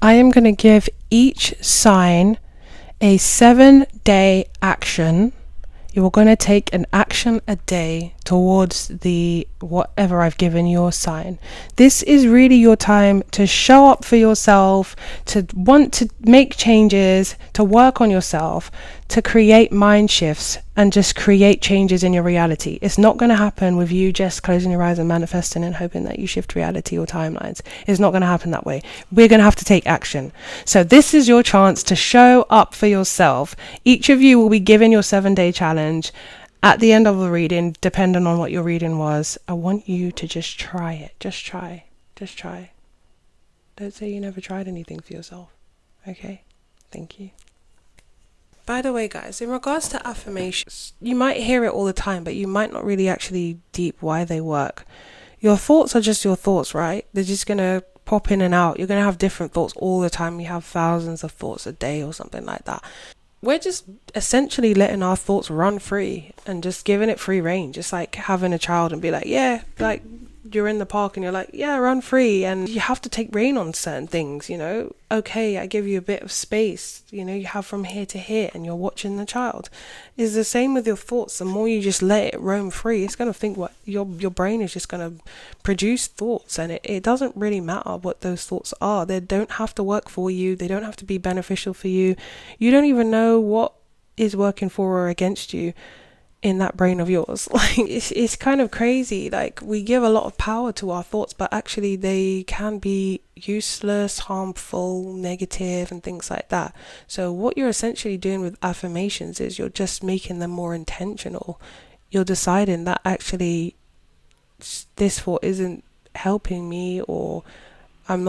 I am going to give each sign a 7-day action. You are going to take an action a day towards the whatever I've given your sign. This is really your time to show up for yourself, to want to make changes, to work on yourself, to create mind shifts and just create changes in your reality. It's not going to happen with you just closing your eyes and manifesting and hoping that you shift reality or timelines. It's not going to happen that way. We're going to have to take action. So this is your chance to show up for yourself. Each of you will be given your 7-day challenge. At the end of the reading, depending on what your reading was, I want you to just try it. Just try. Don't say you never tried anything for yourself. Okay? Thank you. By the way, guys, in regards to affirmations, you might hear it all the time, but you might not really actually deep why they work. Your thoughts are just your thoughts, right? They're just going to pop in and out. You're going to have different thoughts all the time. You have thousands of thoughts a day or something like that. We're just essentially letting our thoughts run free and just giving it free reign. Just like having a child and be like, yeah, like you're in the park and you're like, yeah, run free. And you have to take reign on certain things, you know. Okay, I give you a bit of space, you know, you have from here to here and you're watching the child. It's the same with your thoughts. The more you just let it roam free, it's going to think what your brain is just going to produce thoughts, and it doesn't really matter what those thoughts are. They don't have to work for you. They don't have to be beneficial for you. You don't even know what is working for or against you in that brain of yours. Like it's kind of crazy. Like we give a lot of power to our thoughts, but actually they can be useless, harmful, negative and things like that. So what you're essentially doing with affirmations is you're just making them more intentional. You're deciding that actually this thought isn't helping me, or I'm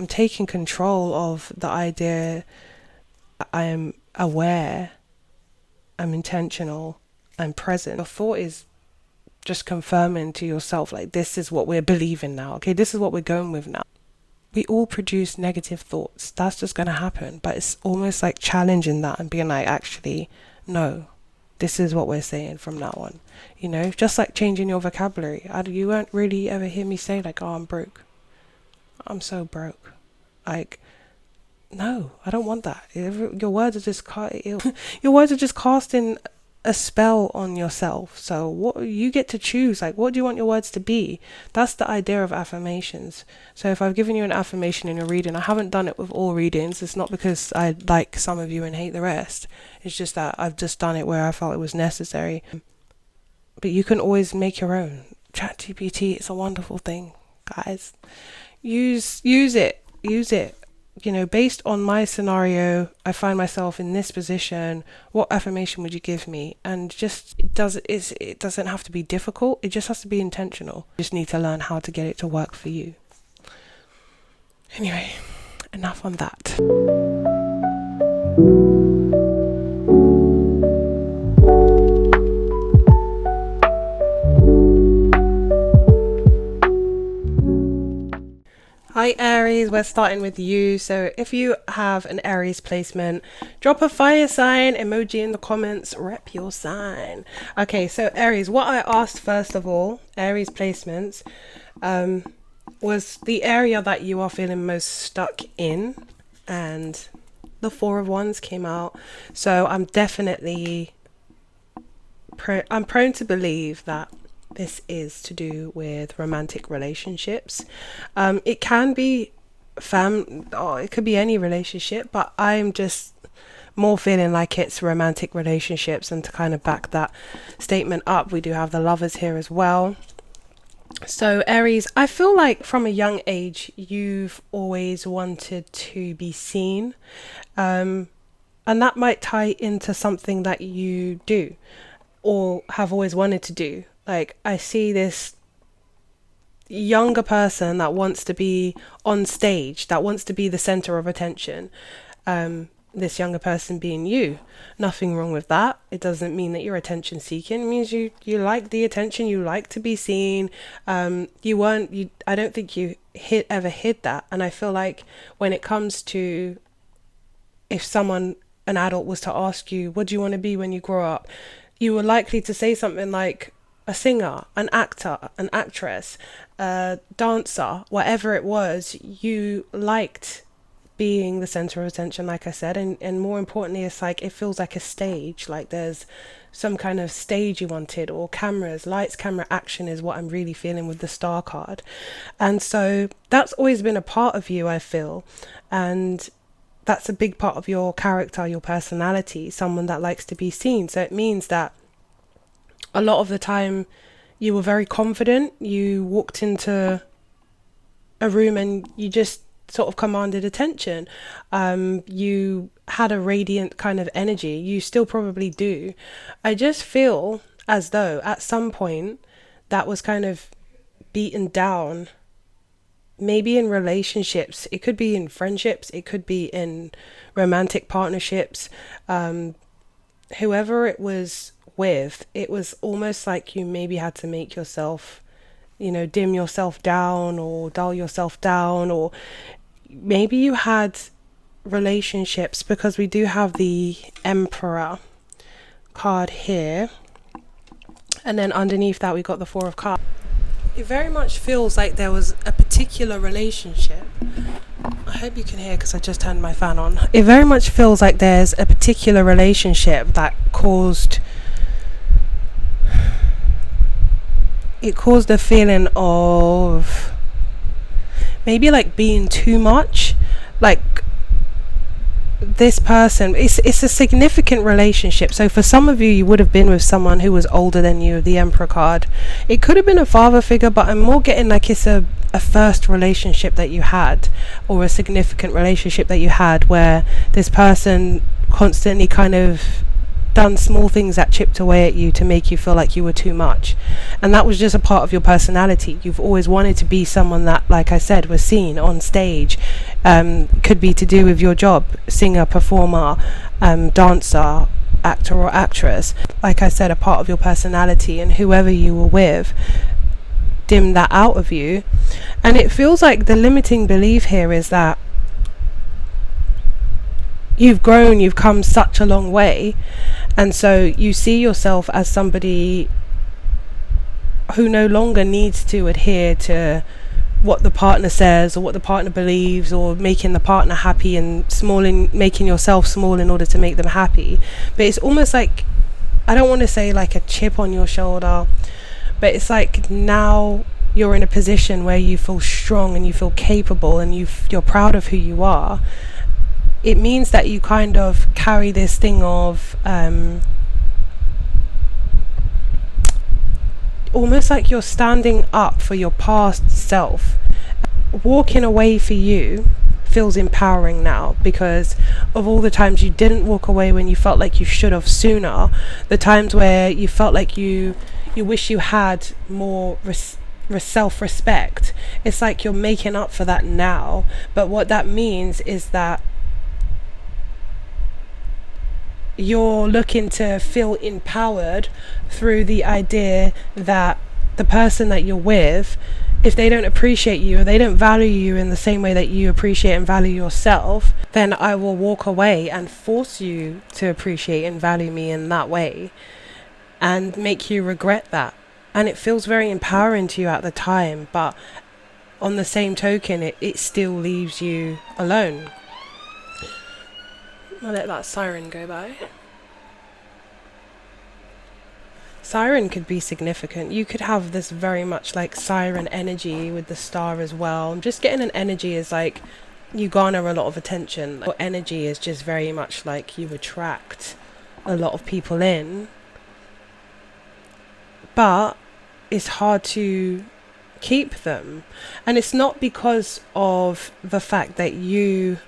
taking control of the idea. I am aware, I'm intentional, I'm present. Your thought is just confirming to yourself, like, this is what we're believing now. Okay, this is what we're going with now. We all produce negative thoughts. That's just going to happen. But it's almost like challenging that and being like, actually, no, this is what we're saying from now on. You know, just like changing your vocabulary. You won't really ever hear me say like, oh, I'm broke. I'm so broke. Like, no, I don't want that. Your words are just your words are just casting a spell on yourself. So what you get to choose, like, what do you want your words to be? That's the idea of affirmations. So if I've given you an affirmation in your reading, I haven't done it with all readings. It's not because I like some of you and hate the rest. It's just that I've just done it where I felt it was necessary. But you can always make your own. ChatGPT is a wonderful thing, guys. Use it. You know, based on my scenario, I find myself in this position. What affirmation would you give me? And just it doesn't have to be difficult. It just has to be intentional. You just need to learn how to get it to work for you. Anyway, enough on that. Hi Aries, we're starting with you. So if you have an Aries placement, drop a fire sign emoji in the comments, rep your sign. Okay, so Aries, what I asked first of all, Aries placements, was the area that you are feeling most stuck in, and the Four of Wands came out. So I'm definitely I'm prone to believe that this is to do with romantic relationships. It can be it could be any relationship, but I'm just more feeling like it's romantic relationships. And to kind of back that statement up, we do have the Lovers here as well. So Aries, I feel like from a young age you've always wanted to be seen, and that might tie into something that you do or have always wanted to do. Like, I see this younger person that wants to be on stage, that wants to be the center of attention. This younger person being you. Nothing wrong with that. It doesn't mean that you're attention seeking. It means you like the attention, you like to be seen. I don't think you ever hid that. And I feel like when it comes to, if an adult was to ask you, what do you want to be when you grow up? You were likely to say something like, a singer, an actor, an actress, a dancer, whatever it was, you liked being the center of attention, like I said, and more importantly, it's like it feels like a stage, like there's some kind of stage you wanted, or cameras, lights, camera, action is what I'm really feeling with the star card. And so that's always been a part of you, I feel, and that's a big part of your character, your personality, someone that likes to be seen. So it means that a lot of the time you were very confident, you walked into a room and you just sort of commanded attention. You had a radiant kind of energy. You still probably do. I just feel as though at some point that was kind of beaten down, maybe in relationships. It could be in friendships. It could be in romantic partnerships. Whoever it was with, it was almost like you maybe had to make yourself, dim yourself down or dull yourself down, or maybe you had relationships, because we do have the Emperor card here, and then underneath that we got the Four of Cups. It very much feels like there was a particular relationship. I hope you can hear because I just turned my fan on. It very much feels like there's a particular relationship that caused a feeling of maybe like being too much. Like this person, it's a significant relationship. So for some of you, you would have been with someone who was older than you, the Emperor card. It could have been a father figure, but I'm more getting like it's a first relationship that you had, or a significant relationship that you had, where this person constantly kind of done small things that chipped away at you to make you feel like you were too much. And that was just a part of your personality. You've always wanted to be someone that, like I said, was seen on stage. Could be to do with your job, singer, performer, dancer, actor or actress. Like I said, a part of your personality, and whoever you were with dimmed that out of you. And it feels like the limiting belief here is that you've grown, you've come such a long way, and so you see yourself as somebody who no longer needs to adhere to what the partner says or what the partner believes, or making the partner happy and making yourself small in order to make them happy. But it's almost like, I don't want to say like a chip on your shoulder, but it's like now you're in a position where you feel strong and you feel capable and you're proud of who you are. It means that you kind of carry this thing of almost like you're standing up for your past self. Walking away for you feels empowering now, because of all the times you didn't walk away when you felt like you should have sooner, the times where you felt like you wish you had more self-respect. It's like you're making up for that now. But what that means is that you're looking to feel empowered through the idea that the person that you're with, if they don't appreciate you or they don't value you in the same way that you appreciate and value yourself, then I will walk away and force you to appreciate and value me in that way, and make you regret that. And it feels very empowering to you at the time, but on the same token, it still leaves you alone. I'll let that siren go by. Siren could be significant. You could have this very much like siren energy with the star as well. I'm just getting an energy as like you garner a lot of attention. Your energy is just very much like you attract a lot of people in. But it's hard to keep them. And it's not because of the fact that you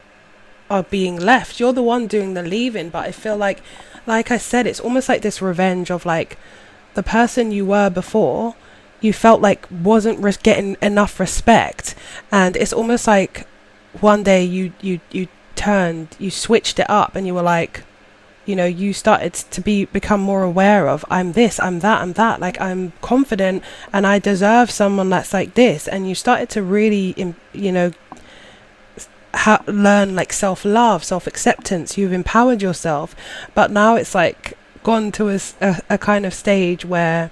are being left. You're the one doing the leaving, but I feel like I said, it's almost like this revenge of like the person you were before, you felt like wasn't getting enough respect, and it's almost like one day you switched it up, and you were like, you started to become more aware of, I'm this, I'm that, like I'm confident and I deserve someone that's like this, and you started to really learn like self-love, self-acceptance. You've empowered yourself, but now it's like gone to a kind of stage where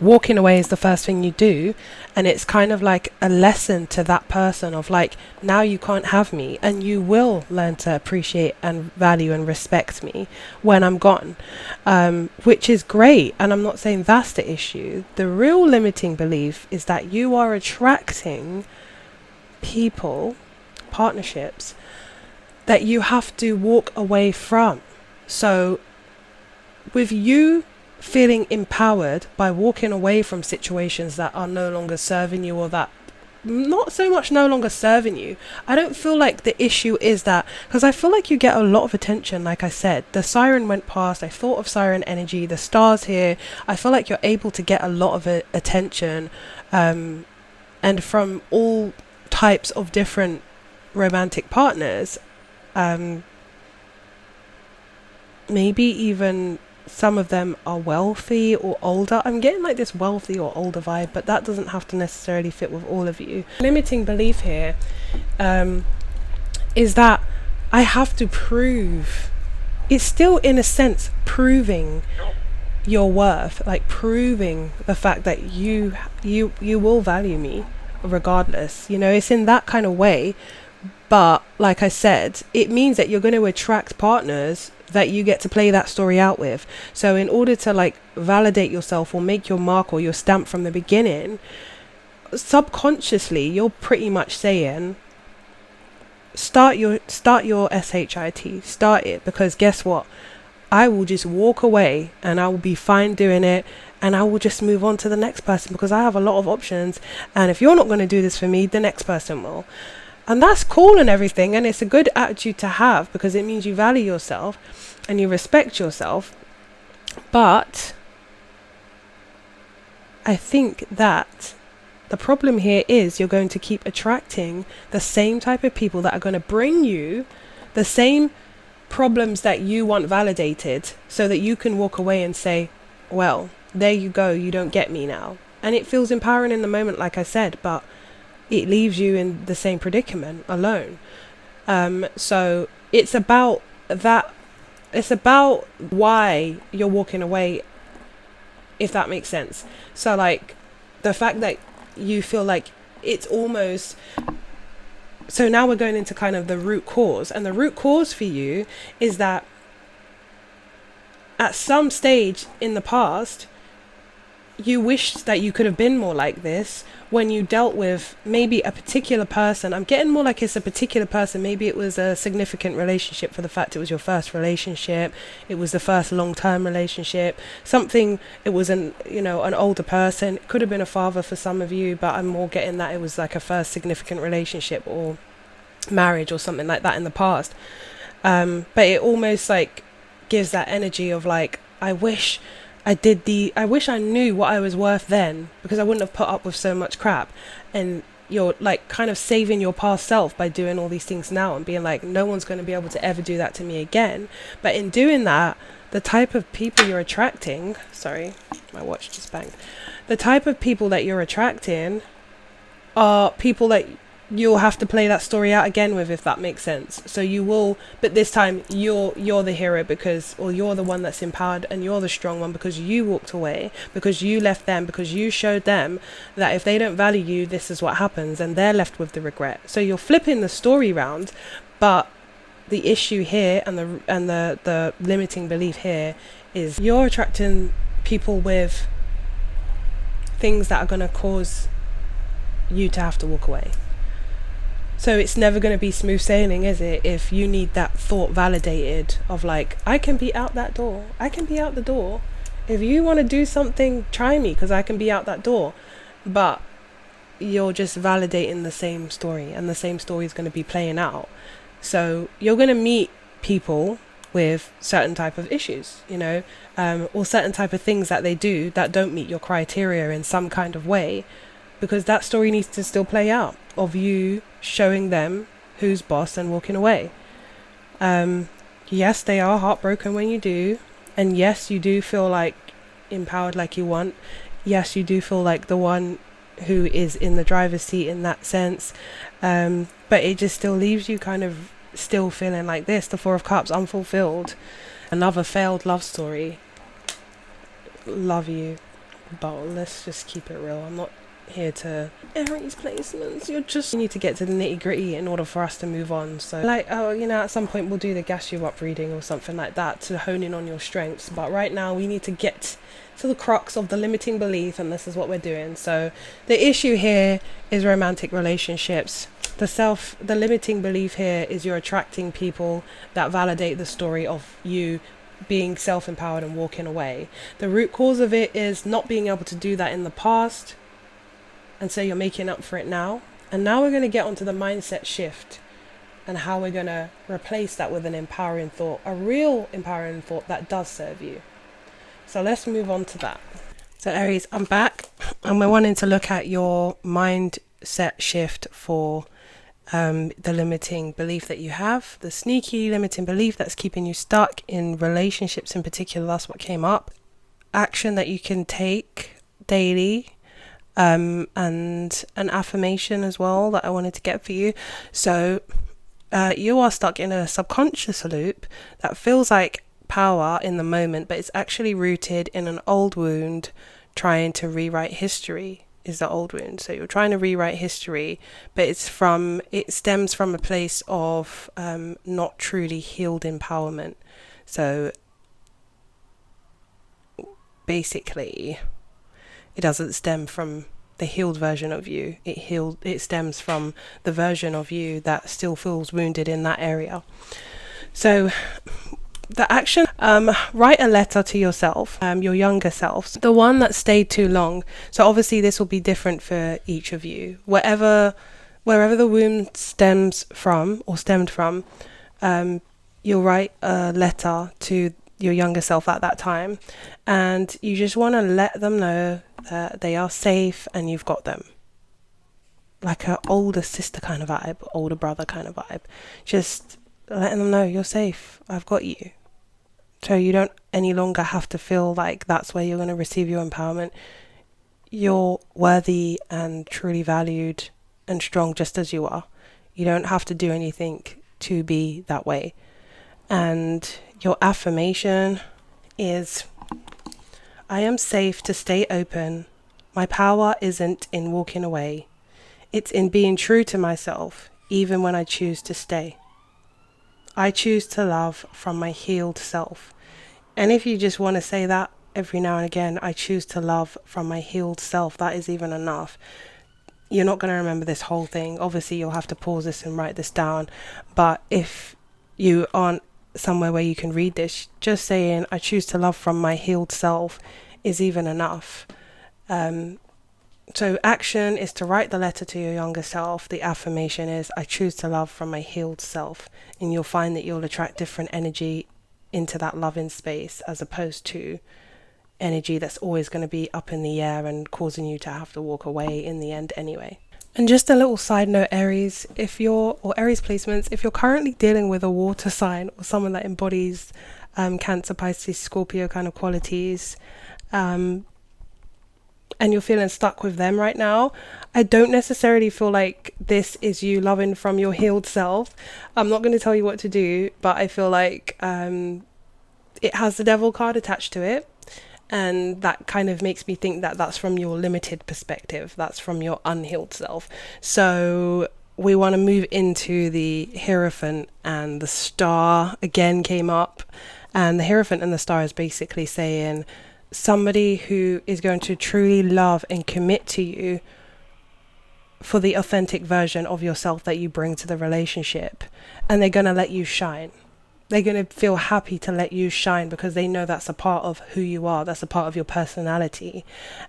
walking away is the first thing you do, and it's kind of like a lesson to that person of like, now you can't have me, and you will learn to appreciate and value and respect me when I'm gone, which is great. And I'm not saying that's the issue. The real limiting belief is that you are attracting people, partnerships, that you have to walk away from. So with you feeling empowered by walking away from situations that are no longer serving you, or that not so much no longer serving you, I don't feel like the issue is that, because I feel like you get a lot of attention. Like I said, the siren went past, I thought of siren energy, the stars here, I feel like you're able to get a lot of attention, and from all types of different romantic partners, maybe even some of them are wealthy or older. I'm getting like this wealthy or older vibe, but that doesn't have to necessarily fit with all of you. Limiting belief here is that I have to prove. It's still in a sense proving your worth, like proving the fact that you will value me regardless. You know, it's in that kind of way. But like I said, it means that you're going to attract partners that you get to play that story out with. So in order to like validate yourself or make your mark or your stamp from the beginning, subconsciously you're pretty much saying, start your SHIT, start it, because guess what? I will just walk away and I will be fine doing it, and I will just move on to the next person because I have a lot of options, and if you're not going to do this for me, the next person will. And that's cool and everything, and it's a good attitude to have because it means you value yourself and you respect yourself. But I think that the problem here is you're going to keep attracting the same type of people that are going to bring you the same problems that you want validated, so that you can walk away and say, well, there you go, you don't get me now. And it feels empowering in the moment, like I said, but it leaves you in the same predicament alone. So it's about that. It's about why you're walking away, if that makes sense. So like the fact that you feel like it's almost, so now we're going into kind of the root cause, and the root cause for you is that at some stage in the past you wished that you could have been more like this when you dealt with maybe a particular person. I'm getting more like it's a particular person. Maybe it was a significant relationship for the fact it was your first relationship. It was the first long-term relationship. Something, it was an older person. It could have been a father for some of you, but I'm more getting that it was like a first significant relationship or marriage or something like that in the past. But it almost like gives that energy of like, I wish I knew what I was worth then, because I wouldn't have put up with so much crap. And you're like kind of saving your past self by doing all these things now and being like, no one's going to be able to ever do that to me again. But in doing that, the type of people you're attracting, sorry, my watch just banged. The type of people that you're attracting are people that you'll have to play that story out again with, if that makes sense. So you will, but this time you're the hero because, or you're the one that's empowered and you're the strong one because you walked away, because you left them, because you showed them that if they don't value you, this is what happens, and they're left with the regret. So you're flipping the story round. But the issue here and the limiting belief here is you're attracting people with things that are going to cause you to have to walk away. So it's never going to be smooth sailing, is it? If you need that thought validated of like, I can be out that door. I can be out the door. If you want to do something, try me, because I can be out that door. But you're just validating the same story, and the same story is going to be playing out. So you're going to meet people with certain type of issues, or certain type of things that they do that don't meet your criteria in some kind of way, because that story needs to still play out of you showing them who's boss and walking away. Yes, they are heartbroken when you do, and yes, you do feel like empowered like you want. Yes, you do feel like the one who is in the driver's seat in that sense, but it just still leaves you kind of still feeling like this, the Four of Cups, unfulfilled, another failed love story. Love you, But let's just keep it real. I'm not here to Aries placements. You need to get to the nitty gritty in order for us to move on. So like, oh, at some point we'll do the gas you up reading or something like that to hone in on your strengths. But right now we need to get to the crux of the limiting belief, and this is what we're doing. So the issue here is romantic relationships. The limiting belief here is you're attracting people that validate the story of you being self-empowered and walking away. The root cause of it is not being able to do that in the past, and so you're making up for it now. And now we're going to get onto the mindset shift and how we're going to replace that with an empowering thought, a real empowering thought that does serve you. So let's move on to that. So Aries, I'm back, and we're wanting to look at your mindset shift for the limiting belief that you have, the sneaky limiting belief that's keeping you stuck in relationships in particular. That's what came up. Action that you can take daily, and an affirmation as well that I wanted to get for you. So you are stuck in a subconscious loop that feels like power in the moment, but it's actually rooted in an old wound. Trying to rewrite history is the old wound. So you're trying to rewrite history, but it stems from a place of not truly healed empowerment. So basically, it doesn't stem from the healed version of you. It stems from the version of you that still feels wounded in that area. So the action, write a letter to yourself, your younger self, the one that stayed too long. So obviously this will be different for each of you. Wherever the wound stemmed from, you'll write a letter to your younger self at that time, and you just want to let them know that they are safe and you've got them. Like an older sister kind of vibe, older brother kind of vibe. Just letting them know you're safe, I've got you. So you don't any longer have to feel like that's where you're going to receive your empowerment. You're worthy and truly valued and strong just as you are. You don't have to do anything to be that way. And your affirmation is, I am safe to stay open. My power isn't in walking away. It's in being true to myself, even when I choose to stay. I choose to love from my healed self. And if you just want to say that every now and again, I choose to love from my healed self, that is even enough. You're not going to remember this whole thing. Obviously, you'll have to pause this and write this down. But if you aren't somewhere where you can read this, just saying, I choose to love from my healed self is even enough. So action is to write the letter to your younger self. The affirmation is, I choose to love from my healed self. And you'll find that you'll attract different energy into that loving space, as opposed to energy that's always going to be up in the air and causing you to have to walk away in the end anyway. And just a little side note, Aries, Aries placements, if you're currently dealing with a water sign or someone that embodies Cancer, Pisces, Scorpio kind of qualities, and you're feeling stuck with them right now, I don't necessarily feel like this is you loving from your healed self. I'm not going to tell you what to do, but I feel like it has the devil card attached to it. And that kind of makes me think that that's from your limited perspective. That's from your unhealed self. So we want to move into the Hierophant, and the Star again came up. And the Hierophant and the Star is basically saying somebody who is going to truly love and commit to you for the authentic version of yourself that you bring to the relationship. And they're going to let you shine. They're going to feel happy to let you shine because they know that's a part of who you are. That's a part of your personality.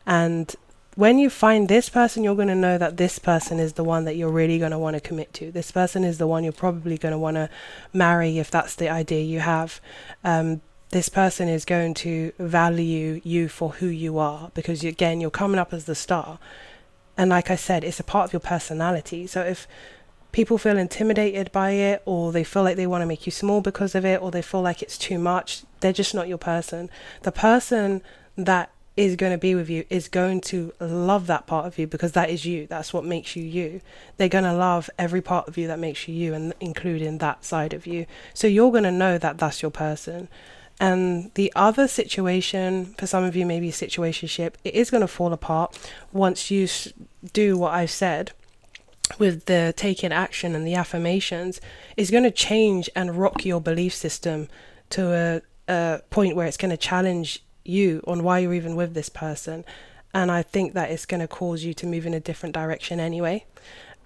And when you find this person, you're going to know that this person is the one that you're really going to want to commit to. This person is the one you're probably going to want to marry if that's the idea you have. This person is going to value you for who you are because, again, you're coming up as the star. And like I said, it's a part of your personality. So if people feel intimidated by it, or they feel like they want to make you small because of it, or they feel like it's too much, they're just not your person. The person that is going to be with you is going to love that part of you because that is you. That's what makes you you. They're going to love every part of you that makes you you, and including that side of you. So you're going to know that that's your person. And the other situation, for some of you, maybe situationship, it is going to fall apart once you do what I've said with the taking action and the affirmations. Is going to change and rock your belief system to a point where it's going to challenge you on why you're even with this person. And I think that it's going to cause you to move in a different direction anyway.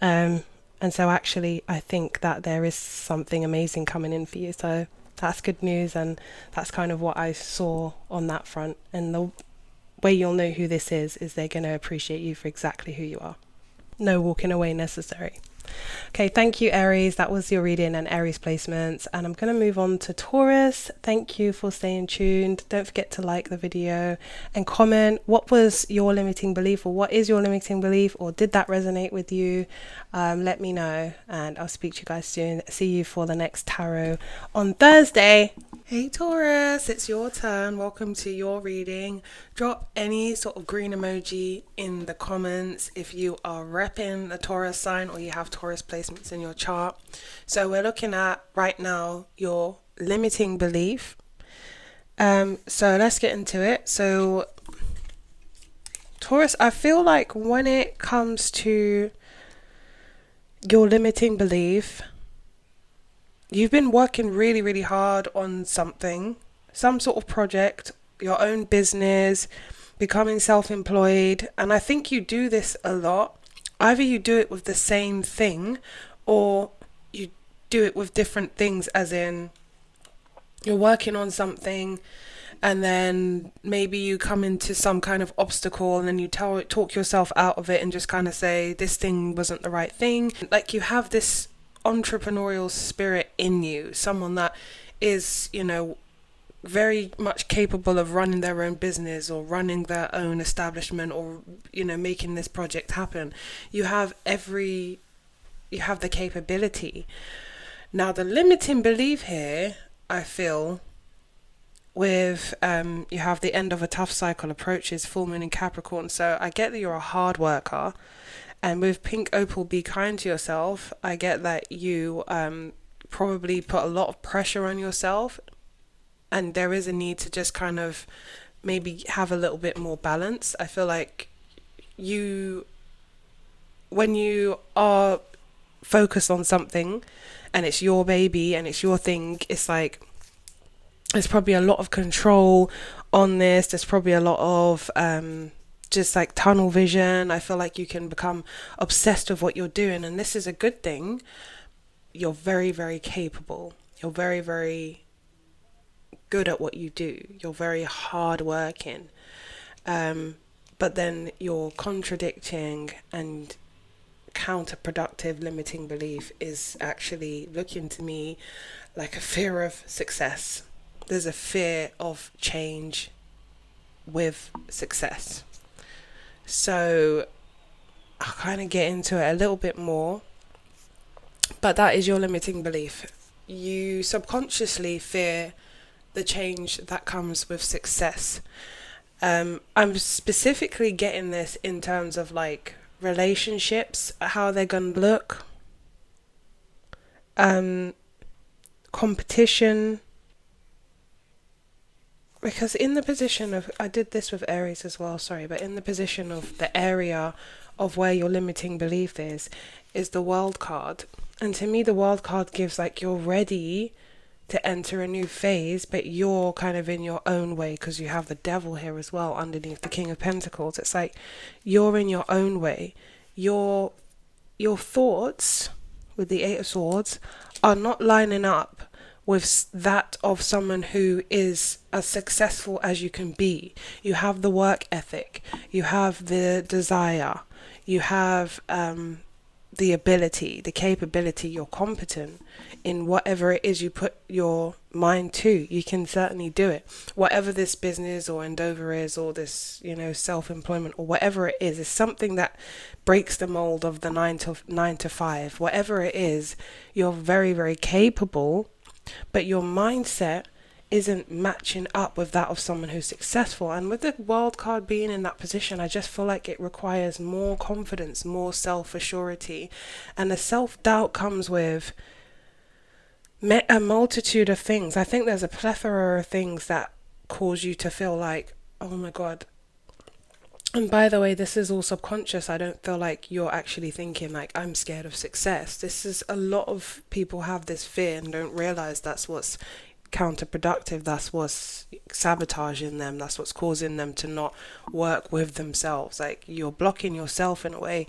And so actually, I think that there is something amazing coming in for you. So that's good news. And that's kind of what I saw on that front. And the way you'll know who this is they're going to appreciate you for exactly who you are. No walking away necessary. Okay, thank you, Aries. That was your reading and Aries placements. And I'm going to move on to Taurus. Thank you for staying tuned. Don't forget to like the video and comment. What was your limiting belief, or what is your limiting belief, or did that resonate with you? Let me know, and I'll speak to you guys soon. See you for the next tarot on Thursday. Hey Taurus, it's your turn. Welcome to your reading. Drop any sort of green emoji in the comments if you are repping the Taurus sign or you have Taurus placements in your chart. So we're looking at right now your limiting belief. So let's get into it. So Taurus, I feel like when it comes to your limiting belief, you've been working really, really hard on something, some sort of project, your own business, becoming self-employed. And I think you do this a lot. Either you do it with the same thing or you do it with different things, as in you're working on something and then maybe you come into some kind of obstacle and then you talk yourself out of it and just kind of say, this thing wasn't the right thing. Like you have this entrepreneurial spirit in you, someone that is, you know, very much capable of running their own business or running their own establishment or, you know, making this project happen. You have the capability. Now the limiting belief here, I feel, with you have the end of a tough cycle approaches, full moon in Capricorn. So I get that you're a hard worker. And with Pink Opal, be kind to yourself. I get that you probably put a lot of pressure on yourself. And there is a need to just kind of maybe have a little bit more balance. I feel like when you are focused on something and it's your baby and it's your thing, it's like, there's probably a lot of control on this. There's probably a lot of just like tunnel vision. I feel like you can become obsessed with what you're doing, and this is a good thing. You're very, very capable. You're very, very good at what you do. You're very hardworking. But then your contradicting and counterproductive limiting belief is actually looking to me like a fear of success. There's a fear of change with success. So I'll kind of get into it a little bit more, but that is your limiting belief. You subconsciously fear the change that comes with success. I'm specifically getting this in terms of like relationships, how they're going to look, competition. Because in the position of, I did this with Aries as well, sorry, but in the position of the area of where your limiting belief is the World card. And to me, the World card gives like you're ready to enter a new phase, but you're kind of in your own way, because you have the Devil here as well underneath the King of Pentacles. It's like you're in your own way. Your thoughts with the Eight of Swords are not lining up with that of someone who is as successful as you can be. You have the work ethic, you have the desire, you have the ability, the capability, you're competent in whatever it is you put your mind to. You can certainly do it. Whatever this business or endeavor is, or this, you know, self-employment or whatever it is something that breaks the mold of the 9 to 5. Whatever it is, you're very, very capable, but your mindset isn't matching up with that of someone who's successful. And with the World card being in that position, I just feel like it requires more confidence, more self-assurity. And the self-doubt comes with A multitude of things. I think there's a plethora of things that cause you to feel like, oh my God. And by the way, this is all subconscious. I don't feel like you're actually thinking like I'm scared of success. This is a lot of people have this fear and don't realize that's what's counterproductive. That's what's sabotaging them. That's what's causing them to not work with themselves. Like you're blocking yourself in a way.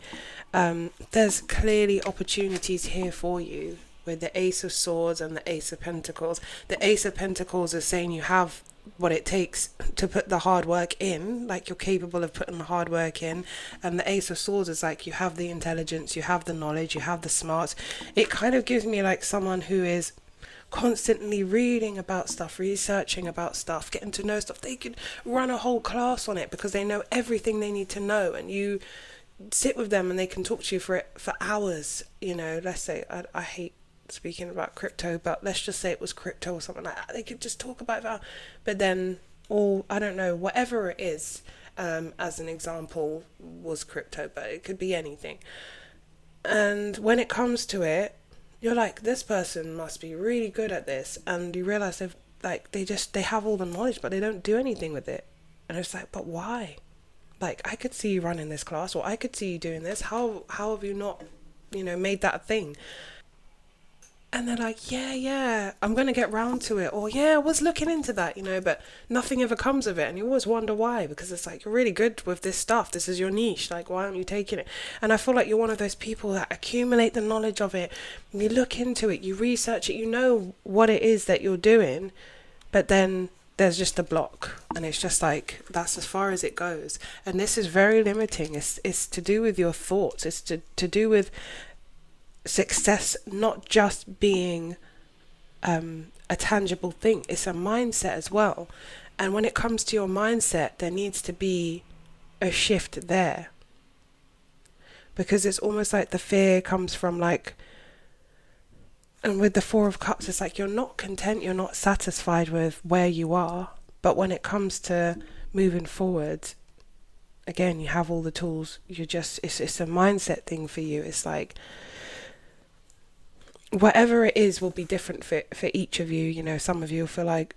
There's clearly opportunities here for you with the Ace of Swords and the Ace of Pentacles. The Ace of Pentacles is saying you have what it takes to put the hard work in, like you're capable of putting the hard work in. And the Ace of Swords is like you have the intelligence, you have the knowledge, you have the smarts. It kind of gives me like someone who is constantly reading about stuff, researching about stuff, getting to know stuff. They could run a whole class on it because they know everything they need to know, and you sit with them and they can talk to you for hours. You know, let's say I hate speaking about crypto, but let's just say it was crypto or something like that. They could just talk about that. But then, or I don't know, whatever it is, as an example, was crypto, but it could be anything. And when it comes to it, you're like, this person must be really good at this, and you realize they have all the knowledge, but they don't do anything with it. And it's like, but why? Like, I could see you running this class, or I could see you doing this. How have you not, made that a thing? And they're like, yeah, I'm going to get round to it. Or, yeah, I was looking into that, but nothing ever comes of it. And you always wonder why, because it's like, you're really good with this stuff. This is your niche. Like, why aren't you taking it? And I feel like you're one of those people that accumulate the knowledge of it. You look into it, you research it, you know what it is that you're doing. But then there's just a block. And it's just like, that's as far as it goes. And this is very limiting. It's to do with your thoughts. It's to do with success not just being a tangible thing. It's a mindset as well. And when it comes to your mindset, there needs to be a shift there, because it's almost like the fear comes from like, and with the Four of Cups, it's like you're not content, you're not satisfied with where you are. But when it comes to moving forward, again, you have all the tools. It's a mindset thing for you. It's like, whatever it is will be different for each of you. Some of you feel like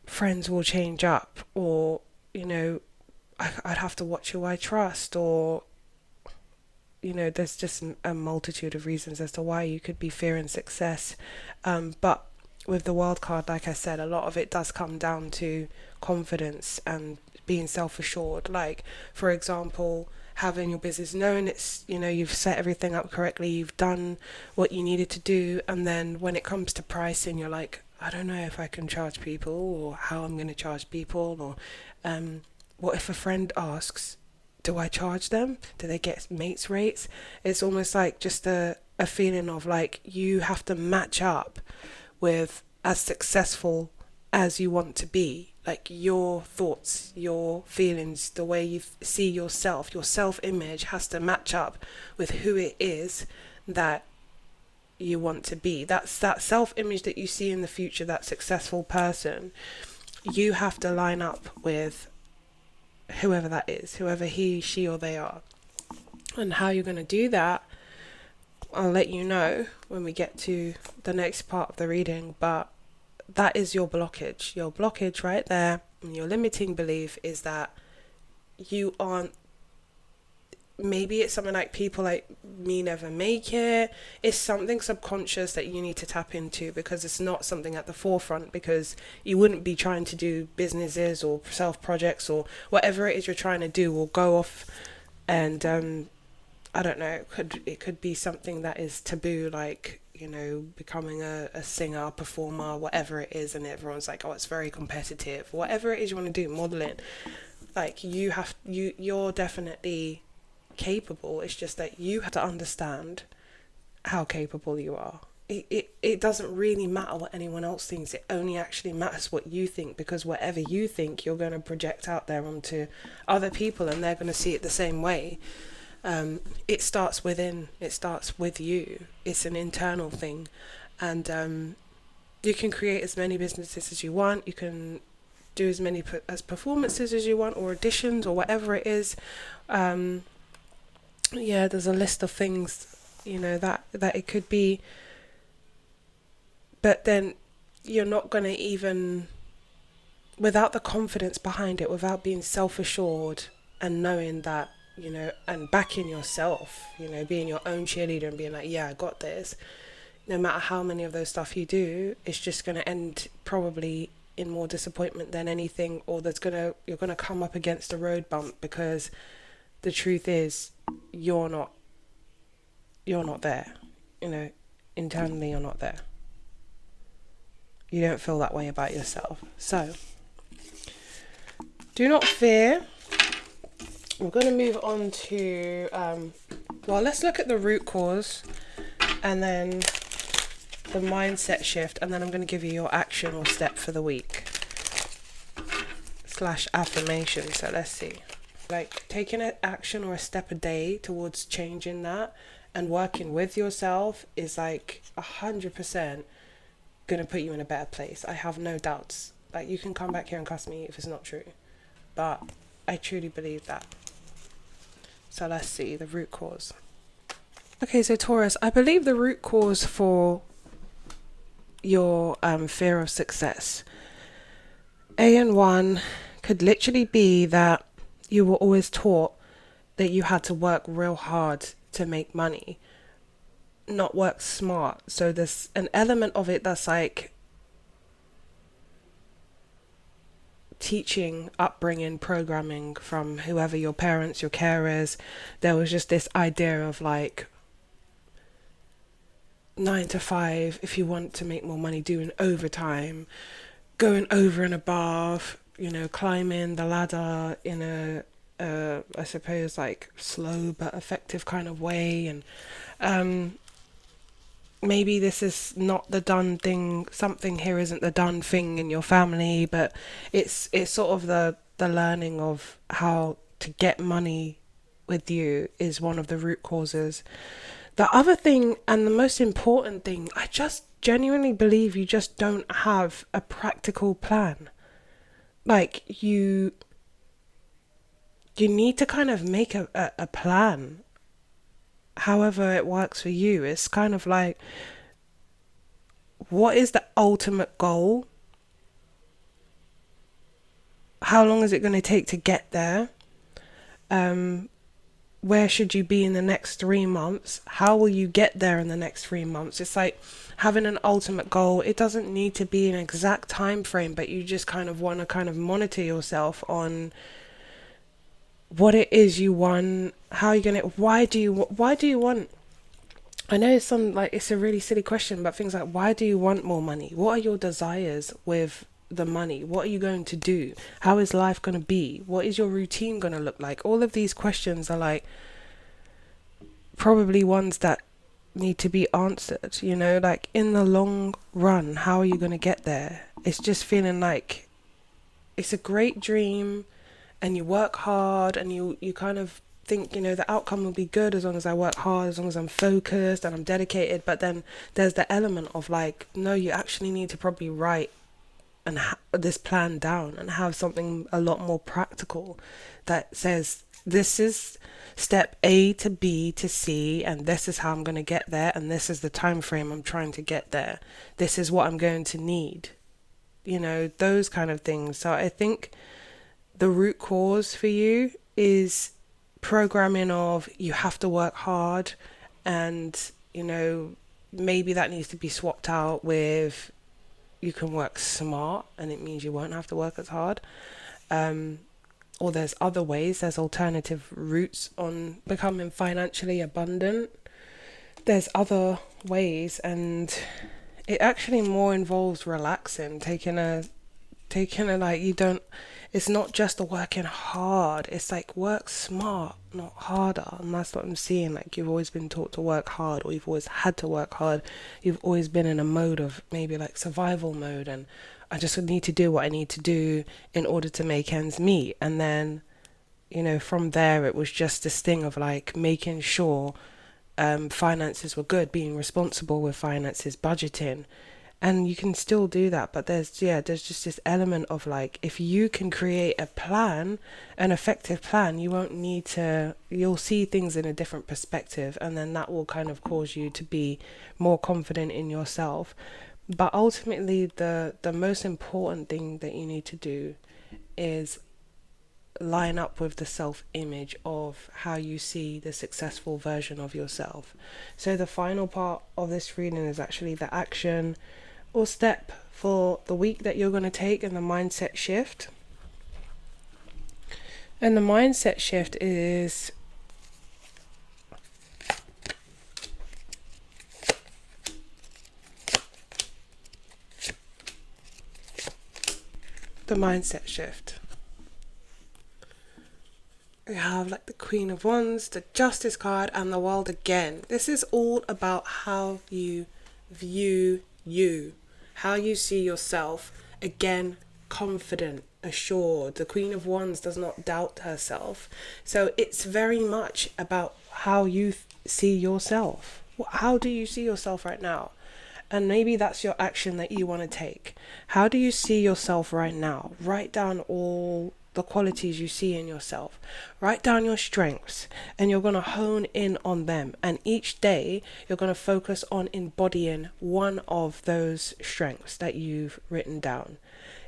friends will change up, or I'd have to watch who I trust, or there's just a multitude of reasons as to why you could be fearing success. But with the wild card, like I said, a lot of it does come down to confidence and being self-assured. Like, for example, having your business, knowing it's, you've set everything up correctly, you've done what you needed to do, and then when it comes to pricing, you're like, I don't know if I can charge people, or how I'm going to charge people, or what if a friend asks, do I charge them? Do they get mates rates? It's almost like just a feeling of like you have to match up with as successful as you want to be. Like your thoughts, your feelings, the way you see yourself, your self-image has to match up with who it is that you want to be. That's that self-image that you see in the future, that successful person. You have to line up with whoever that is, whoever he, she, or they are. And how you're going to do that, I'll let you know when we get to the next part of the reading. But that is your blockage. Your blockage right there, and your limiting belief is that you aren't, maybe it's something like people like me never make it. It's something subconscious that you need to tap into, because it's not something at the forefront, because you wouldn't be trying to do businesses or self projects or whatever it is you're trying to do, or go off and I don't know, it could be something that is taboo, like becoming a singer, performer, whatever it is, and everyone's like, oh, it's very competitive. Whatever it is you want to do, modeling, like you're definitely capable. It's just that you have to understand how capable you are. It doesn't really matter what anyone else thinks. It only actually matters what you think, because whatever you think, you're going to project out there onto other people, and they're going to see it the same way. It starts within. It starts with you. It's an internal thing, and you can create as many businesses as you want. You can do as many as performances as you want, or auditions, or whatever it is. There's a list of things, that it could be But then you're not going to even, without the confidence behind it, without being self-assured and knowing that, and backing yourself, being your own cheerleader and being like, yeah, I got this. No matter how many of those stuff you do, it's just going to end probably in more disappointment than anything, or you're going to come up against a road bump, because the truth is you're not there. Internally you're not there. You don't feel that way about yourself. So do not fear. We're going to move on to let's look at the root cause and then the mindset shift, and then I'm going to give you your action or step for the week / affirmation. So let's see. Like, taking an action or a step a day towards changing that and working with yourself is like 100% going to put you in a better place. I have no doubts. Like, you can come back here and cuss me if it's not true, but I truly believe that. So let's see the root cause. Okay, so Taurus, I believe the root cause for your fear of success, AN1, could literally be that you were always taught that you had to work real hard to make money, not work smart. So there's an element of it that's like teaching, upbringing, programming from whoever, your parents, your carers. There was just this idea of like 9 to 5, if you want to make more money, doing overtime, going over and above, climbing the ladder in a I suppose like slow but effective kind of way. And maybe this is not the done thing, something here isn't the done thing in your family, but it's sort of the learning of how to get money with you is one of the root causes. The other thing, and the most important thing, I just genuinely believe you just don't have a practical plan. Like, you need to kind of make a plan, however it works for you. It's kind of like, what is the ultimate goal? How long is it going to take to get there? Where should you be in the next 3 months? How will you get there in the next 3 months? It's like having an ultimate goal. It doesn't need to be an exact time frame, but you just kind of want to kind of monitor yourself on what it is you want, how you're going to, why do you want, I know it's a really silly question, but things like, why do you want more money? What are your desires with the money? What are you going to do? How is life going to be? What is your routine going to look like? All of these questions are like probably ones that need to be answered, like in the long run, how are you going to get there? It's just feeling like it's a great dream and you work hard and you kind of think, the outcome will be good as long as I work hard, as long as I'm focused and I'm dedicated. But then there's the element of like, no, you actually need to probably write and this plan down and have something a lot more practical that says, this is step A to B to C, and this is how I'm going to get there, and this is the time frame I'm trying to get there. This is what I'm going to need. Those kind of things. So I think the root cause for you is programming of you have to work hard, and maybe that needs to be swapped out with you can work smart, and it means you won't have to work as hard. Or there's other ways, there's alternative routes on becoming financially abundant. There's other ways, and it actually more involves relaxing, taking a like, it's not just the working hard, it's like work smart, not harder. And that's what I'm seeing. Like, you've always been taught to work hard, or you've always had to work hard. You've always been in a mode of maybe like survival mode, and I just need to do what I need to do in order to make ends meet. And then, from there it was just this thing of like making sure finances were good, being responsible with finances, budgeting. And you can still do that, but there's just this element of like, if you can create a plan, an effective plan, you'll see things in a different perspective, and then that will kind of cause you to be more confident in yourself. But ultimately, the most important thing that you need to do is line up with the self-image of how you see the successful version of yourself. So the final part of this reading is actually the action or step for the week that you're going to take, and the mindset shift. And the mindset shift is the mindset shift. We have like the Queen of Wands, the Justice card, and the World again. This is all about how you view you, how you see yourself. Again, confident, assured. The Queen of Wands does not doubt herself. So it's very much about how you see yourself. How do you see yourself right now? And maybe that's your action that you want to take. How do you see yourself right now? Write down all the qualities you see in yourself. Write down your strengths, and you're going to hone in on them. And each day, you're going to focus on embodying one of those strengths that you've written down.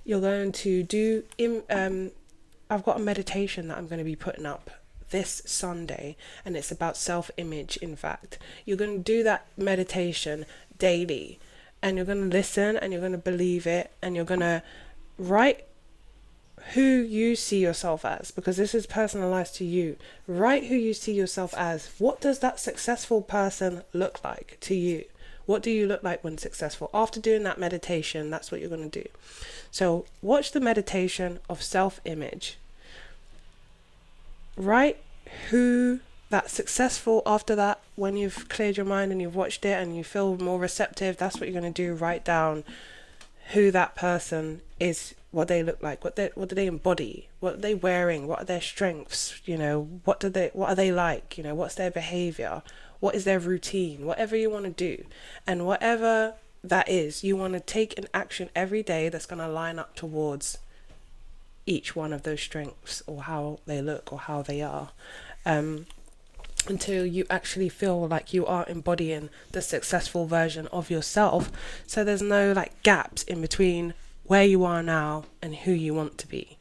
You're going to do, I've got a meditation that I'm going to be putting up this Sunday, and it's about self-image. In fact, you're going to do that meditation daily, and you're going to listen, and you're going to believe it, and you're going to write who you see yourself as, because this is personalized to you. Write who you see yourself as. What does that successful person look like to you? What do you look like when successful? After doing that meditation, that's what you're going to do. So watch the meditation of self-image. Write who that successful, after that, when you've cleared your mind and you've watched it and you feel more receptive, that's what you're going to do. Write down who that person is, what they look like, what do they embody, what are they wearing, what are their strengths, what are they like, what's their behavior, what is their routine, whatever you want to do. And whatever that is, you want to take an action every day that's going to line up towards each one of those strengths, or how they look, or how they are, until you actually feel like you are embodying the successful version of yourself. So there's no like gaps in between where you are now and who you want to be.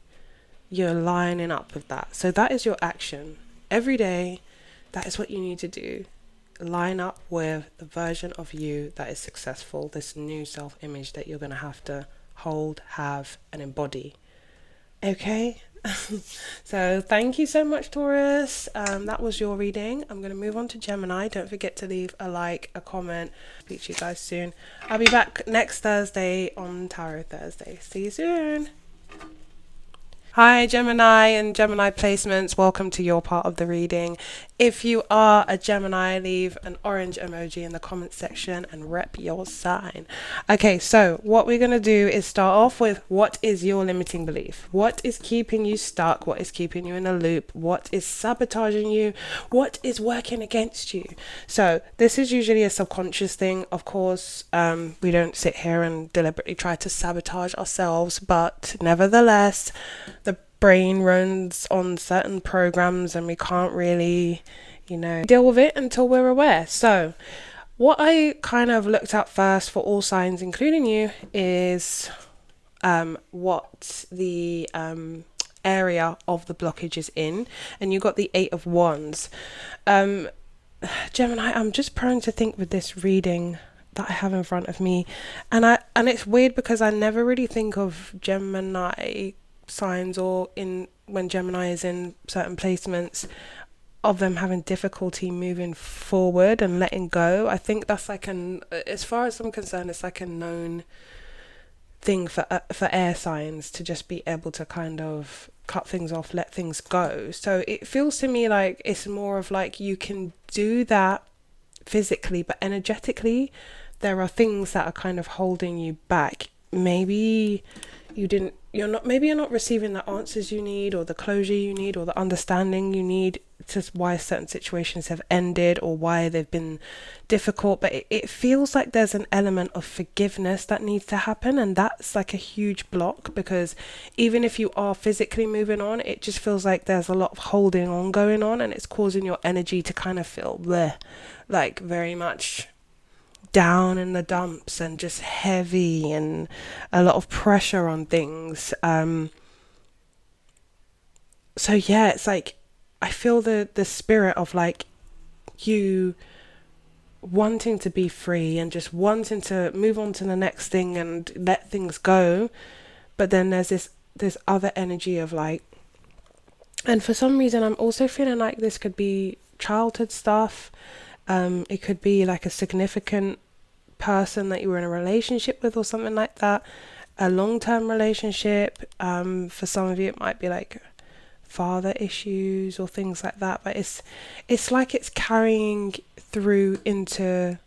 You're lining up with that. So that is your action every day. That is what you need to do. Line up with the version of you that is successful, this new self-image that you're going to have to hold, have, and embody. Okay? So thank you so much, Taurus. That was your reading. I'm going to move on to Gemini. Don't forget to leave a like, a comment. Speak to you guys soon. I'll be back next Thursday on Tarot Thursday. See you soon. Hi Gemini and Gemini placements, welcome to your part of the reading. If you are a Gemini, leave an orange emoji in the comment section and rep your sign. Okay, so what we're going to do is start off with, what is your limiting belief? What is keeping you stuck? What is keeping you in a loop? What is sabotaging you? What is working against you? So this is usually a subconscious thing. Of course, we don't sit here and deliberately try to sabotage ourselves, but nevertheless, the brain runs on certain programs and we can't really, deal with it until we're aware. So what I kind of looked at first for all signs, including you, is what the area of the blockage is in. And you got the 8 of Wands. Gemini, I'm just prone to think with this reading that I have in front of me, and it's weird because I never really think of Gemini signs, or when Gemini is in certain placements, of them having difficulty moving forward and letting go. I think that's like as far as I'm concerned, it's like a known thing for air signs to just be able to kind of cut things off, let things go. So it feels to me like it's more of like you can do that physically, but energetically there are things that are kind of holding you back. Maybe you're not receiving the answers you need, or the closure you need, or the understanding you need to why certain situations have ended or why they've been difficult. But it feels like there's an element of forgiveness that needs to happen, and that's like a huge block, because even if you are physically moving on, it just feels like there's a lot of holding on going on, and it's causing your energy to kind of feel bleh, like very much down in the dumps and just heavy and a lot of pressure on things. So yeah, it's like I feel the spirit of like you wanting to be free and just wanting to move on to the next thing and let things go. But then there's this other energy of like, and for some reason I'm also feeling like this could be childhood stuff. It could be like a significant person that you were in a relationship with or something like that, a long-term relationship. For some of you it might be like father issues or things like that, but it's like it's carrying through into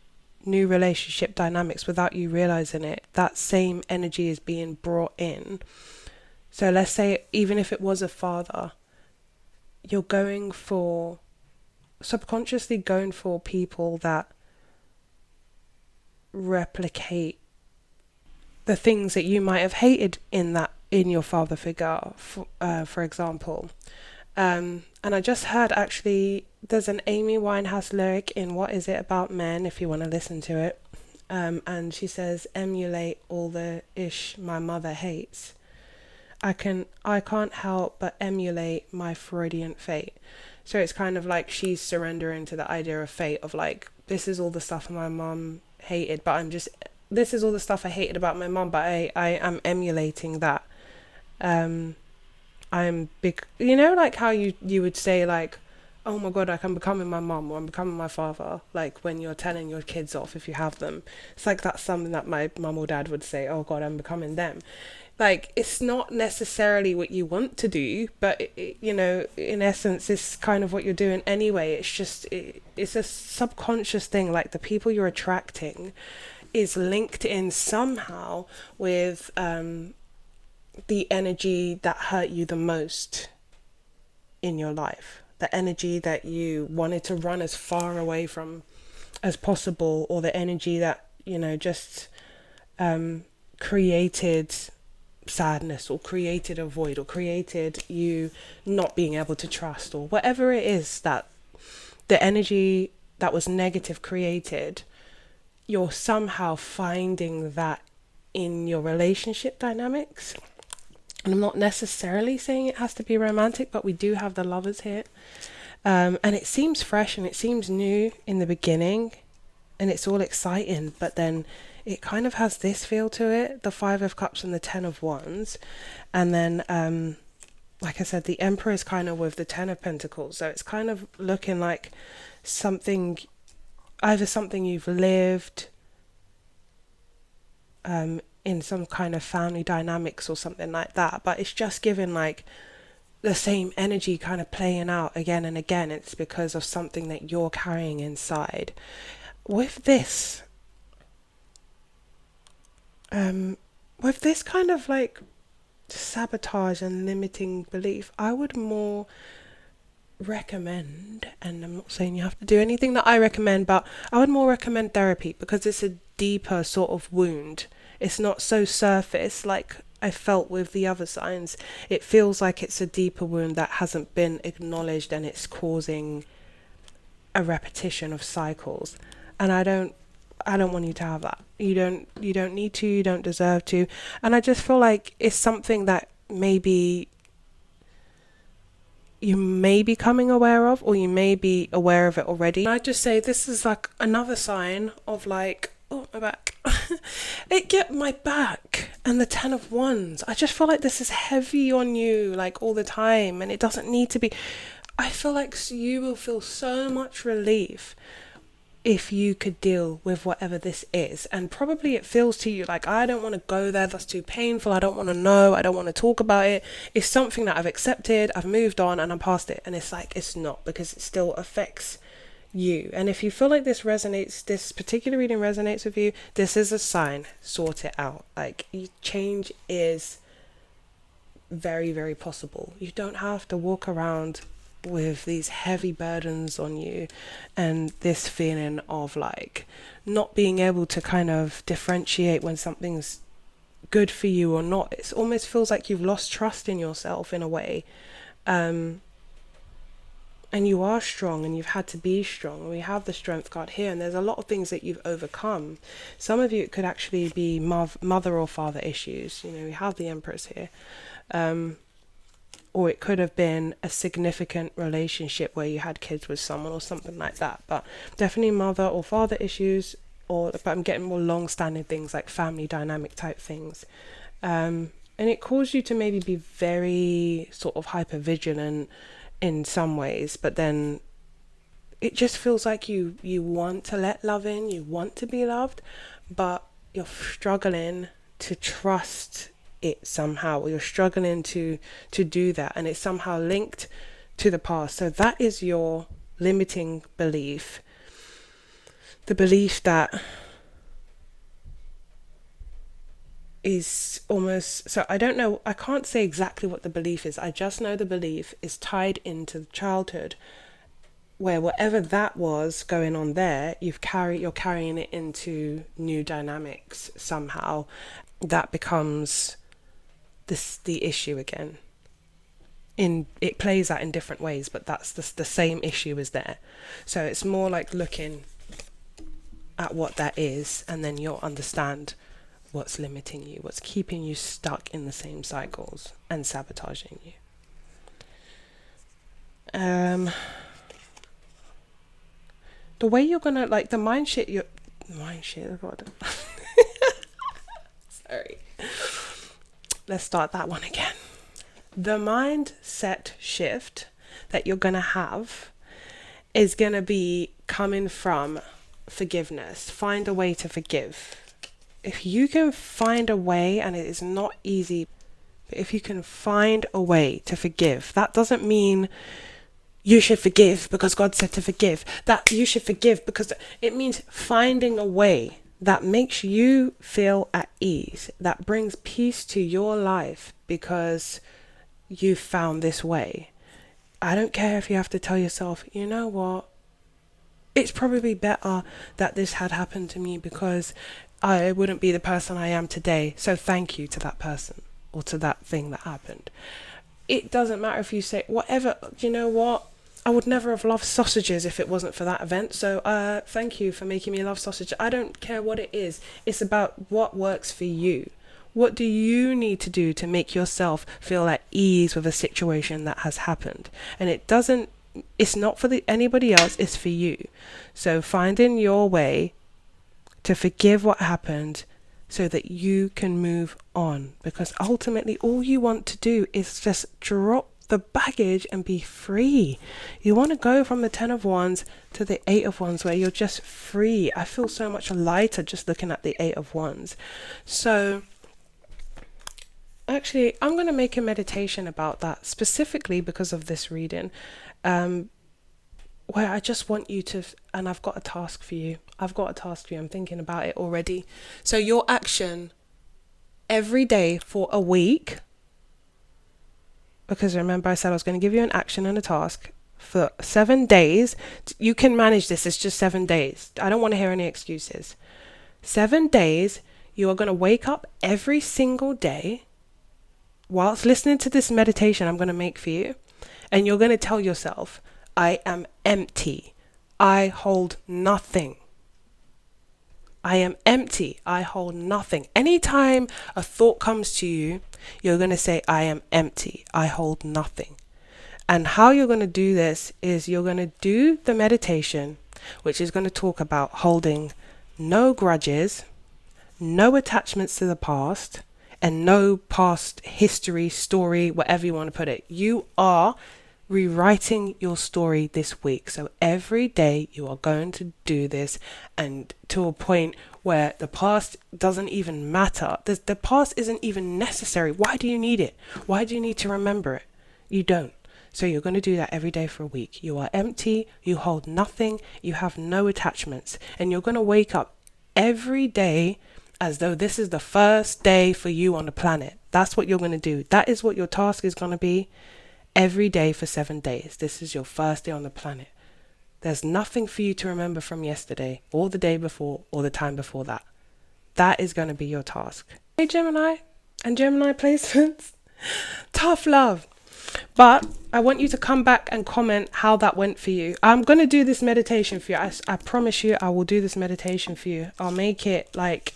new relationship dynamics without you realizing it. That same energy is being brought in. So let's say even if it was a father, you're going for, subconsciously going for people that replicate the things that you might have hated in your father figure, for example. And I just heard, actually, there's an Amy Winehouse lyric in What Is It About Men, if you want to listen to it. And she says, emulate all the ish my mother hates. I can't help but emulate my Freudian fate. So it's kind of like she's surrendering to the idea of fate, of like, this is all the stuff my mum hated, but this is all the stuff I hated about my mum, but I am emulating that. I'm big, like how you would say like, oh my god, like I'm becoming my mum or I'm becoming my father, like when you're telling your kids off if you have them. It's like that's something that my mum or dad would say, oh god, I'm becoming them. Like, it's not necessarily what you want to do, but in essence it's kind of what you're doing anyway. It's just it's a subconscious thing. Like, the people you're attracting is linked in somehow with the energy that hurt you the most in your life, the energy that you wanted to run as far away from as possible, or the energy that just created sadness, or created a void, or created you not being able to trust, or whatever it is that the energy that was negative created. You're somehow finding that in your relationship dynamics. And I'm not necessarily saying it has to be romantic, but we do have the lovers here. And it seems fresh and it seems new in the beginning, and it's all exciting, but then it kind of has this feel to it, the 5 of Cups and the 10 of Wands. And then, like I said, the Emperor is kind of with the 10 of Pentacles. So it's kind of looking like either something you've lived in some kind of family dynamics or something like that, but it's just given like the same energy kind of playing out again and again. It's because of something that you're carrying inside. With this kind of like sabotage and limiting belief, I would more recommend, and I'm not saying you have to do anything that I recommend, but I would more recommend therapy, because it's a deeper sort of wound. It's not so surface like I felt with the other signs. It feels like it's a deeper wound that hasn't been acknowledged, and it's causing a repetition of cycles. And I don't want you to have that. You don't need to, you don't deserve to. And I just feel like it's something that maybe you may be becoming aware of, or you may be aware of it already. And I just say this is like another sign of like, oh, my back. My back and the 10 of Wands. I just feel like this is heavy on you like all the time, and it doesn't need to be. I feel like you will feel so much relief if you could deal with whatever this is. And probably it feels to you like, I don't want to go there, that's too painful, I don't want to know, I don't want to talk about it. It's something that I've accepted, I've moved on, and I'm past it. And it's like, it's not, because it still affects you. And if you feel like this particular reading resonates with you, this is a sign. Sort it out. Like, change is very, very possible. You don't have to walk around with these heavy burdens on you, and this feeling of like not being able to kind of differentiate when something's good for you or not. It almost feels like you've lost trust in yourself in a way. And you are strong, and you've had to be strong. And we have the strength card here, and there's a lot of things that you've overcome. Some of you, it could actually be mother or father issues. You know, we have the Empress here. Or it could have been a significant relationship where you had kids with someone or something like that. But definitely mother or father issues, but I'm getting more long-standing things like family dynamic type things. And it caused you to maybe be very sort of hyper vigilant in some ways, but then it just feels like you want to let love in, you want to be loved, but you're struggling to trust it somehow, or you're struggling to do that, and it's somehow linked to the past. So that is your limiting belief, the belief that is almost, so I don't know, I can't say exactly what the belief is. I just know the belief is tied into childhood, where whatever that was going on there, you're carrying it into new dynamics somehow. That becomes the issue again. It plays out in different ways, but that's the same issue is there. So it's more like looking at what that is, and then you'll understand what's limiting you, what's keeping you stuck in the same cycles and sabotaging you. The way you're gonna, like, the mind shit, God. Sorry. Let's start that one again. The mindset shift that you're gonna have is gonna be coming from forgiveness. Find a way to forgive. If you can find a way, and it is not easy, but if you can find a way to forgive, that doesn't mean you should forgive because God said to forgive. That you should forgive because it means finding a way that makes you feel at ease, that brings peace to your life because you found this way. I don't care if you have to tell yourself, you know what, it's probably better that this had happened to me because I wouldn't be the person I am today. So thank you to that person or to that thing that happened. It doesn't matter if you say whatever, you know what, I would never have loved sausages if it wasn't for that event. So thank you for making me love sausage. I don't care what it is. It's about what works for you. What do you need to do to make yourself feel at ease with a situation that has happened? And it's not for anybody else, it's for you. So finding your way to forgive what happened so that you can move on. Because ultimately all you want to do is just drop the baggage and be free. You want to go from the 10 of Wands to the 8 of Wands where you're just free. I feel so much lighter just looking at the 8 of Wands. So actually, I'm going to make a meditation about that specifically because of this reading, where I just want you to, and I've got a task for you. I'm thinking about it already. So your action every day for a week, because remember I said I was going to give you an action and a task for 7 days. You can manage this. It's just 7 days. I don't want to hear any excuses. 7 days, you are going to wake up every single day whilst listening to this meditation I'm going to make for you. And you're going to tell yourself, I am empty. I hold nothing. I am empty. I hold nothing. Anytime a thought comes to you, you're going to say, I am empty. I hold nothing. And how you're going to do this is you're going to do the meditation, which is going to talk about holding no grudges, no attachments to the past, and no past history, story, whatever you want to put it. You are rewriting your story this week. So every day you are going to do this, and to a point where the past doesn't even matter. The past isn't even necessary. Why do you need it? Why do you need to remember it? You don't. So you're going to do that every day for a week. You are empty. You hold nothing. You have no attachments. And you're going to wake up every day as though this is the first day for you on the planet. That's what you're going to do. That is what your task is going to be. Every day for 7 days. This is your first day on the planet. There's nothing for you to remember from yesterday or the day before or the time before that. That is going to be your task. Hey Gemini and Gemini placements. Tough love. But I want you to come back and comment how that went for you. I'm going to do this meditation for you. I promise you I will do this meditation for you. I'll make it like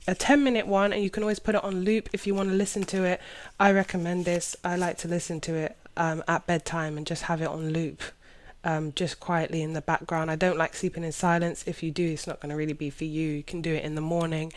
a 10-minute one, and you can always put it on loop if you want to listen to it. I recommend this. I like to listen to it at bedtime and just have it on loop, just quietly in the background. I don't like sleeping in silence. If you do, it's not going to really be for you. You can do it in the morning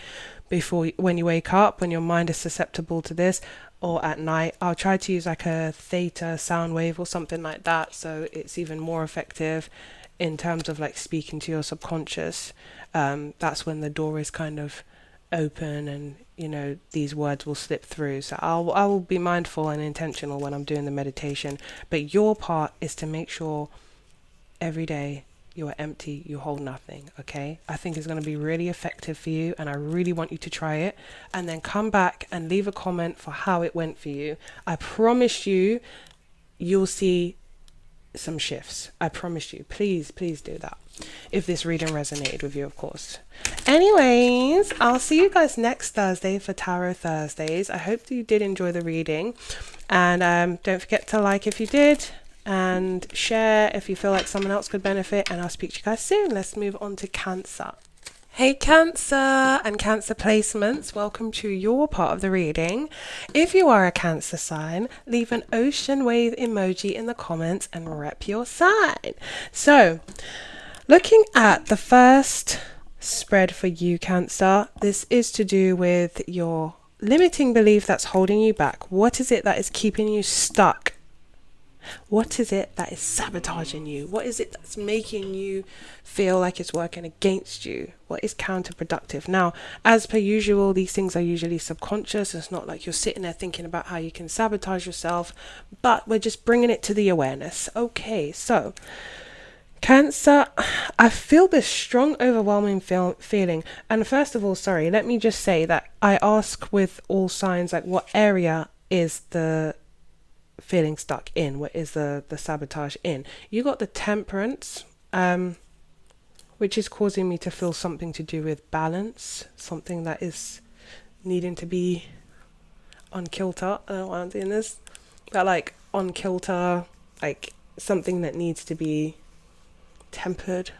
when you wake up, when your mind is susceptible to this, or at night. I'll try to use like a theta sound wave or something like that, so it's even more effective in terms of like speaking to your subconscious. That's when the door is kind of open, and these words will slip through. So I will be mindful and intentional when I'm doing the meditation, but your part is to make sure every day you are empty, you hold nothing. Okay, I think it's going to be really effective for you, and I really want you to try it, and then come back and leave a comment for how it went for you. I promise you'll see some shifts. I promise you. Please do that if this reading resonated with you, of course. Anyways, I'll see you guys next Thursday for Tarot Thursdays. I hope that you did enjoy the reading, and don't forget to like if you did, and share if you feel like someone else could benefit, and I'll speak to you guys soon. Let's move on to Cancer. Hey Cancer and Cancer placements, welcome to your part of the reading. If you are a Cancer sign, leave an ocean wave emoji in the comments and rep your sign. So, looking at the first spread for you, Cancer, this is to do with your limiting belief that's holding you back. What is it that is keeping you stuck? What is it that is sabotaging you? What is it that's making you feel like it's working against you? What is counterproductive? Now, as per usual, these things are usually subconscious. It's not like you're sitting there thinking about how you can sabotage yourself, but we're just bringing it to the awareness. Okay, so Cancer, I feel this strong, overwhelming feeling. And first of all, sorry, let me just say that I ask with all signs, like, what area is the feeling stuck in? What is the sabotage in? You got the Temperance, which is causing me to feel something to do with balance, something that is needing to be on kilter. I don't know why I'm doing this, but like on kilter, like something that needs to be tempered.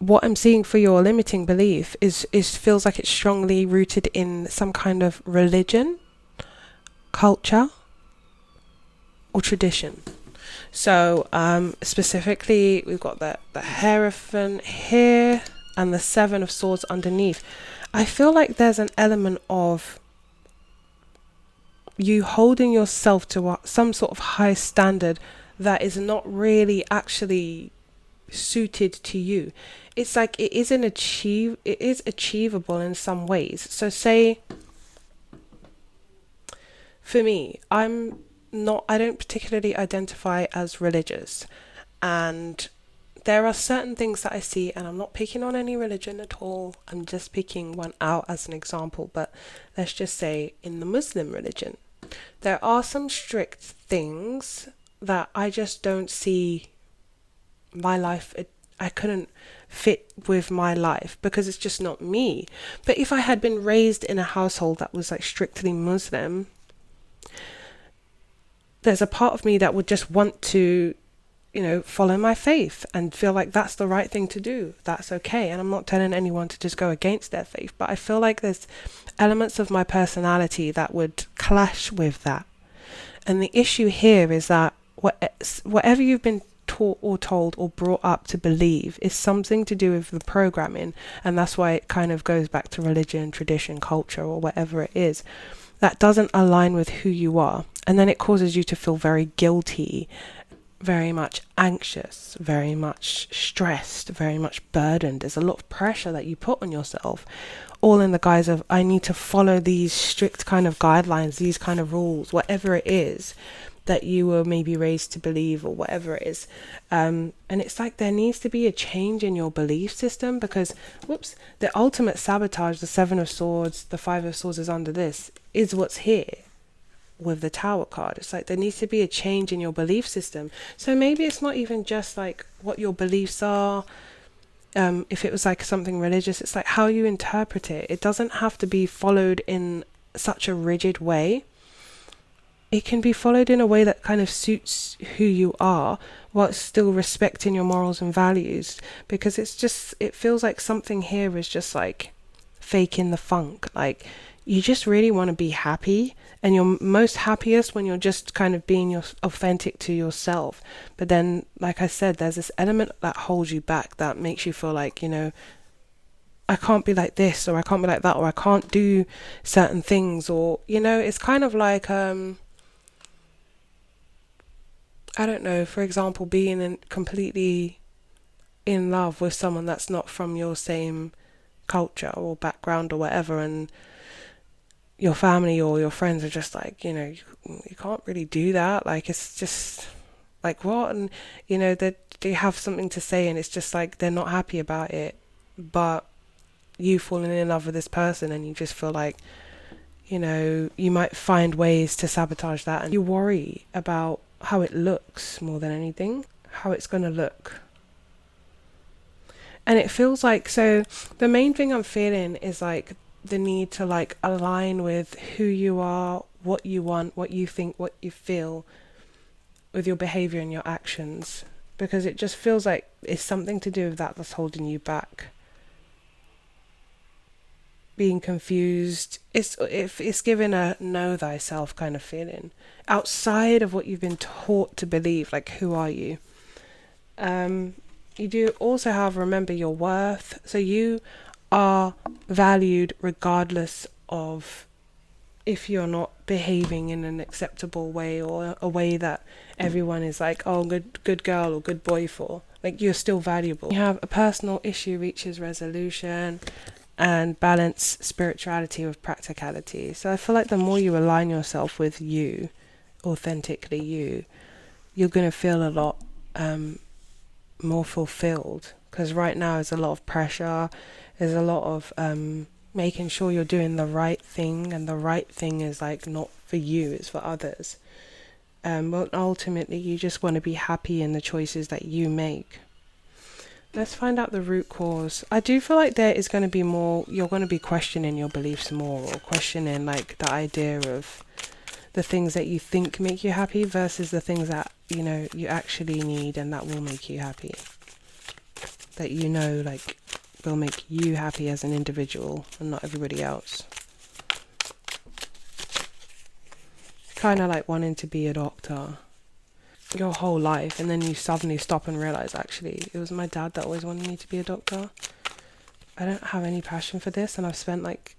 What I'm seeing for your limiting belief is feels like it's strongly rooted in some kind of religion, culture, or tradition. So specifically, we've got the Hierophant here and the Seven of Swords underneath. I feel like there's an element of you holding yourself to some sort of high standard that is not really actually suited to you. It's like it is achievable in some ways. So say for me, I don't particularly identify as religious, and there are certain things that I see, and I'm not picking on any religion at all, I'm just picking one out as an example. But let's just say in the Muslim religion, there are some strict things that I just don't see my life, I couldn't fit with my life because it's just not me. But if I had been raised in a household that was like strictly Muslim, there's a part of me that would just want to, follow my faith and feel like that's the right thing to do. That's okay. And I'm not telling anyone to just go against their faith, but I feel like there's elements of my personality that would clash with that. And the issue here is that whatever you've been taught or told or brought up to believe is something to do with the programming, and that's why it kind of goes back to religion, tradition, culture, or whatever it is that doesn't align with who you are. And then it causes you to feel very guilty, very much anxious, very much stressed, very much burdened. There's a lot of pressure that you put on yourself, all in the guise of I need to follow these strict kind of guidelines, these kind of rules, whatever it is that you were maybe raised to believe, or whatever it is. And it's like there needs to be a change in your belief system, because the ultimate sabotage, the Seven of Swords, the Five of Swords is under this, is what's here with the Tower card. It's like there needs to be a change in your belief system. So maybe it's not even just like what your beliefs are. If it was like something religious, it's like how you interpret it. It doesn't have to be followed in such a rigid way. It can be followed in a way that kind of suits who you are, while still respecting your morals and values. Because it feels like something here is just like faking the funk. Like, you just really want to be happy, and you're most happiest when you're just kind of being authentic to yourself. But then, like I said, there's this element that holds you back, that makes you feel like, I can't be like this, or I can't be like that, or I can't do certain things, or, it's kind of like, I don't know, for example, being completely in love with someone that's not from your same culture or background or whatever, and your family or your friends are just like, you can't really do that. Like, it's just like, what? And, they have something to say, and it's just like they're not happy about it. But you falling in love with this person, and you just feel like, you might find ways to sabotage that, and you worry about how it looks more than anything, how it's going to look. And it feels like, so the main thing I'm feeling is like the need to like align with who you are, what you want, what you think, what you feel, with your behavior and your actions, because it just feels like it's something to do with that that's holding you back. Being confused, it's given a know thyself kind of feeling outside of what you've been taught to believe. Like, who are you? You do also have, remember your worth. So you are valued regardless of if you're not behaving in an acceptable way, or a way that everyone is like, oh, good girl or good boy for. Like, you're still valuable. You have a personal issue reaches resolution, and balance spirituality with practicality. So I feel like the more you align yourself with you, authentically you're going to feel a lot more fulfilled. Because right now there's a lot of pressure, there's a lot of making sure you're doing the right thing, and the right thing is like not for you, it's for others. But ultimately you just want to be happy in the choices that you make. Let's find out the root cause. I do feel like there is going to be more, you're going to be questioning your beliefs more, or questioning like the idea of the things that you think make you happy versus the things that, you actually need and that will make you happy. That like will make you happy as an individual and not everybody else. Kind of like wanting to be a doctor your whole life, and then you suddenly stop and realize, actually, it was my dad that always wanted me to be a doctor. I don't have any passion for this, and I've spent like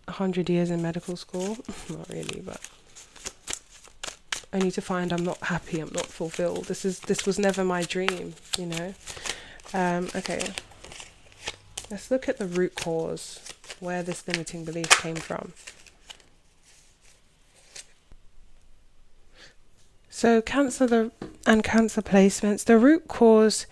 100 years in medical school. Not really, but only to find I'm not happy, I'm not fulfilled. This was never my dream, Okay, let's look at the root cause, where this limiting belief came from. So Cancer and Cancer placements, the root cause,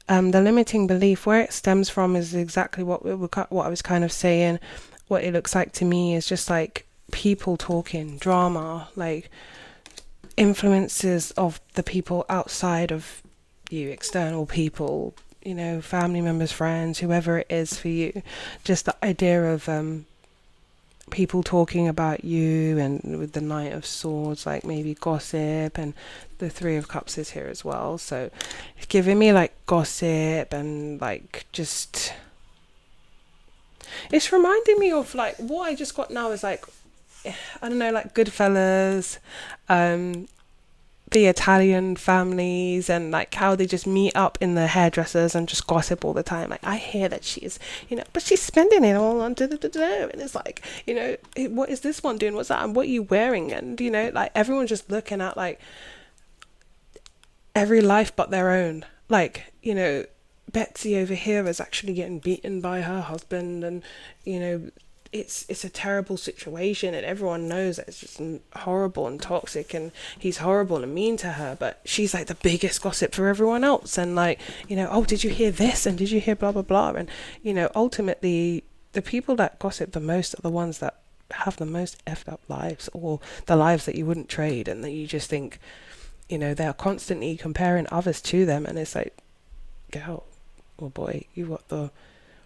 the limiting belief, where it stems from is exactly what I was kind of saying. What it looks like to me is just like people talking, drama, like influences of the people outside of you, external people, family members, friends, whoever it is for you. Just the idea of people talking about you, and with the Knight of Swords, like maybe gossip, and the Three of Cups is here as well. So it's giving me like gossip, and like just, it's reminding me of like what I just got now is like, I don't know, like Goodfellas, the Italian families, and like how they just meet up in the hairdressers and just gossip all the time. Like, I hear that she's, but she's spending it all on and it's like, what is this one doing? What's that? And what are you wearing? And like everyone's just looking at like every life but their own. Like, Betsy over here is actually getting beaten by her husband, and it's a terrible situation, and everyone knows that it's just horrible and toxic, and he's horrible and mean to her, but she's like the biggest gossip for everyone else. And like, oh, did you hear this, and did you hear blah blah blah? And ultimately the people that gossip the most are the ones that have the most effed up lives, or the lives that you wouldn't trade, and that you just think, they're constantly comparing others to them. And it's like, girl or boy, you got the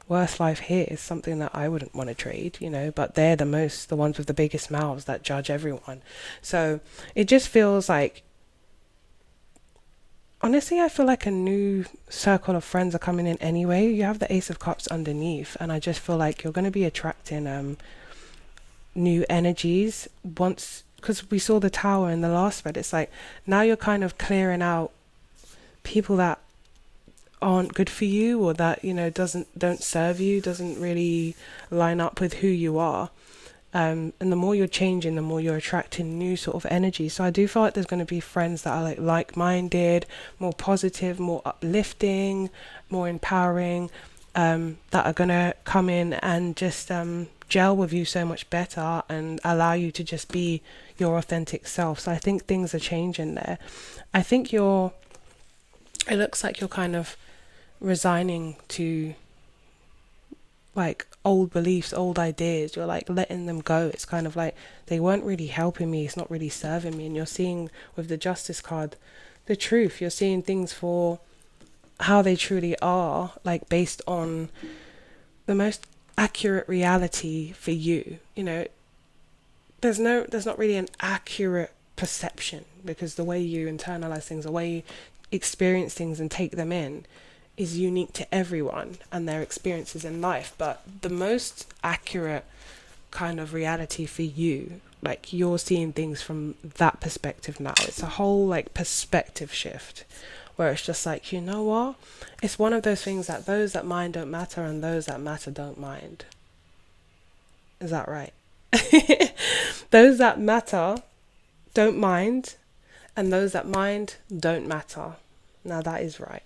worst life here is something that I wouldn't want to trade, but they're the ones with the biggest mouths that judge everyone. So it just feels like, honestly, I feel like a new circle of friends are coming in anyway. You have the Ace of Cups underneath, and I just feel like you're going to be attracting new energies once, because we saw the Tower in the last spread. It's like now you're kind of clearing out people that aren't good for you, or that don't serve you, doesn't really line up with who you are. And the more you're changing, the more you're attracting new sort of energy. So I do feel like there's going to be friends that are like-minded, more positive, more uplifting, more empowering, that are going to come in and just gel with you so much better and allow you to just be your authentic self. So I think things are changing there. I think it looks like you're kind of resigning to like old beliefs, old ideas. You're like letting them go. It's kind of like they weren't really helping me, it's not really serving me. And you're seeing with the Justice card the truth. You're seeing things for how they truly are, like based on the most accurate reality for you. There's not really an accurate perception, because the way you internalize things, the way you experience things and take them in, is unique to everyone and their experiences in life. But the most accurate kind of reality for you, like you're seeing things from that perspective now. It's a whole like perspective shift, where it's just like, you know what? It's one of those things that those that mind don't matter, and those that matter don't mind. Is that right? Those that matter don't mind, and those that mind don't matter. Now that is right.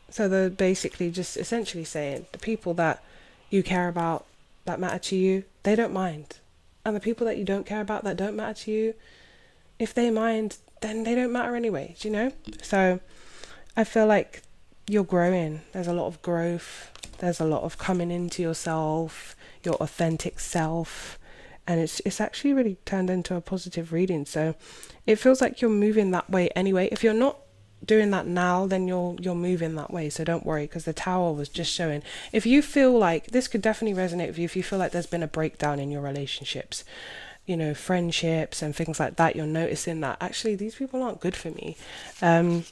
So they're basically just essentially saying the people that you care about, that matter to you, they don't mind. And the people that you don't care about, that don't matter to you, if they mind, then they don't matter anyway, So I feel like you're growing. There's a lot of growth. There's a lot of coming into yourself, your authentic self. And it's actually really turned into a positive reading. So it feels like you're moving that way anyway. If you're not doing that now, then you're moving that way. So don't worry, because the Tower was just showing, if you feel like this could definitely resonate with you, if you feel like there's been a breakdown in your relationships, friendships and things like that, you're noticing that actually these people aren't good for me, and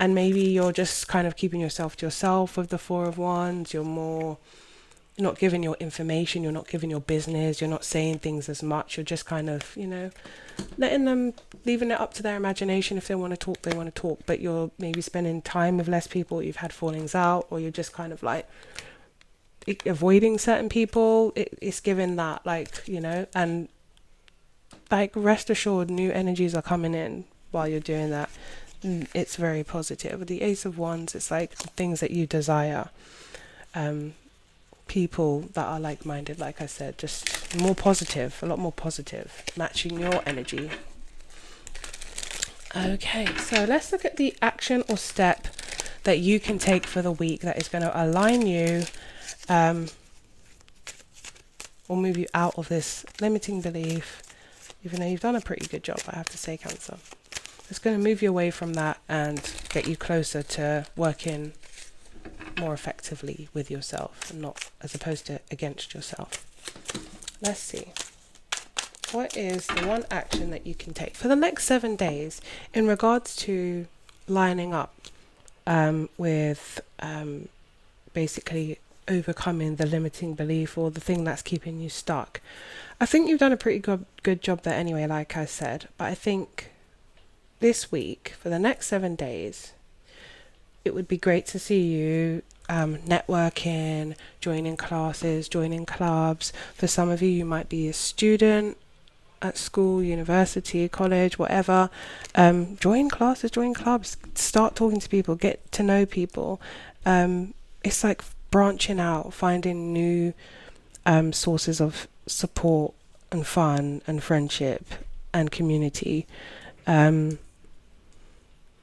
maybe you're just kind of keeping yourself to yourself with the Four of Wands. You're not giving your information, you're not giving your business, you're not saying things as much, you're just kind of letting them, leaving it up to their imagination. If they want to talk, they want to talk, but you're maybe spending time with less people, you've had fallings out, or you're just kind of like avoiding certain people. It's given that, and like rest assured, new energies are coming in while you're doing that. It's very positive. With the Ace of Wands, it's like things that you desire, people that are like-minded, like I said, just more positive, a lot more positive, matching your energy. Okay, so let's look at the action or step that you can take for the week that is going to align you, or move you out of this limiting belief, even though you've done a pretty good job, I have to say, Cancer. It's going to move you away from that and get you closer to working more effectively with yourself, and not as opposed to against yourself. Let's see. What is the one action that you can take for the next 7 days in regards to lining up with basically overcoming the limiting belief or the thing that's keeping you stuck? I think you've done a pretty good job there anyway, like I said, but I think this week, for the next 7 days, it would be great to see you networking, joining classes, joining clubs. For some of you, you might be a student at school, university, college, whatever. Join classes, join clubs, start talking to people, get to know people. It's like branching out, finding new sources of support and fun and friendship and community.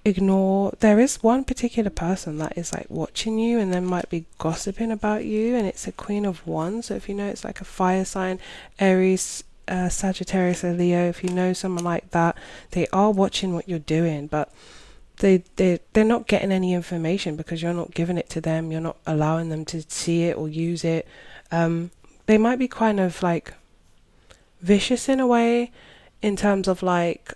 There is one particular person that is like watching you and then might be gossiping about you, and it's a Queen of Wands. So if you know, it's like a fire sign, Aries, Sagittarius or Leo. If you know someone like that, they are watching what you're doing, but they're not getting any information because you're not giving it to them. You're not allowing them to see it or use it. They might be kind of like vicious in a way, in terms of like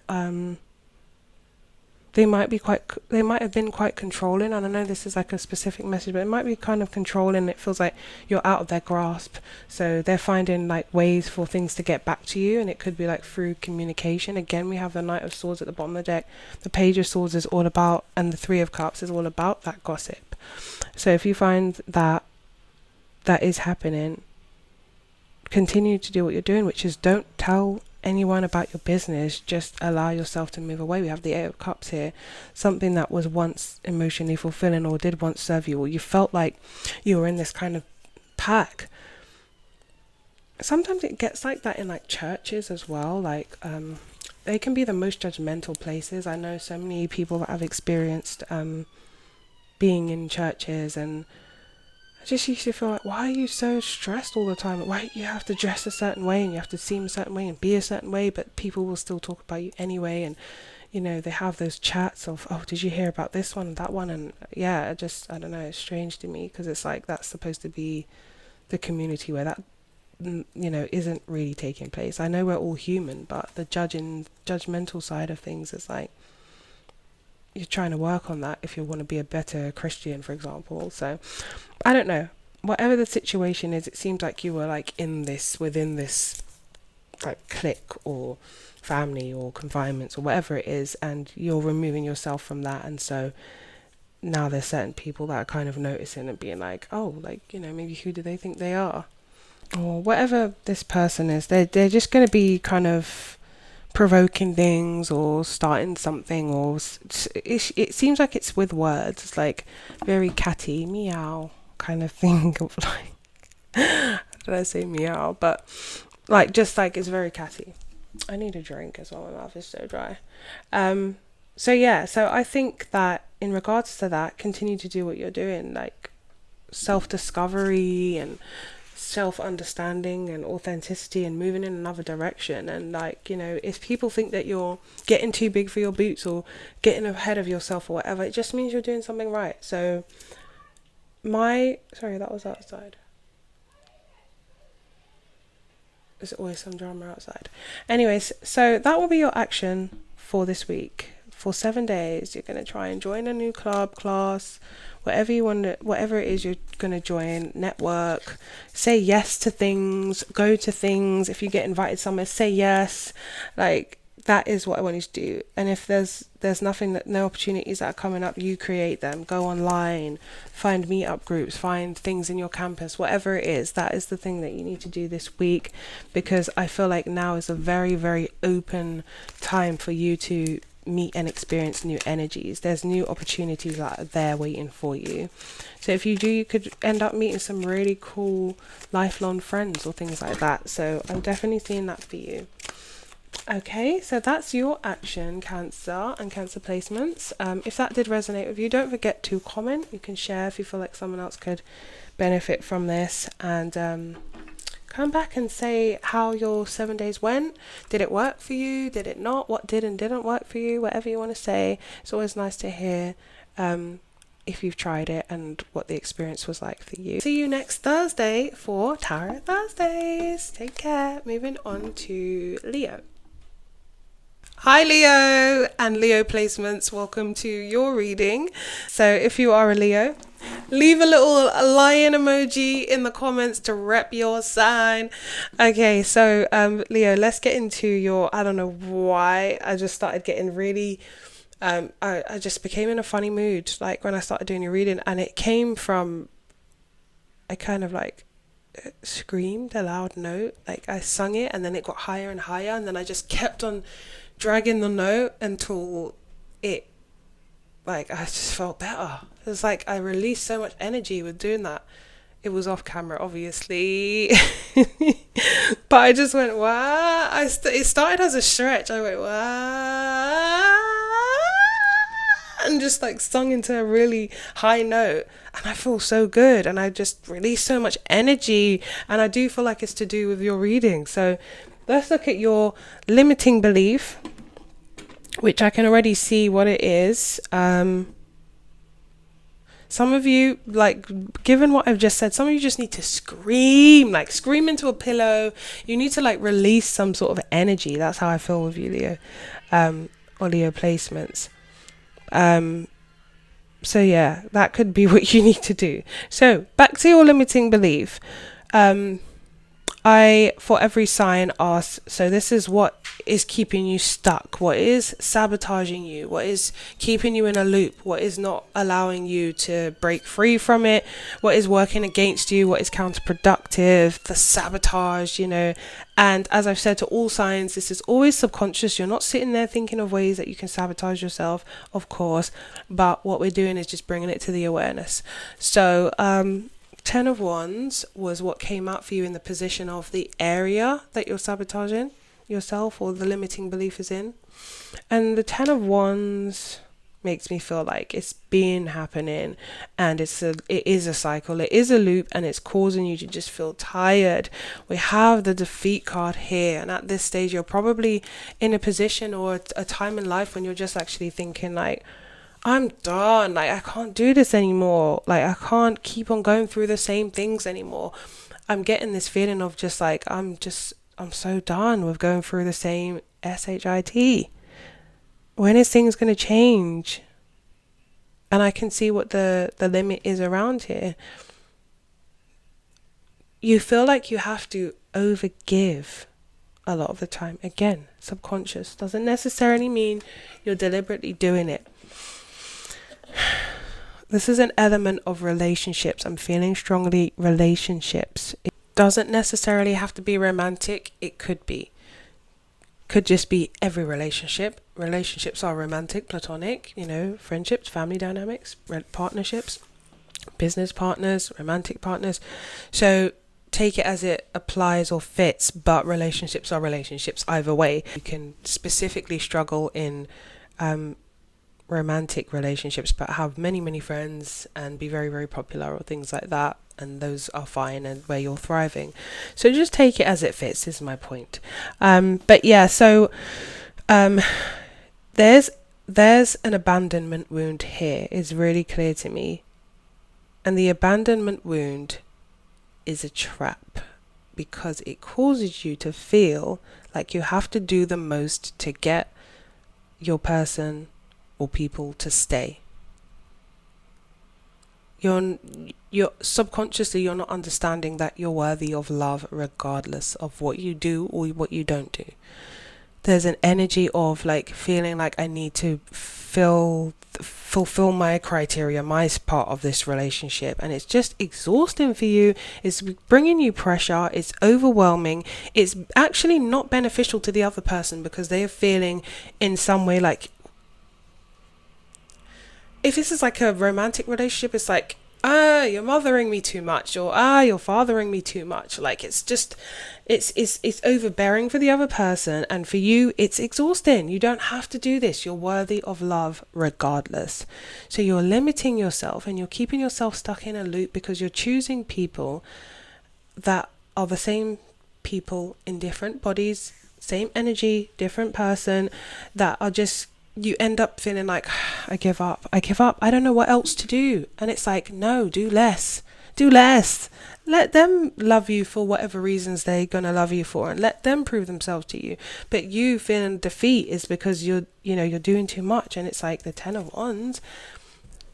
they might have been quite controlling. And I know this is like a specific message, but it might be kind of controlling. It feels like you're out of their grasp, so they're finding like ways for things to get back to you, and it could be like through communication. Again, we have the Knight of Swords at the bottom of the deck. The Page of Swords is all about, and the Three of Cups is all about that gossip. So if you find that that is happening, continue to do what you're doing, which is don't tell anyone about your business. Just allow yourself to move away. We have the Eight of Cups here. Something that was once emotionally fulfilling or did once serve you, or you felt like you were in this kind of pack. Sometimes it gets like that in like churches as well. Like they can be the most judgmental places. I know so many people that have experienced being in churches, and I just used to feel like, why are you so stressed all the time? Why you have to dress a certain way and you have to seem a certain way and be a certain way, but people will still talk about you anyway. And you know, they have those chats of, oh, did you hear about this one and that one? And yeah, I don't know, it's strange to me, because it's like that's supposed to be the community where that, you know, isn't really taking place. I know we're all human, but the judgmental side of things is like, you're trying to work on that if you want to be a better Christian, for example. So I don't know, whatever the situation is, it seems like you were like within this like clique or family or confinements or whatever it is, and you're removing yourself from that. And so now there's certain people that are kind of noticing and being like, oh, like, you know, maybe who do they think they are, or whatever this person is. They're just going to be kind of provoking things or starting something, or it seems like it's with words. It's like very catty, meow kind of thing of like did I say meow? But like, just like, it's very catty. I need a drink as well, my mouth is so dry. So yeah, so I think that in regards to that, continue to do what you're doing, like self-discovery and self-understanding and authenticity and moving in another direction. And like, you know, if people think that you're getting too big for your boots or getting ahead of yourself or whatever, it just means you're doing something right. So sorry, that was outside. There's always some drama outside. Anyways, so that will be your action for this week. For 7 days, you're going to try and join a new club, class, whatever you want to, whatever it is you're going to join, network, say yes to things, go to things. If you get invited somewhere, say yes. Like, that is what I want you to do. And if there's no opportunities that are coming up, you create them. Go online, find meetup groups, find things in your campus, whatever it is. That is the thing that you need to do this week, because I feel like now is a very, very open time for you to meet and experience new energies. There's new opportunities that are there waiting for you. So if you do, you could end up meeting some really cool lifelong friends or things like that. So I'm definitely seeing that for you. Okay, so that's your action, Cancer and Cancer placements. If that did resonate with you, don't forget to comment. You can share if you feel like someone else could benefit from this, and come back and say how your 7 days went. Did it work for you? Did it not? What did and didn't work for you? Whatever you want to say. It's always nice to hear if you've tried it and what the experience was like for you. See you next Thursday for Tarot Thursdays. Take care. Moving on to Leo. Hi Leo and Leo placements, welcome to your reading. So if you are a Leo, leave a little lion emoji in the comments to rep your sign. Okay, so Leo, let's get into your, I don't know why, I just started getting really, I just became in a funny mood like when I started doing your reading, and it came from, I kind of like screamed a loud note, like I sung it and then it got higher and higher, and then I just kept on dragging the note until it, like, I just felt better. It was like I released so much energy with doing that. It was off camera, obviously. But I just went, wow. It started as a stretch. I went, wow. And just like sung into a really high note. And I feel so good. And I just released so much energy. And I do feel like it's to do with your reading. So let's look at your limiting belief. which I can already see what it is. Some of you, like, given what I've just said, some of you just need to scream, like scream into a pillow. You need to like release some sort of energy. That's how I feel with you, Leo, or Leo placements. So yeah, that could be what you need to do. So back to your limiting belief. I, for every sign, ask, so this is what is keeping you stuck, what is sabotaging you, what is keeping you in a loop, what is not allowing you to break free from it, what is working against you, what is counterproductive, the sabotage, and as I've said to all signs, this is always subconscious. You're not sitting there thinking of ways that you can sabotage yourself, of course, but what we're doing is just bringing it to the awareness. So 10 of Wands was what came out for you in the position of the area that you're sabotaging yourself or the limiting belief is in. And the 10 of Wands makes me feel like it's been happening, and it is a cycle, it is a loop, and it's causing you to just feel tired. We have the defeat card here, and at this stage you're probably in a position or a time in life when you're just actually thinking like, I'm done, like I can't do this anymore, like I can't keep on going through the same things anymore. I'm getting this feeling of just like I'm so done with going through the same shit. When is things going to change? And I can see what the limit is around here. You feel like you have to overgive a lot of the time. Again, subconscious doesn't necessarily mean you're deliberately doing it. This is an element of relationships. I'm feeling strongly relationships. It doesn't necessarily have to be romantic. It could be. Could just be every relationship. Relationships are romantic, platonic, friendships, family dynamics, partnerships, business partners, romantic partners. So take it as it applies or fits, but relationships are relationships either way. You can specifically struggle in romantic relationships but have many friends and be very popular or things like that, and those are fine and where you're thriving. So just take it as it fits is my point. But yeah, so there's an abandonment wound here, is really clear to me, and the abandonment wound is a trap because it causes you to feel like you have to do the most to get your person or people to stay. You're subconsciously, you're not understanding that you're worthy of love regardless of what you do or what you don't do. There's an energy of like feeling like I need to fulfill my criteria, my part of this relationship, and it's just exhausting for you. It's bringing you pressure, it's overwhelming, it's actually not beneficial to the other person because they are feeling in some way like, if this is like a romantic relationship, it's like, you're mothering me too much, or you're fathering me too much. Like it's just, it's overbearing for the other person, and for you it's exhausting. You don't have to do this. You're worthy of love regardless. So you're limiting yourself and you're keeping yourself stuck in a loop because you're choosing people that are the same people in different bodies, same energy, different person, that are just, you end up feeling like, I give up, I don't know what else to do. And it's like, no, do less. Let them love you for whatever reasons they're gonna love you for, and let them prove themselves to you. But you feeling defeat is because you're doing too much. And it's like the 10 of Wands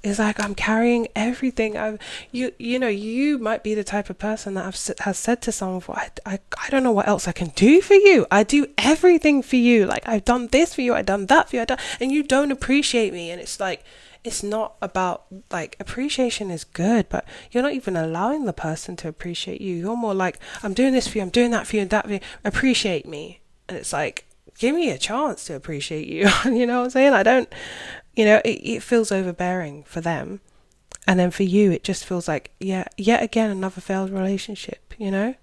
is like, I'm carrying everything. You might be the type of person that has said to someone, I don't know what else I can do for you. I do everything for you. Like I've done this for you, I've done that for you, and you don't appreciate me. And it's like, it's not about, like, appreciation is good, but you're not even allowing the person to appreciate you. You're more like, I'm doing this for you, I'm doing that for you, and that for you. Appreciate me. And it's like, give me a chance to appreciate you. You know what I'm saying? I don't, it feels overbearing for them. And then for you, it just feels like, yet again, another failed relationship, And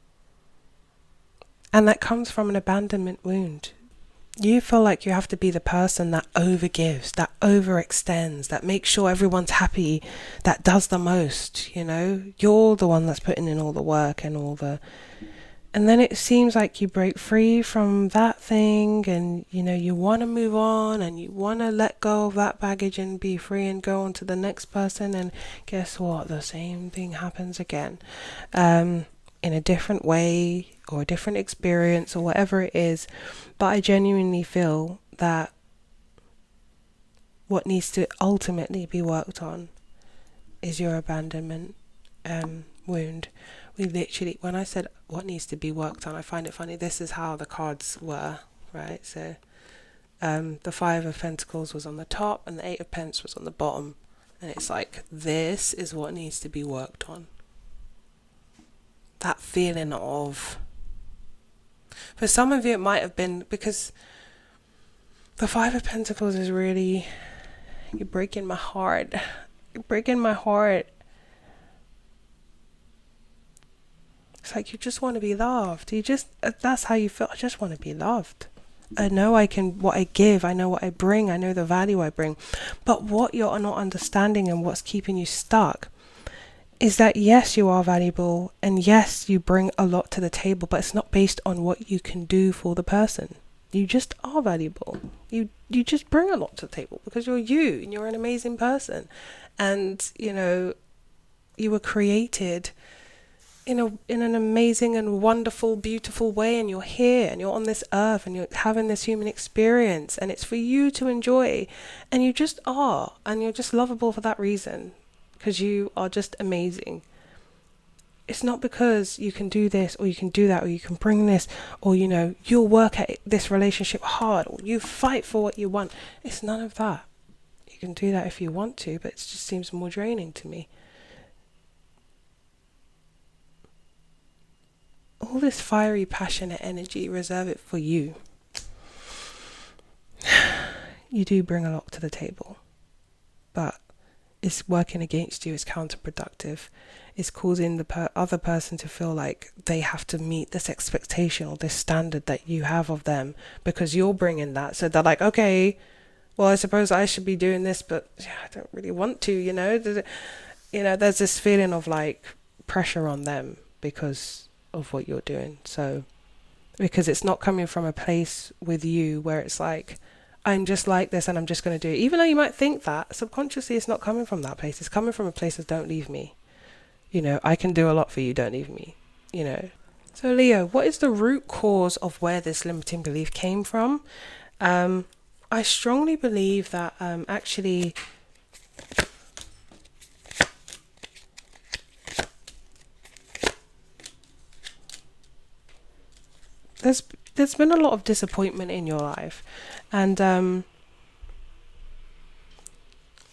that comes from an abandonment wound. You feel like you have to be the person that overgives, that overextends, that makes sure everyone's happy, that does the most, You're the one that's putting in all the work and all the And then it seems like you break free from that thing, and you want to move on and you want to let go of that baggage and be free and go on to the next person. And guess what? The same thing happens again, in a different way or a different experience or whatever it is. But I genuinely feel that what needs to ultimately be worked on is your abandonment wound. We literally, when I said what needs to be worked on, I find it funny. This is how the cards were, right? So the Five of Pentacles was on the top and the Eight of Pentacles was on the bottom. And it's like, this is what needs to be worked on. That feeling of, for some of you it might have been because the Five of Pentacles is really, you're breaking my heart. You're breaking my heart. It's like you just want to be loved. That's how you feel. I just want to be loved. I know what I give. I know what I bring. I know the value I bring. But what you're not understanding and what's keeping you stuck is that yes, you are valuable and yes, you bring a lot to the table, but it's not based on what you can do for the person. You just are valuable. You just bring a lot to the table because you're you and you're an amazing person. And, you were created in an amazing and wonderful, beautiful way, and you're here and you're on this earth and you're having this human experience and it's for you to enjoy, and you just are, and you're just lovable for that reason because you are just amazing. It's not because you can do this or you can do that or you can bring this or you'll work at this relationship hard or you fight for what you want. It's none of that. You can do that if you want to, but it just seems more draining to me. All this fiery, passionate energy, reserve it for you. You do bring a lot to the table, but it's working against you. It's counterproductive. It's causing the other person to feel like they have to meet this expectation or this standard that you have of them because you're bringing that. So they're like, okay, well, I suppose I should be doing this, but I don't really want to, there's this feeling of like pressure on them because of what you're doing. So because it's not coming from a place with you where it's like, I'm just like this and I'm just going to do it. Even though you might think that, subconsciously it's not coming from that place. It's coming from a place of don't leave me. I can do a lot for you, don't leave me. So Leo, what is the root cause of where this limiting belief came from? I strongly believe that actually there's been a lot of disappointment in your life, and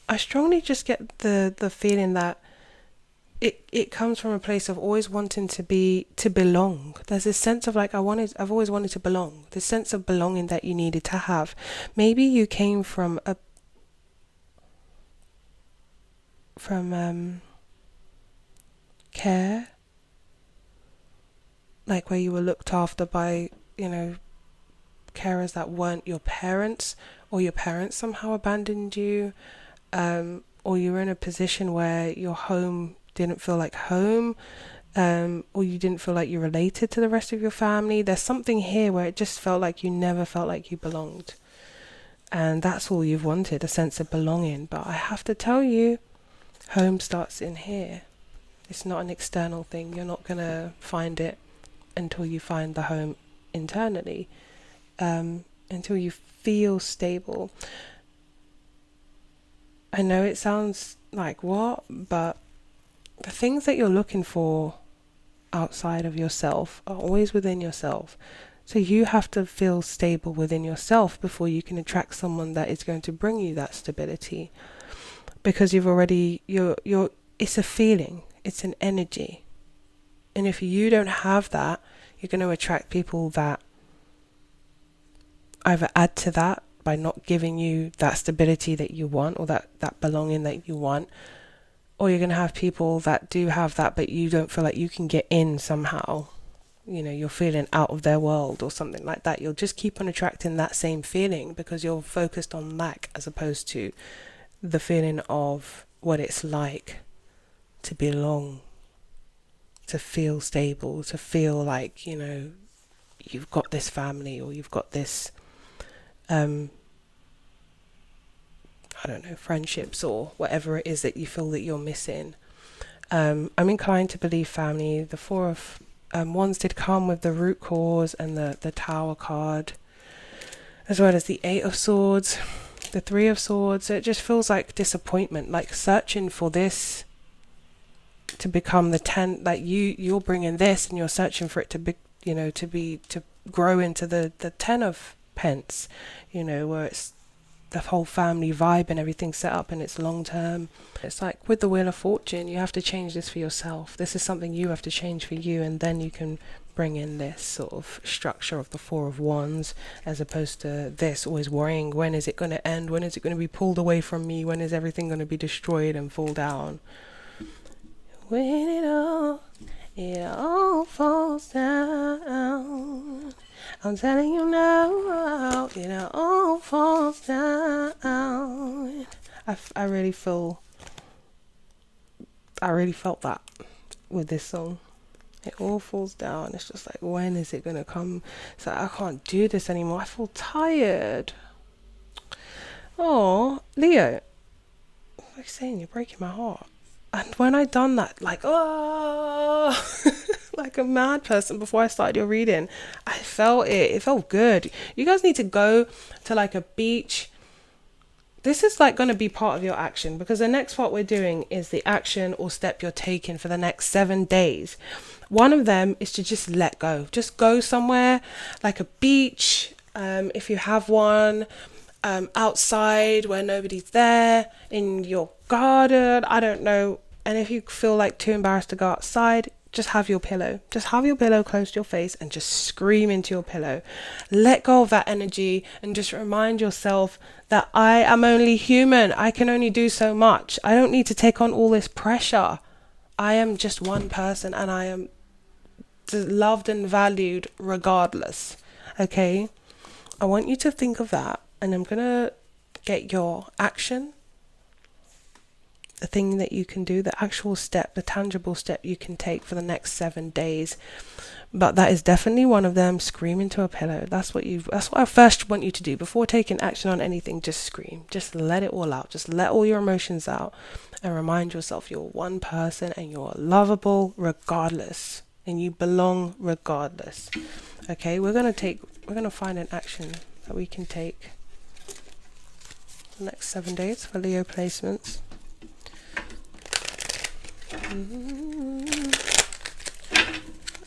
I strongly just get the feeling that it comes from a place of always wanting to belong. There's this sense of like I've always wanted to belong. This sense of belonging that you needed to have. Maybe you came from care, like where you were looked after by carers that weren't your parents, or your parents somehow abandoned you, or you were in a position where your home didn't feel like home, or you didn't feel like you related to the rest of your family. There's something here where it just felt like you never felt like you belonged, and that's all you've wanted, a sense of belonging. But I have to tell you, home starts in here. It's not an external thing. You're not gonna find it until you find the home internally, until you feel stable. I know it sounds like what, but the things that you're looking for outside of yourself are always within yourself. So you have to feel stable within yourself before you can attract someone that is going to bring you that stability. Because it's a feeling, it's an energy. And if you don't have that, you're going to attract people that either add to that by not giving you that stability that you want, or that belonging that you want, or you're going to have people that do have that but you don't feel like you can get in somehow. You're feeling out of their world or something like that. You'll just keep on attracting that same feeling because you're focused on lack as opposed to the feeling of what it's like to belong to feel stable, to feel like, you know, you've got this family, or you've got this, I don't know, friendships or whatever it is that you feel that you're missing. I'm inclined to believe family. The Four of Wands did come with the root cause and the Tower card, as well as the Eight of Swords, the Three of Swords. So it just feels like disappointment, like searching for this to become the 10, like you're bringing this and you're searching for it to be, you know, to grow into the 10 of Pence, you know, where it's the whole family vibe and everything set up and it's long term. It's like with the Wheel of Fortune, you have to change this for yourself. This is something you have to change for you, and then you can bring in this sort of structure of the Four of Wands, as opposed to this always worrying, when is it going to end, when is it going to be pulled away from me, when is everything going to be destroyed and fall down. When it all falls down, I'm telling you now, it all falls down. I really felt that with this song. It all falls down. It's just like, when is it gonna come? It's like, I can't do this anymore. I feel tired. Oh, Leo, like you're saying, you're breaking my heart. And when I done that, like, oh, like a mad person before I started your reading, I felt it. It felt good. You guys need to go to like a beach. This is like going to be part of your action, because the next part we're doing is the action or step you're taking for the next 7 days. One of them is to just let go. Just go somewhere like a beach, if you have one, outside where nobody's there, in your garden, I don't know. And if you feel like too embarrassed to go outside, just have your pillow. Just have your pillow close to your face and just scream into your pillow. Let go of that energy and just remind yourself that I am only human. I can only do so much. I don't need to take on all this pressure. I am just one person, and I am loved and valued regardless. Okay? I want you to think of that, and I'm going to get your action, the thing that you can do, the actual step, the tangible step you can take for the next 7 days. But that is definitely one of them. Scream into a pillow. That's what I first want you to do before taking action on anything. Just scream. Just let it all out. Just let all your emotions out, and remind yourself you're one person and you're lovable regardless, and you belong regardless. Okay, we're gonna find an action that we can take the next 7 days for Leo placements.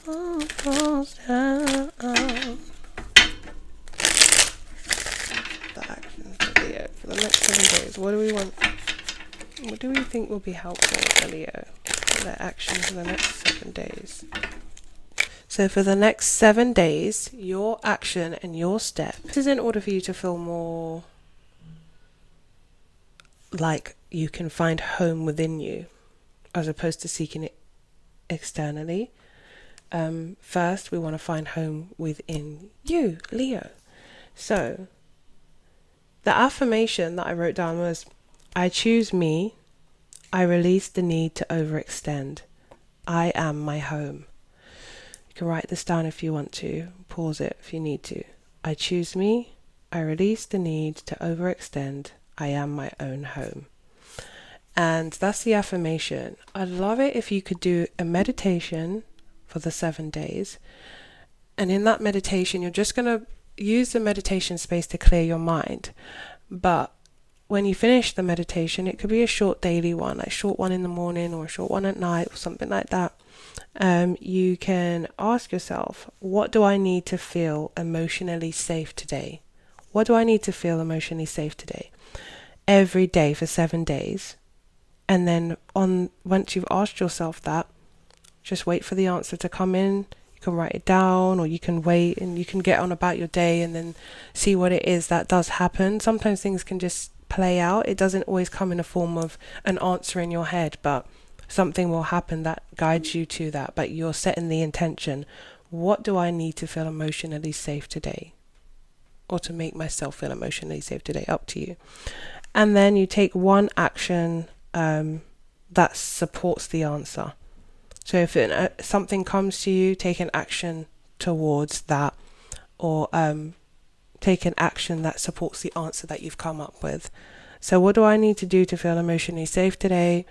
All falls down. The actions for Leo for the next 7 days. What do we want? What do we think will be helpful for Leo? Their action for the next 7 days. So for the next 7 days, your action and your step, this is in order for you to feel more like you can find home within you, as opposed to seeking it externally. First, we want to find home within you, Leo. So the affirmation that I wrote down was, I choose me. I release the need to overextend. I am my home. You can write this down if you want to. Pause it if you need to. I choose me. I release the need to overextend. I am my own home. And that's the affirmation. I'd love it if you could do a meditation for the 7 days. And in that meditation, you're just going to use the meditation space to clear your mind. But when you finish the meditation, it could be a short daily one, like a short one in the morning or a short one at night or something like that. You can ask yourself, what do I need to feel emotionally safe today? What do I need to feel emotionally safe today? Every day for 7 days. And then once you've asked yourself that, just wait for the answer to come in. You can write it down, or you can wait and you can get on about your day and then see what it is that does happen. Sometimes things can just play out. It doesn't always come in a form of an answer in your head, but something will happen that guides you to that. But you're setting the intention. What do I need to feel emotionally safe today? Or to make myself feel emotionally safe today? Up to you. And then you take one action that supports the answer. So if something comes to you, take an action towards that, or take an action that supports the answer that you've come up with. So what do I need to do to feel emotionally safe today?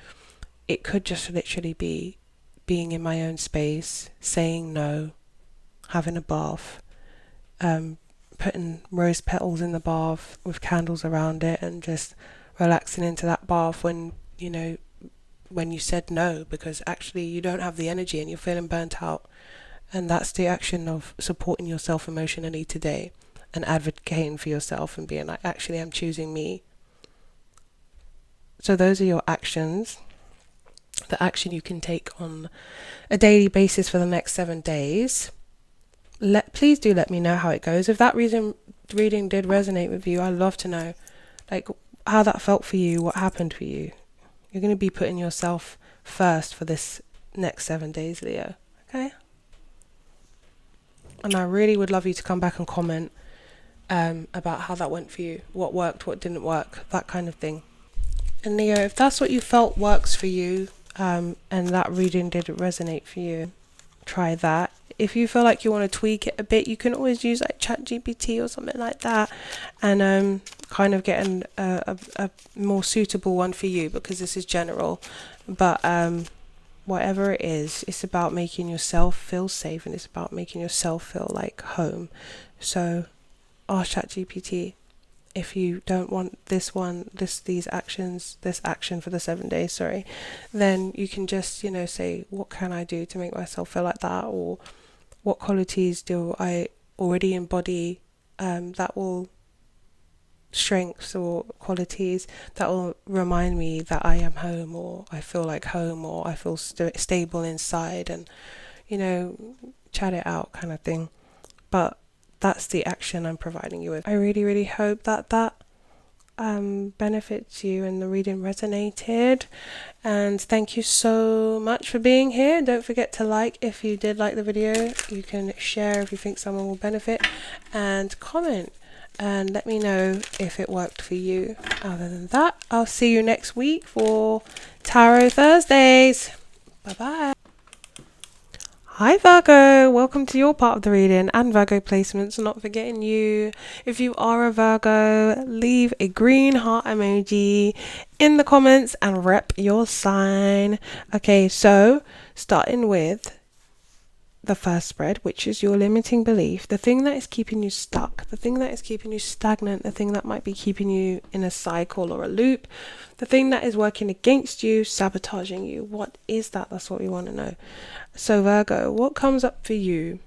It could just literally be being in my own space, saying no, having a bath, putting rose petals in the bath with candles around it, and just relaxing into that bath when you said no, because actually you don't have the energy and you're feeling burnt out. And that's the action of supporting yourself emotionally today, and advocating for yourself and being like, actually, I'm choosing me. So those are your actions. The action you can take on a daily basis for the next 7 days. Please do let me know how it goes. If that reading did resonate with you, I'd love to know, like, how that felt for you, what happened for you. You're going to be putting yourself first for this next 7 days, Leo. Okay? And I really would love you to come back and comment about how that went for you, what worked, what didn't work, that kind of thing. And Leo, if that's what you felt works for you, and that reading did resonate for you, try that. If you feel like you want to tweak it a bit, you can always use like ChatGPT or something like that, and kind of get a more suitable one for you, because this is general. But whatever it is, it's about making yourself feel safe, and it's about making yourself feel like home. So ask ChatGPT. If you don't want this action for the 7 days, then you can just, say, what can I do to make myself feel like that? Or what qualities do I already embody that will strengths or qualities that will remind me that I am home, or I feel like home, or I feel stable inside, and, chat it out kind of thing. But that's the action I'm providing you with. I really, really hope that benefits you and the reading resonated. And thank you so much for being here. Don't forget to like if you did like the video. You can share if you think someone will benefit, and comment and let me know if it worked for you. Other than that, I'll see you next week for Tarot Thursdays. Bye bye. Hi Virgo, welcome to your part of the reading and Virgo placements. Not forgetting you. If you are a Virgo, leave a green heart emoji in the comments and rep your sign. Okay, so starting with the first spread, which is your limiting belief, the thing that is keeping you stuck, the thing that is keeping you stagnant, the thing that might be keeping you in a cycle or a loop, the thing that is working against you, sabotaging you. What is that? That's what we want to know. So Virgo, what comes up for you?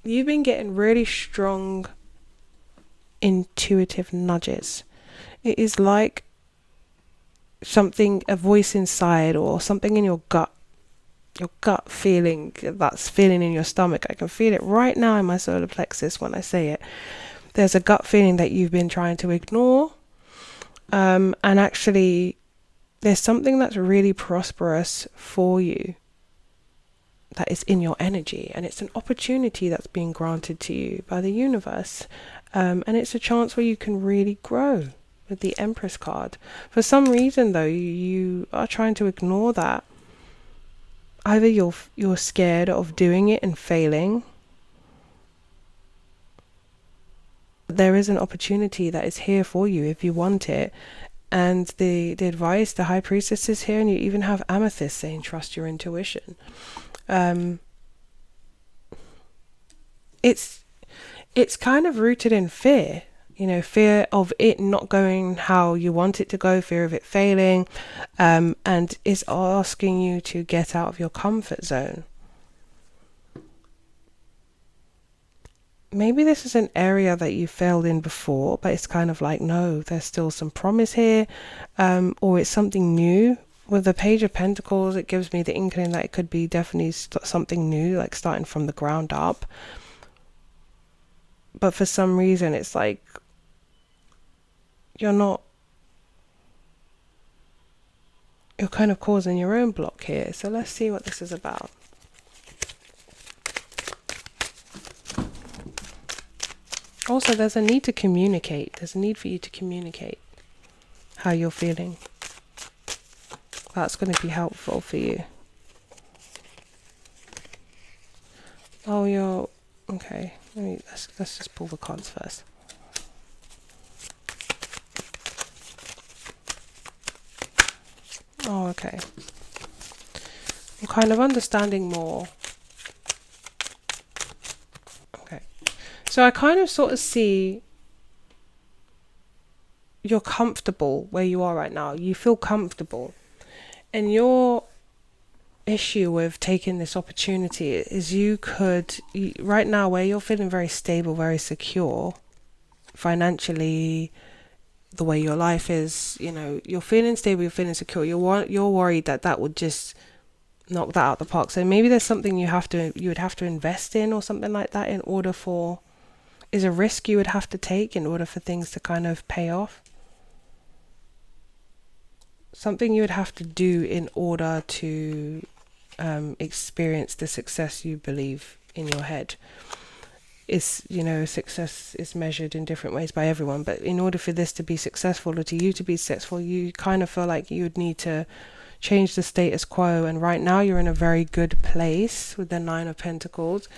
You've been getting really strong intuitive nudges. It is like something, a voice inside, or something in your gut feeling, that's feeling in your stomach. I can feel it right now in my solar plexus when I say it. There's a gut feeling that you've been trying to ignore, and actually there's something that's really prosperous for you that is in your energy, and it's an opportunity that's being granted to you by the universe, and it's a chance where you can really grow with the Empress card. For some reason though, you are trying to ignore that. Either you're scared of doing it and failing. There is an opportunity that is here for you if you want it. And the advice, the High Priestess is here, and you even have Amethyst saying trust your intuition. It's kind of rooted in fear. Fear of it not going how you want it to go, fear of it failing, and is asking you to get out of your comfort zone. Maybe this is an area that you failed in before, but it's kind of like, no, there's still some promise here, or it's something new. With the Page of Pentacles, it gives me the inkling that it could be definitely something new, like starting from the ground up. But for some reason, it's like you're kind of causing your own block here. So let's see what this is about. Also, there's a need to communicate. There's a need for you to communicate how you're feeling. That's going to be helpful for you. Oh, you're okay. Let's just pull the cards first. Oh, okay. I'm kind of understanding more. Okay. So I kind of sort of see you're comfortable where you are right now. You feel comfortable. And your issue with taking this opportunity is right now where you're feeling very stable, very secure financially, the way your life is, you're feeling stable, you're feeling secure. You're worried that would just knock that out the park. So maybe there's something you would have to invest in or something like that is a risk you would have to take in order for things to kind of pay off. Something you would have to do in order to experience the success you believe in your head. Is success is measured in different ways by everyone, but in order for this to be successful, or to you to be successful, you kind of feel like you would need to change the status quo. And right now you're in a very good place with the 9 of Pentacles,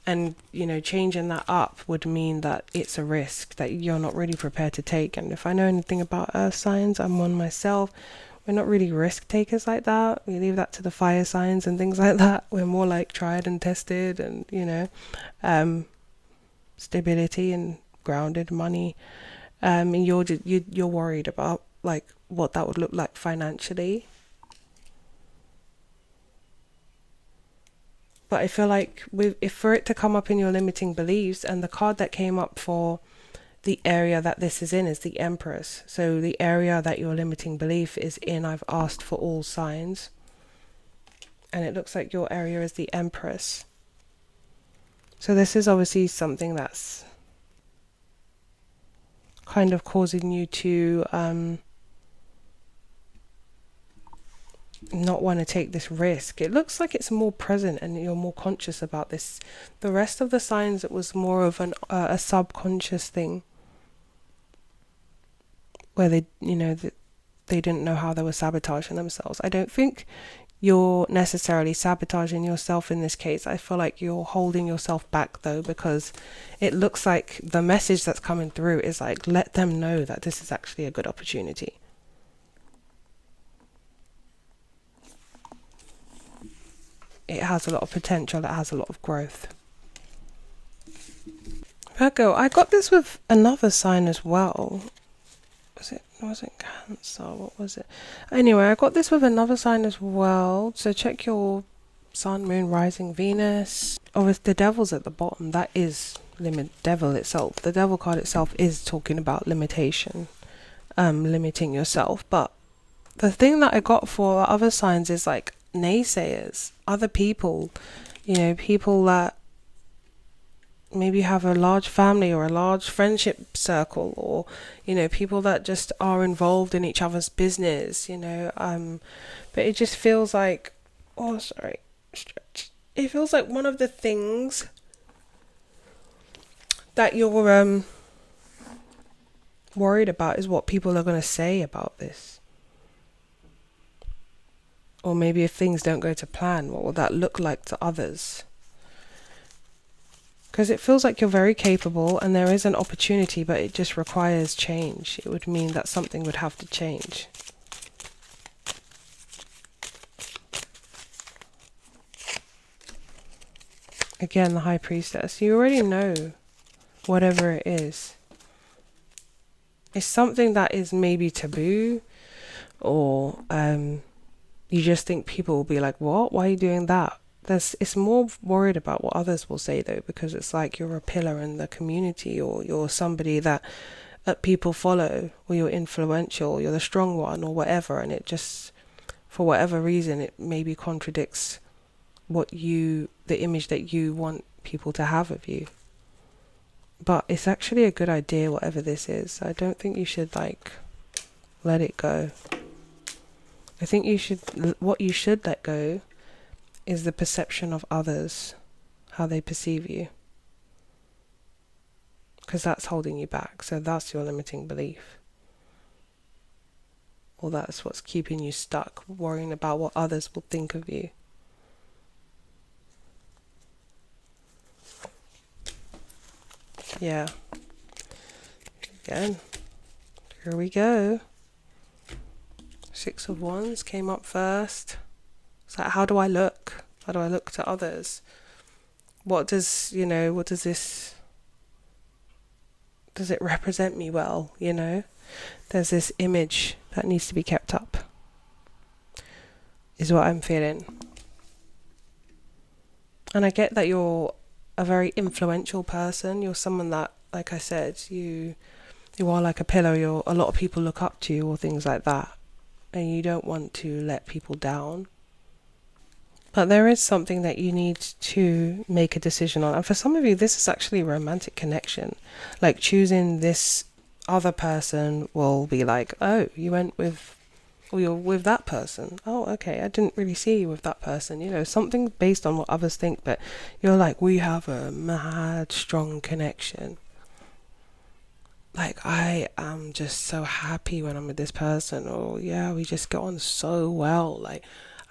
and changing that up would mean that it's a risk that you're not really prepared to take. And if I know anything about earth signs, I'm one myself, we're not really risk takers like that. We leave that to the fire signs and things like that. We're more like tried and tested, and stability and grounded money. And you're worried about like what that would look like financially. But I feel like if for it to come up in your limiting beliefs, and the card that came up for the area that this is in is the Empress. So the area that your limiting belief is in, I've asked for all signs. And it looks like your area is the Empress. So this is obviously something that's kind of causing you to not want to take this risk. It looks like it's more present and you're more conscious about this. The rest of the signs, it was more of a subconscious thing, where they didn't know how they were sabotaging themselves. I don't think you're necessarily sabotaging yourself in this case. I feel like you're holding yourself back though, because it looks like the message that's coming through is like, let them know that this is actually a good opportunity. It has a lot of potential, it has a lot of growth. Virgo, I got this with another sign as well. Was it Cancer? What was it? Anyway, I got this with another sign as well. So check your Sun, Moon, Rising, Venus. Oh, it's the Devil's at the bottom. That is Devil itself. The Devil card itself is talking about limitation, limiting yourself. But the thing that I got for other signs is like naysayers, other people, people that maybe have a large family or a large friendship circle, or people that just are involved in each other's business, but it just feels like, it feels like one of the things that you're worried about is what people are going to say about this. Or maybe if things don't go to plan, what will that look like to others? Because it feels like you're very capable and there is an opportunity, but it just requires change. It would mean that something would have to change. Again, the High Priestess. You already know whatever it is. It's something that is maybe taboo, or you just think people will be like, what? Why are you doing that? It's more worried about what others will say though, because it's like you're a pillar in the community, or you're somebody that people follow, or you're influential, you're the strong one, or whatever, and it just, for whatever reason, it maybe contradicts the image that you want people to have of you. But it's actually a good idea, whatever this is. I don't think you should let it go. I think what you should let go is the perception of others, how they perceive you. Because that's holding you back. So that's your limiting belief. Or that's what's keeping you stuck, worrying about what others will think of you. Yeah. Again. Here we go. Six of Wands came up first. It's like, how do I look? How do I look to others? What does, does it represent me well, There's this image that needs to be kept up, is what I'm feeling. And I get that you're a very influential person. You're someone that, like I said, you are like a pillar. A lot of people look up to you or things like that. And you don't want to let people down. But there is something that you need to make a decision on. And for some of you, this is actually a romantic connection. Like choosing this other person will be like, oh, you're with that person. Oh, okay, I didn't really see you with that person. Something based on what others think, but you're like, we have a mad, strong connection. Like, I am just so happy when I'm with this person. Or, yeah, we just get on so well. Like,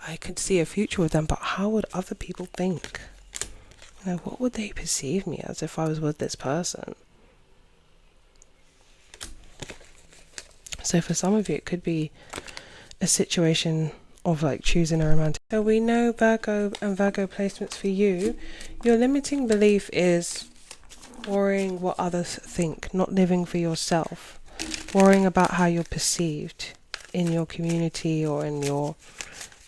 I could see a future with them, but how would other people think? What would they perceive me as if I was with this person? So for some of you, it could be a situation of like choosing a romantic. So we know Virgo and Virgo placements for you. Your limiting belief is worrying what others think, not living for yourself, worrying about how you're perceived in your community or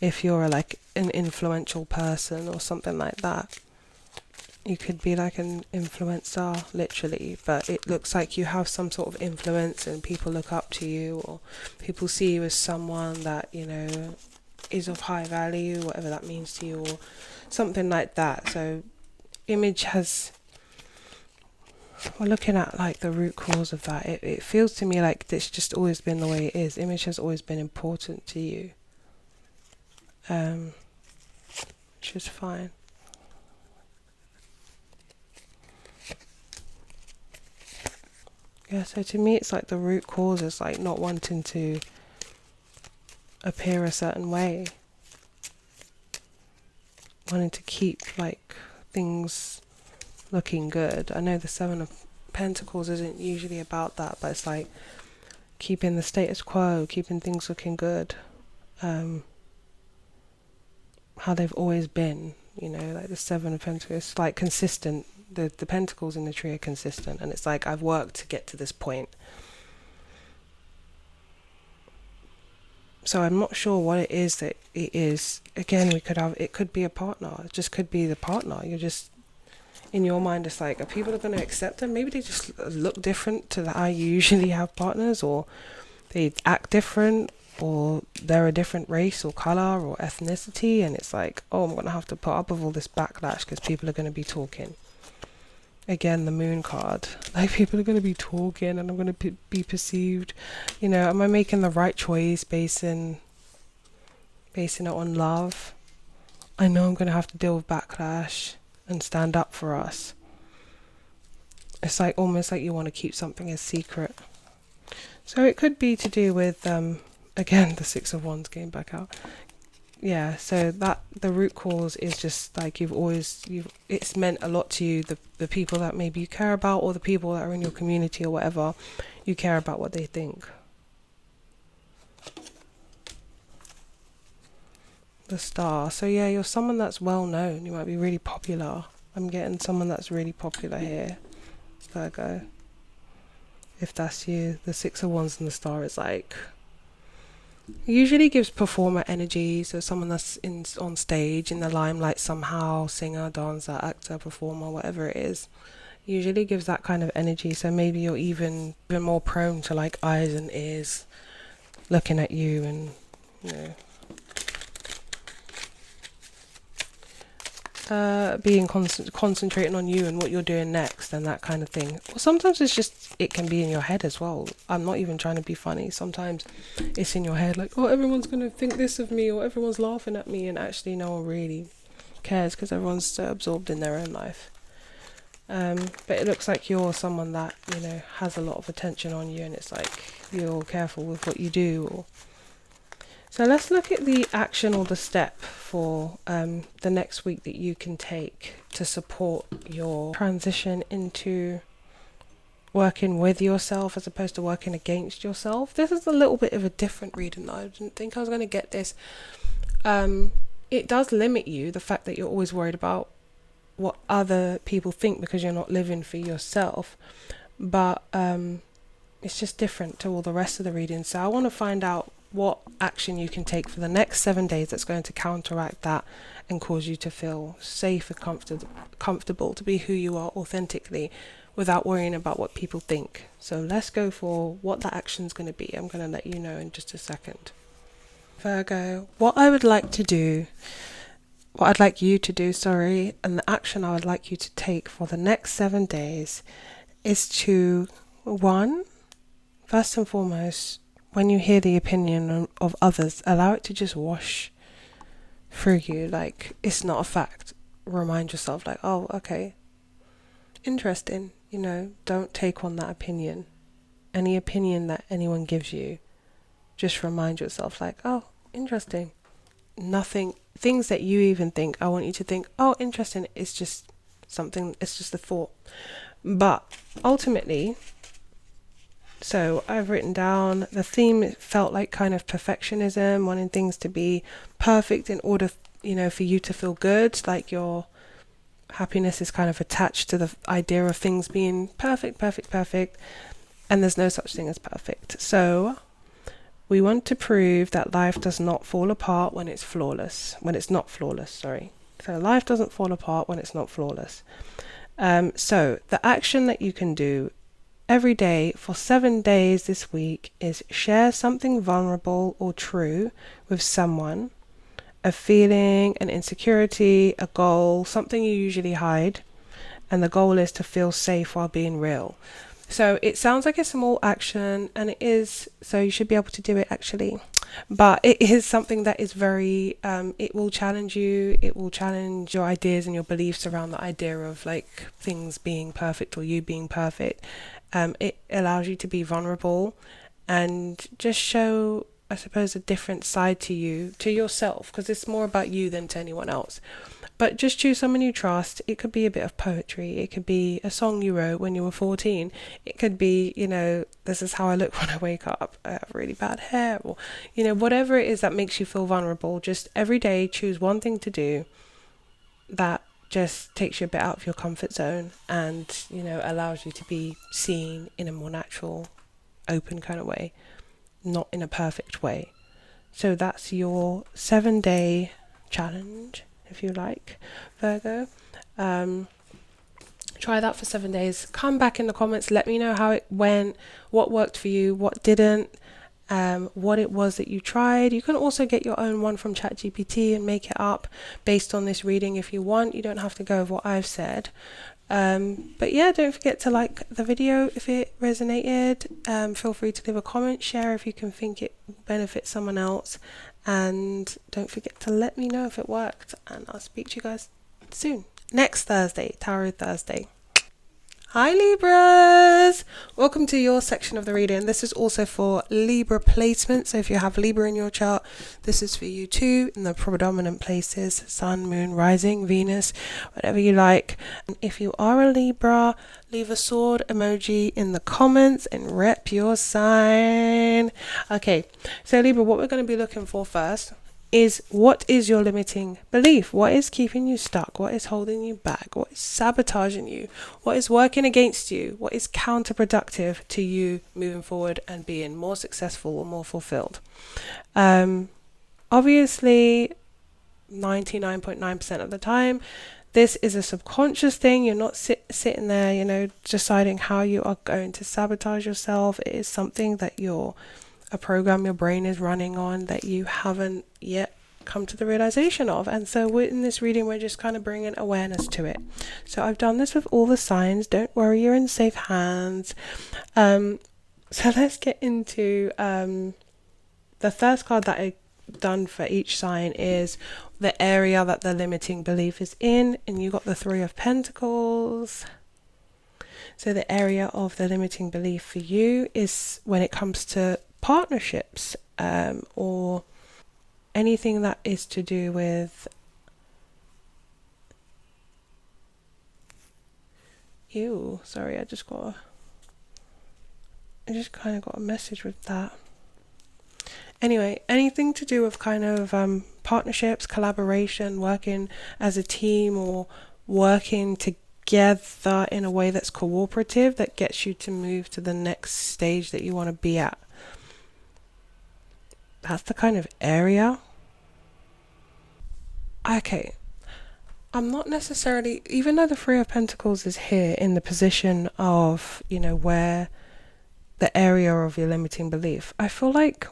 if you're like an influential person or something like that. You could be like an influencer, literally, but it looks like you have some sort of influence and people look up to you, or people see you as someone that, is of high value, whatever that means to you, or something like that. So we're looking at like the root cause of that. It feels to me like it's just always been the way it is. Image has always been important to you. Which is fine. Yeah, so to me it's like the root cause is like not wanting to appear a certain way. Wanting to keep like things looking good. I know the Seven of Pentacles isn't usually about that, but it's like keeping the status quo, keeping things looking good. How they've always been, like the Seven of Pentacles, it's like consistent. The pentacles in the tree are consistent, and it's like I've worked to get to this point. So I'm not sure what it is that it is. Again, it could be a partner. It just could be the partner. You're just, in your mind, it's like, are people going to accept them? Maybe they just look different to how you usually have partners, or they act different, or they're a different race or color or ethnicity, and it's like, oh, I'm going to have to put up with all this backlash because people are going to be talking. Again, the Moon card, like people are going to be talking and I'm going to be perceived, am I making the right choice basing it on love? I know I'm going to have to deal with backlash and stand up for us. It's like almost like you want to keep something a secret. So it could be to do with again, the Six of Wands came back out. Yeah, so that the root cause is just like it's meant a lot to you, the people that maybe you care about, or the people that are in your community or whatever, you care about what they think. The Star. So yeah, you're someone that's well known. You might be really popular. I'm getting someone that's really popular here, Virgo. If that's you, the Six of Wands and the Star is like, usually gives performer energy, so someone that's on stage in the limelight somehow, singer, dancer, actor, performer, whatever it is, usually gives that kind of energy. So maybe you're even more prone to like eyes and ears looking at you, and being concentrating on you and what you're doing next and that kind of thing. Or sometimes it can be in your head as well. I'm not even trying to be funny. Sometimes it's in your head like, oh, everyone's going to think this of me, or everyone's laughing at me, and actually no one really cares because everyone's so absorbed in their own life. But it looks like you're someone that, has a lot of attention on you, and it's like you're careful with what you do. So let's look at the action or the step for the next week that you can take to support your transition into working with yourself as opposed to working against yourself. This is a little bit of a different reading though. I didn't think I was going to get this. It does limit you, the fact that you're always worried about what other people think because you're not living for yourself. But it's just different to all the rest of the readings. So I want to find out what action you can take for the next 7 days that's going to counteract that and cause you to feel safe and comfortable to be who you are authentically without worrying about what people think. So let's go for what that action's going to be. I'm going to let you know in just a second. Virgo, what I'd like you to do, and the action I would like you to take for the next 7 days is to, first and foremost, when you hear the opinion of others, allow it to just wash through you like it's not a fact. Remind yourself like, oh, okay, interesting, don't take on that opinion. Any opinion that anyone gives you, just remind yourself like, oh, interesting. Nothing, things that you even think, I want you to think, oh, interesting, it's just something, it's just a thought. But ultimately, so I've written down the theme. It felt like kind of perfectionism, wanting things to be perfect in order, for you to feel good. Like your happiness is kind of attached to the idea of things being perfect. And there's no such thing as perfect. So we want to prove that life does not fall apart when it's flawless. So life doesn't fall apart when it's not flawless. So the action that you can do every day for 7 days this week is share something vulnerable or true with someone, a feeling, an insecurity, a goal, something you usually hide, and the goal is to feel safe while being real. So it sounds like a small action, and it is, so you should be able to do it actually, but it is something that is very, it will challenge you, it will challenge your ideas and your beliefs around the idea of like things being perfect or you being perfect. It allows you to be vulnerable and just show, I suppose, a different side to you, to yourself, because it's more about you than to anyone else. But just choose someone you trust. It could be a bit of poetry. It could be a song you wrote when you were 14. It could be, this is how I look when I wake up. I have really bad hair. Or, whatever it is that makes you feel vulnerable. Just every day choose one thing to do that just takes you a bit out of your comfort zone and, allows you to be seen in a more natural, open kind of way, not in a perfect way. So that's your 7-day challenge, if you like, Virgo. Try that for 7 days. Come back in the comments. Let me know how it went, what worked for you, what didn't, what it was that you tried. You can also get your own one from ChatGPT and make it up based on this reading if you want. You don't have to go with what I've said. But yeah, don't forget to like the video if it resonated. Feel free to leave a comment, share if you can think it will benefit someone else, and don't forget to let me know if it worked, and I'll speak to you guys soon. Next Thursday, Tarot Thursday. Hi Libras! Welcome to your section of the reading. This is also for Libra placement. So if you have Libra in your chart, this is for you too, in the predominant places, Sun, Moon, Rising, Venus, whatever you like. And if you are a Libra, leave a sword emoji in the comments and rep your sign. Okay, so Libra, what we're going to be looking for first is, what is your limiting belief? What is keeping you stuck? What is holding you back? What is sabotaging you? What is working against you? What is counterproductive to you moving forward and being more successful or more fulfilled? Obviously, 99.9% of the time, this is a subconscious thing. You're not sitting there, deciding how you are going to sabotage yourself. It is something that a program your brain is running on that you haven't yet come to the realization of. And so in this reading, we're just kind of bringing awareness to it. So I've done this with all the signs. Don't worry, you're in safe hands. So let's get into the first card that I've done for each sign is the area that the limiting belief is in, and you got the 3 of Pentacles. So the area of the limiting belief for you is when it comes to partnerships, or anything that is to do with I just got I just kind of got a message with that. Anyway, anything to do with kind of partnerships, collaboration, working as a team, or working together in a way that's cooperative, that gets you to move to the next stage that you want to be at. That's the kind of area. Okay. I'm not necessarily, even though the Three of Pentacles is here in the position of, where the area of your limiting belief, I feel like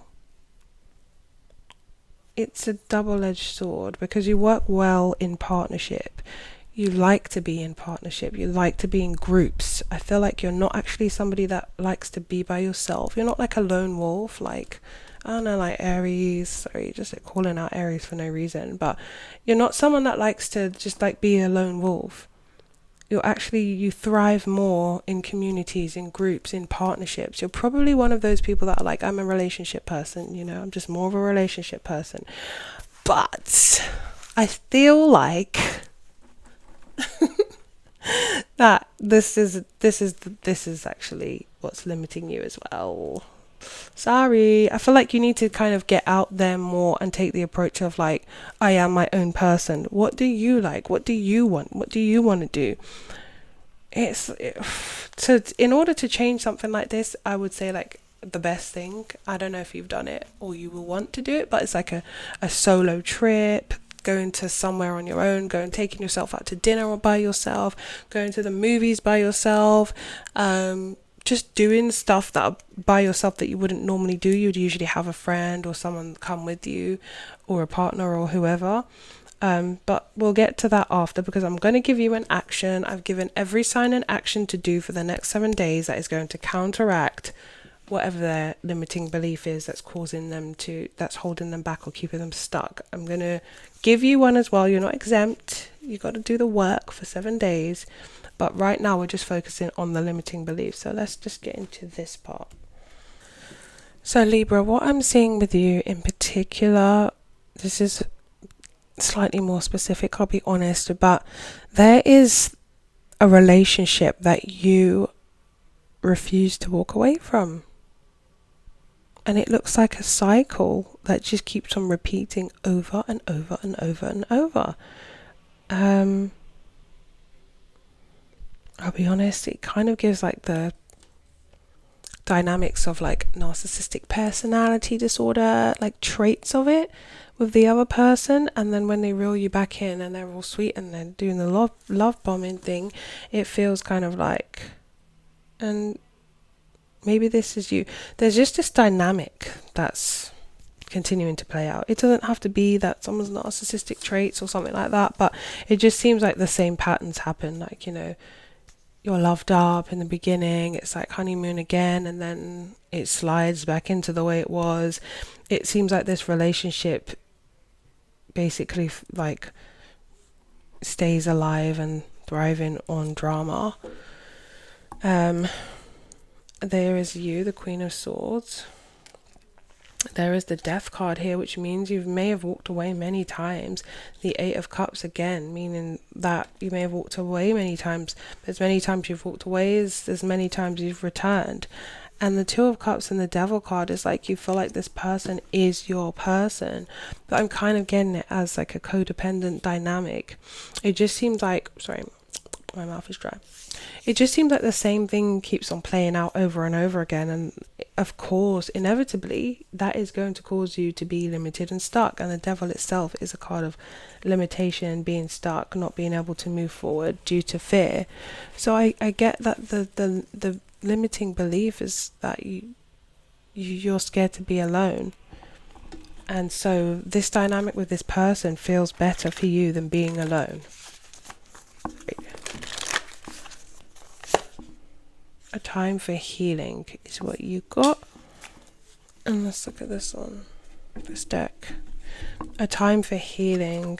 it's a double-edged sword, because you work well in partnership. You like to be in partnership. You like to be in groups. I feel like you're not actually somebody that likes to be by yourself. You're not like a lone wolf, like, I don't know, like Aries. Sorry, just like calling out Aries for no reason. But you're not someone that likes to just like be a lone wolf. You thrive more in communities, in groups, in partnerships. You're probably one of those people that are like, I'm a relationship person, I'm just more of a relationship person. But I feel like that this is actually what's limiting you as well. Sorry, I feel like you need to kind of get out there more and take the approach of like, I am my own person. What do you like? What do you want? What do you want to do? So in order to change something like this, I would say like the best thing, I don't know if you've done it or you will want to do it, but it's like a solo trip, going to somewhere on your own, taking yourself out to dinner by yourself, going to the movies by yourself, just doing stuff that by yourself that you wouldn't normally do. You'd usually have a friend or someone come with you, or a partner or whoever. But we'll get to that after, because I'm going to give you an action. I've given every sign an action to do for the next 7 days that is going to counteract whatever their limiting belief is that's that's holding them back or keeping them stuck. I'm going to give you one as well. You're not exempt. You got to do the work for 7 days. But right now we're just focusing on the limiting belief. So let's just get into this part. So Libra, what I'm seeing with you in particular, this is slightly more specific, I'll be honest, but there is a relationship that you refuse to walk away from. And it looks like a cycle that just keeps on repeating over and over and over and over. I'll be honest, it kind of gives like the dynamics of like narcissistic personality disorder, like traits of it with the other person. And then when they reel you back in and they're all sweet and they're doing the love bombing thing, it feels kind of like, and maybe this is you. There's just this dynamic that's continuing to play out. It doesn't have to be that someone's narcissistic traits or something like that, but it just seems like the same patterns happen. Like, you're loved up in the beginning, it's like honeymoon again, and then it slides back into the way it was. It seems like this relationship basically like stays alive and thriving on drama. There is you, the Queen of Swords. There is the Death card here, which means you may have walked away many times. The Eight of Cups again, meaning that you may have walked away many times. But as many times you've walked away as many times you've returned. And the Two of Cups and the Devil card is like you feel like this person is your person. But I'm kind of getting it as like a codependent dynamic. It just seems like, sorry, my mouth is dry. It just seems like the same thing keeps on playing out over and over again, and of course inevitably that is going to cause you to be limited and stuck. And the Devil itself is a card of limitation, being stuck, not being able to move forward due to fear. So I get that the limiting belief is that you're scared to be alone, and so this dynamic with this person feels better for you than being alone. A time for healing is what you got. And let's look at this one, this deck. A time for healing.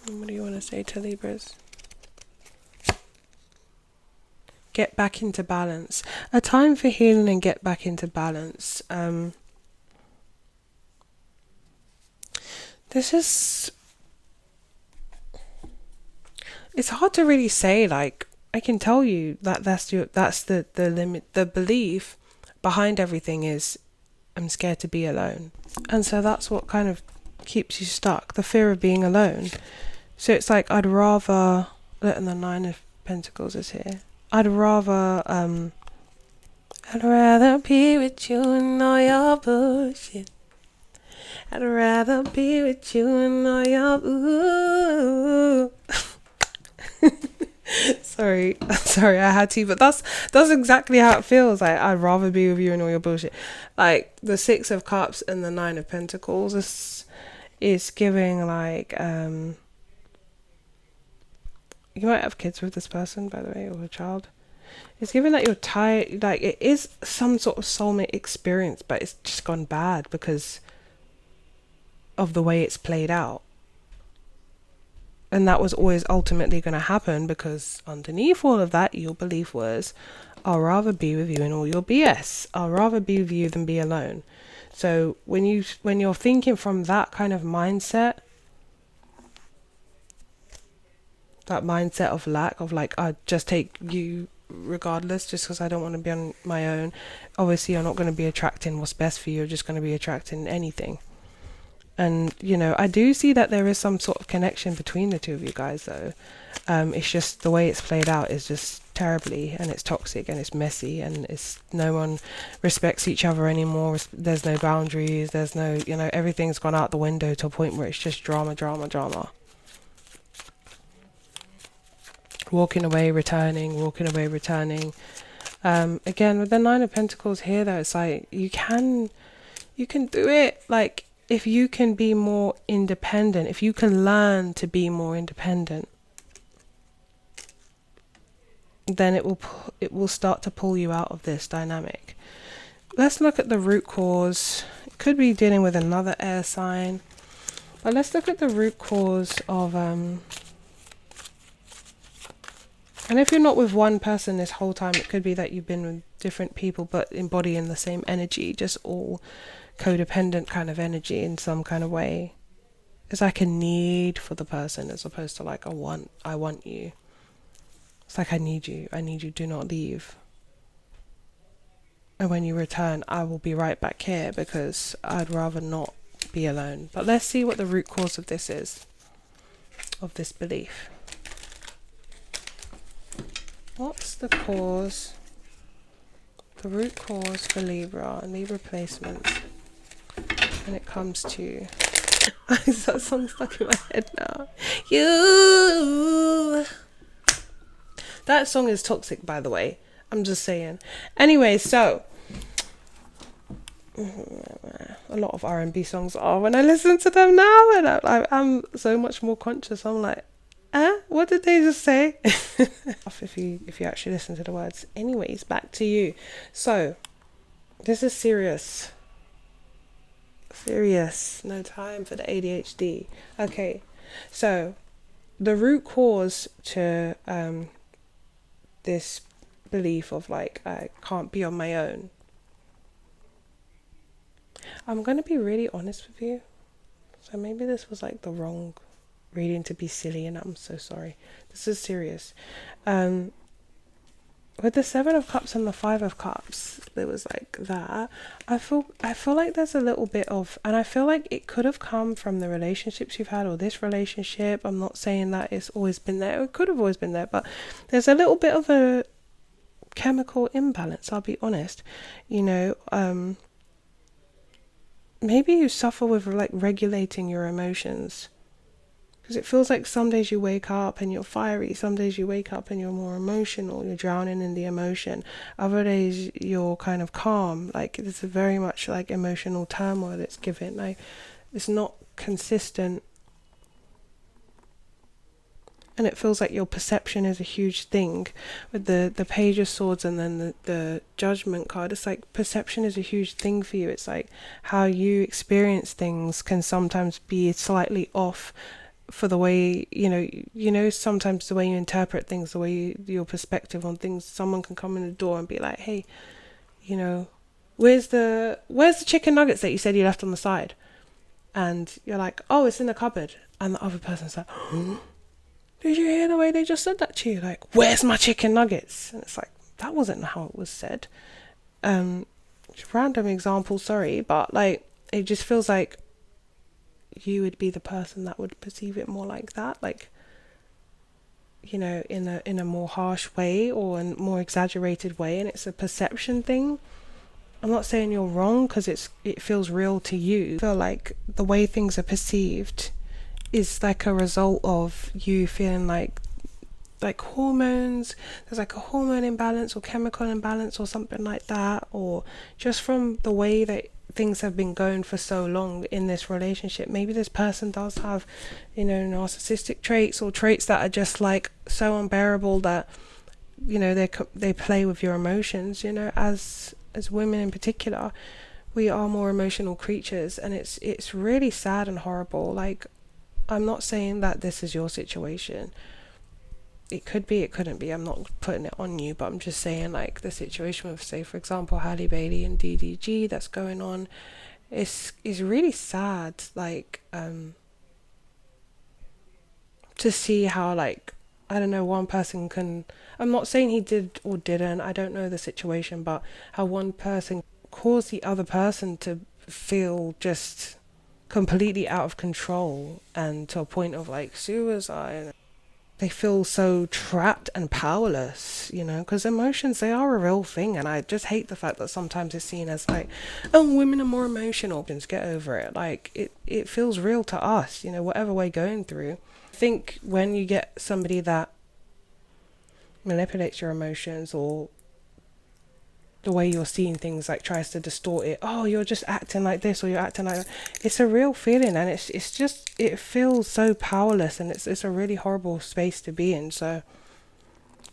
What do you want to say to Libras? Get back into balance. A time for healing and get back into balance. This is It's hard to really say. Like, I can tell you that that's the limit. The belief behind everything is I'm scared to be alone, and so that's what kind of keeps you stuck. The fear of being alone. So it's like I'd rather. And the Nine of Pentacles is here. I'd rather be with you and all your bullshit. I'd rather be with you and all your ooh. Sorry, I had to, but that's exactly how it feels. Like, I'd rather be with you and all your bullshit. Like, the Six of Cups and the Nine of Pentacles is giving like you might have kids with this person, by the way, or a child. It's given that you're tired. Like, it is some sort of soulmate experience, but it's just gone bad because of the way it's played out. And that was always ultimately going to happen, because underneath all of that, your belief was, I'll rather be with you in all your BS. I'll rather be with you than be alone. So when you're thinking from that kind of mindset, that mindset of lack, of like, I just take you regardless, just because I don't want to be on my own. Obviously, you're not going to be attracting what's best for you. You're just going to be attracting anything. And, you know, I do see that there is some sort of connection between the two of you guys, though. It's just the way it's played out is just terribly, and it's toxic, and it's messy, and it's no one respects each other anymore. There's no boundaries. There's no, you know, everything's gone out the window to a point where it's just drama. Walking away, returning. Again, with the Nine of Pentacles here, though, it's like you can do it. Like, if you can be more independent, if you can learn to be more independent, then it will start to pull you out of this dynamic. Let's look at the root cause. It could be dealing with another air sign, but let's look at the root cause of and if you're not with one person this whole time, it could be that you've been with different people but embodying the same energy, just all codependent kind of energy in some kind of way. It's like a need for the person as opposed to like I want you. It's like I need you, do not leave. And when you return, I will be right back here because I'd rather not be alone. But let's see what the root cause of this is, of this belief. What's the cause, the root cause for Libra and Libra placements when it comes to... that song stuck in my head now. You... That song is toxic, by the way. I'm just saying. Anyway, so... a lot of R&B songs are when I listen to them now, and I'm so much more conscious. I'm like, what did they just say? if you actually listen to the words. Anyways, back to you. So this is serious, no time for the ADHD. Okay, so the root cause to this belief of like I can't be on my own, I'm gonna be really honest with you, so maybe this was like the wrong reading to be silly, and I'm so sorry. This is serious. With the Seven of Cups and the Five of Cups, there was like that. I feel like there's a little bit of, and I feel like it could have come from the relationships you've had, or this relationship. I'm not saying that it's always been there. It could have always been there, but there's a little bit of a chemical imbalance, I'll be honest. You know, maybe you suffer with like regulating your emotions. Because it feels like some days you wake up and you're fiery, some days you wake up and you're more emotional, you're drowning in the emotion. Other days you're kind of calm. Like, it's very much like emotional turmoil that's given. Like, it's not consistent. And it feels like your perception is a huge thing. With the Page of Swords and then the Judgment card, it's like perception is a huge thing for you. It's like how you experience things can sometimes be slightly off for the way, you know, sometimes the way you interpret things, the way your perspective on things. Someone can come in the door and be like, hey, you know, where's the chicken nuggets that you said you left on the side? And you're like, oh, it's in the cupboard. And the other person's like, did you hear the way they just said that to you? Like, where's my chicken nuggets? And it's like, that wasn't how it was said. Random example, sorry, but like, it just feels like you would be the person that would perceive it more like that, like, you know, in a more harsh way or a more exaggerated way, and it's a perception thing. I'm not saying you're wrong, because it feels real to you. I feel like the way things are perceived is like a result of you feeling like hormones, there's like a hormone imbalance or chemical imbalance or something like that, or just from the way that things have been going for so long in this relationship. Maybe this person does have, you know, narcissistic traits, or traits that are just like so unbearable that, you know, they play with your emotions. You know, as women in particular, we are more emotional creatures, and it's really sad and horrible. Like, I'm not saying that this is your situation. It could be, it couldn't be. I'm not putting it on you, but I'm just saying, like, the situation with, say, for example, Halle Bailey and DDG that's going on is really sad. Like, to see how, like, I don't know, one person can, I'm not saying he did or didn't, I don't know the situation, but how one person caused the other person to feel just completely out of control, and to a point of like suicide. They feel so trapped and powerless, you know, because emotions, they are a real thing. And I just hate the fact that sometimes it's seen as like, oh, women are more emotional, just get over it. Like, it feels real to us, you know, whatever we're going through. I think when you get somebody that manipulates your emotions, or the way you're seeing things, like tries to distort it, oh, you're just acting like this, or you're acting like that, it's a real feeling, and it's just, it feels so powerless, and it's a really horrible space to be in. So,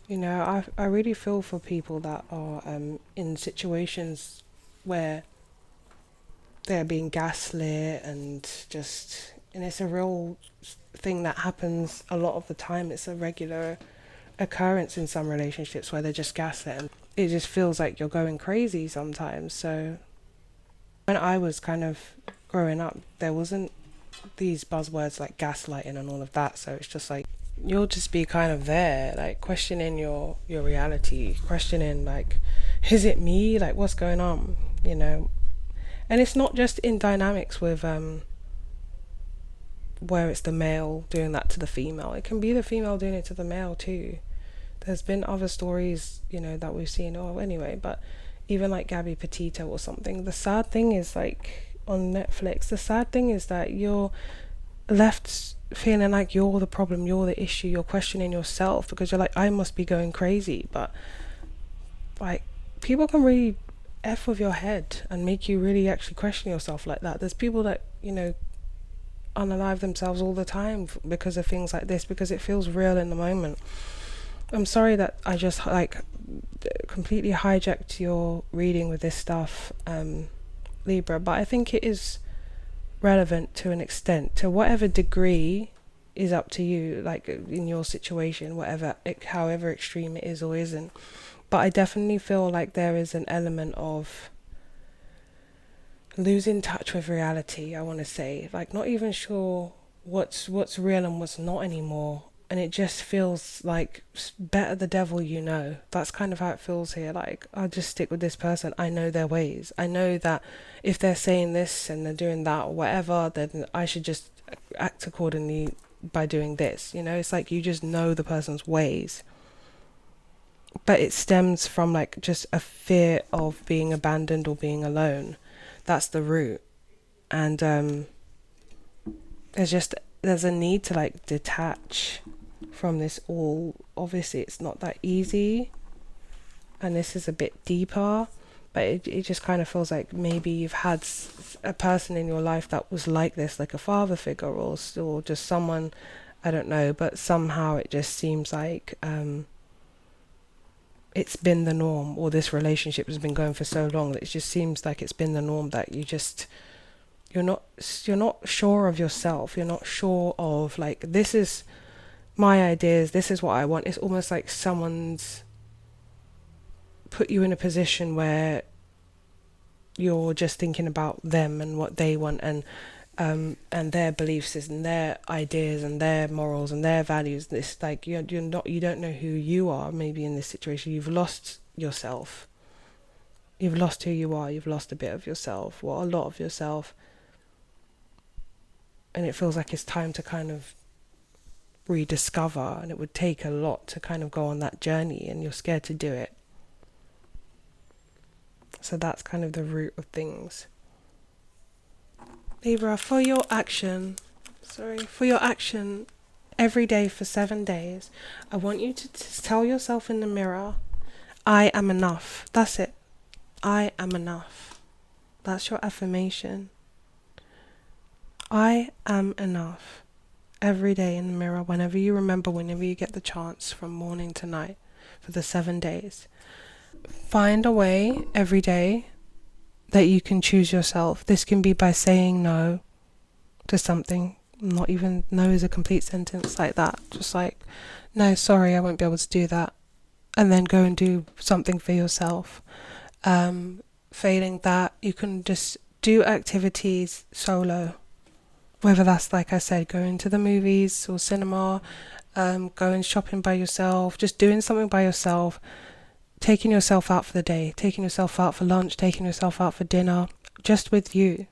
you know, I really feel for people that are in situations where they're being gaslit, and it's a real thing that happens a lot of the time. It's a regular occurrence in some relationships where they're just gaslit, and it just feels like you're going crazy sometimes. So when I was kind of growing up, there wasn't these buzzwords like gaslighting and all of that. So it's just like, you'll just be kind of there, like questioning your reality, questioning like, is it me? Like, what's going on? You know? And it's not just in dynamics with where it's the male doing that to the female. It can be the female doing it to the male too. There's been other stories, you know, that we've seen. Oh, anyway, but even like Gabby Petito or something. The sad thing is, like, on Netflix, the sad thing is that you're left feeling like you're the problem, you're the issue, you're questioning yourself, because you're like, I must be going crazy. But like, people can really F with your head and make you really actually question yourself like that. There's people that, you know, unalive themselves all the time because of things like this, because it feels real in the moment. I'm sorry that I just like completely hijacked your reading with this stuff, Libra, but I think it is relevant to an extent. To whatever degree is up to you, like in your situation, however extreme it is or isn't. But I definitely feel like there is an element of losing touch with reality, I want to say. Like, not even sure what's real and what's not anymore. And it just feels like, better the devil you know. That's kind of how it feels here. Like, I'll just stick with this person. I know their ways. I know that if they're saying this and they're doing that or whatever, then I should just act accordingly by doing this. You know, it's like you just know the person's ways. But it stems from like just a fear of being abandoned or being alone. That's the root. And there's a need to like detach from this all. Obviously it's not that easy, and this is a bit deeper, but it just kind of feels like maybe you've had a person in your life that was like this, like a father figure, or just someone, I don't know, but somehow it just seems like it's been the norm, or this relationship has been going for so long that it just seems like it's been the norm, that you're not sure of yourself. You're not sure of, like, this is my ideas, this is what I want. It's almost like someone's put you in a position where you're just thinking about them and what they want, and and their beliefs and their ideas and their morals and their values. It's like you don't know who you are. Maybe in this situation, you've lost yourself. You've lost who you are. You've lost a bit of yourself, or a lot of yourself, and it feels like it's time to kind of rediscover. And it would take a lot to kind of go on that journey, and you're scared to do it. So that's kind of the root of things. Libra, for your action every day for 7 days, I want you to tell yourself in the mirror, I am enough. That's it. I am enough. That's your affirmation. I am enough. Every day in the mirror, whenever you remember, whenever you get the chance, from morning to night, for the 7 days. Find a way every day that you can choose yourself. This can be by saying no to something. Not even no is a complete sentence like that. Just like, no, sorry, I won't be able to do that. And then go and do something for yourself. Failing that, you can just do activities solo. Whether that's, like I said, going to the movies or cinema, going shopping by yourself, just doing something by yourself. Taking yourself out for the day, taking yourself out for lunch, taking yourself out for dinner, just with you.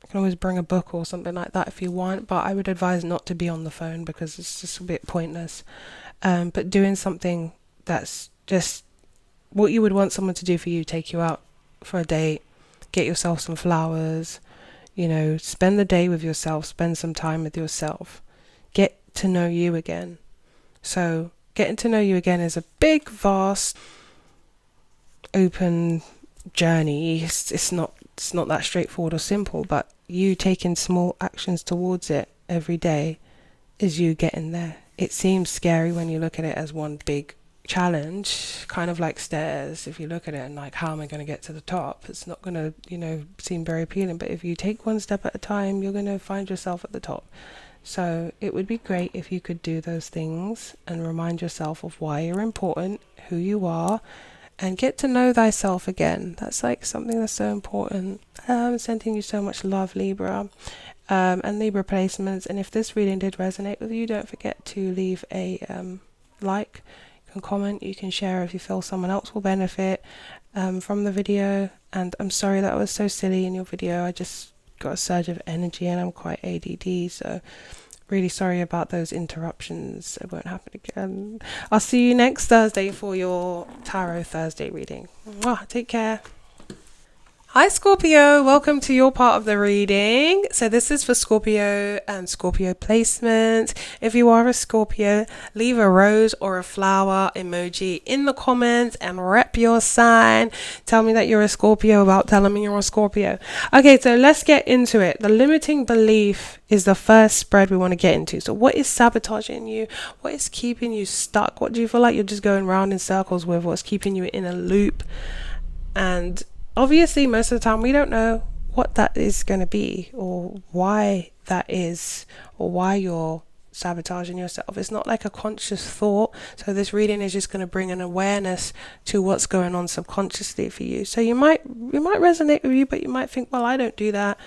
You can always bring a book or something like that if you want, but I would advise not to be on the phone because it's just a bit pointless. But doing something that's just what you would want someone to do for you, take you out for a date, get yourself some flowers, spend the day with yourself, spend some time with yourself, get to know you again. So getting to know you again is a big, vast, open journey. It's not that straightforward or simple, but you taking small actions towards it every day is you getting there. It seems scary when you look at it as one big challenge, kind of like stairs. If you look at it and like, how am I going to get to the top? It's not going to seem very appealing, but if you take one step at a time, you're going to find yourself at the top. So it would be great if you could do those things and remind yourself of why you're important, who you are, and get to know thyself again. That's like something that's so important. I'm sending you so much love, Libra, and Libra placements. And if this reading did resonate with you, don't forget to leave a like. You can comment, you can share if you feel someone else will benefit from the video. And I'm sorry that I was so silly in your video. I just got a surge of energy and I'm quite ADD, so really sorry about those interruptions. It won't happen again. I'll see you next Thursday for your Tarot Thursday reading. Mwah, take care. Hi Scorpio, welcome to your part of the reading. So this is for Scorpio and Scorpio placement. If you are a Scorpio, leave a rose or a flower emoji in the comments and rep your sign. Tell me that you're a Scorpio without telling me you're a Scorpio. Okay, so let's get into it. The limiting belief is the first spread we want to get into. So what is sabotaging you? What is keeping you stuck? What do you feel like you're just going round in circles with? What's keeping you in a loop? And obviously, most of the time, we don't know what that is going to be or why that is or why you're sabotaging yourself. It's not like a conscious thought. So this reading is just going to bring an awareness to what's going on subconsciously for you. So you might resonate with you, but you might think, well, I don't do that.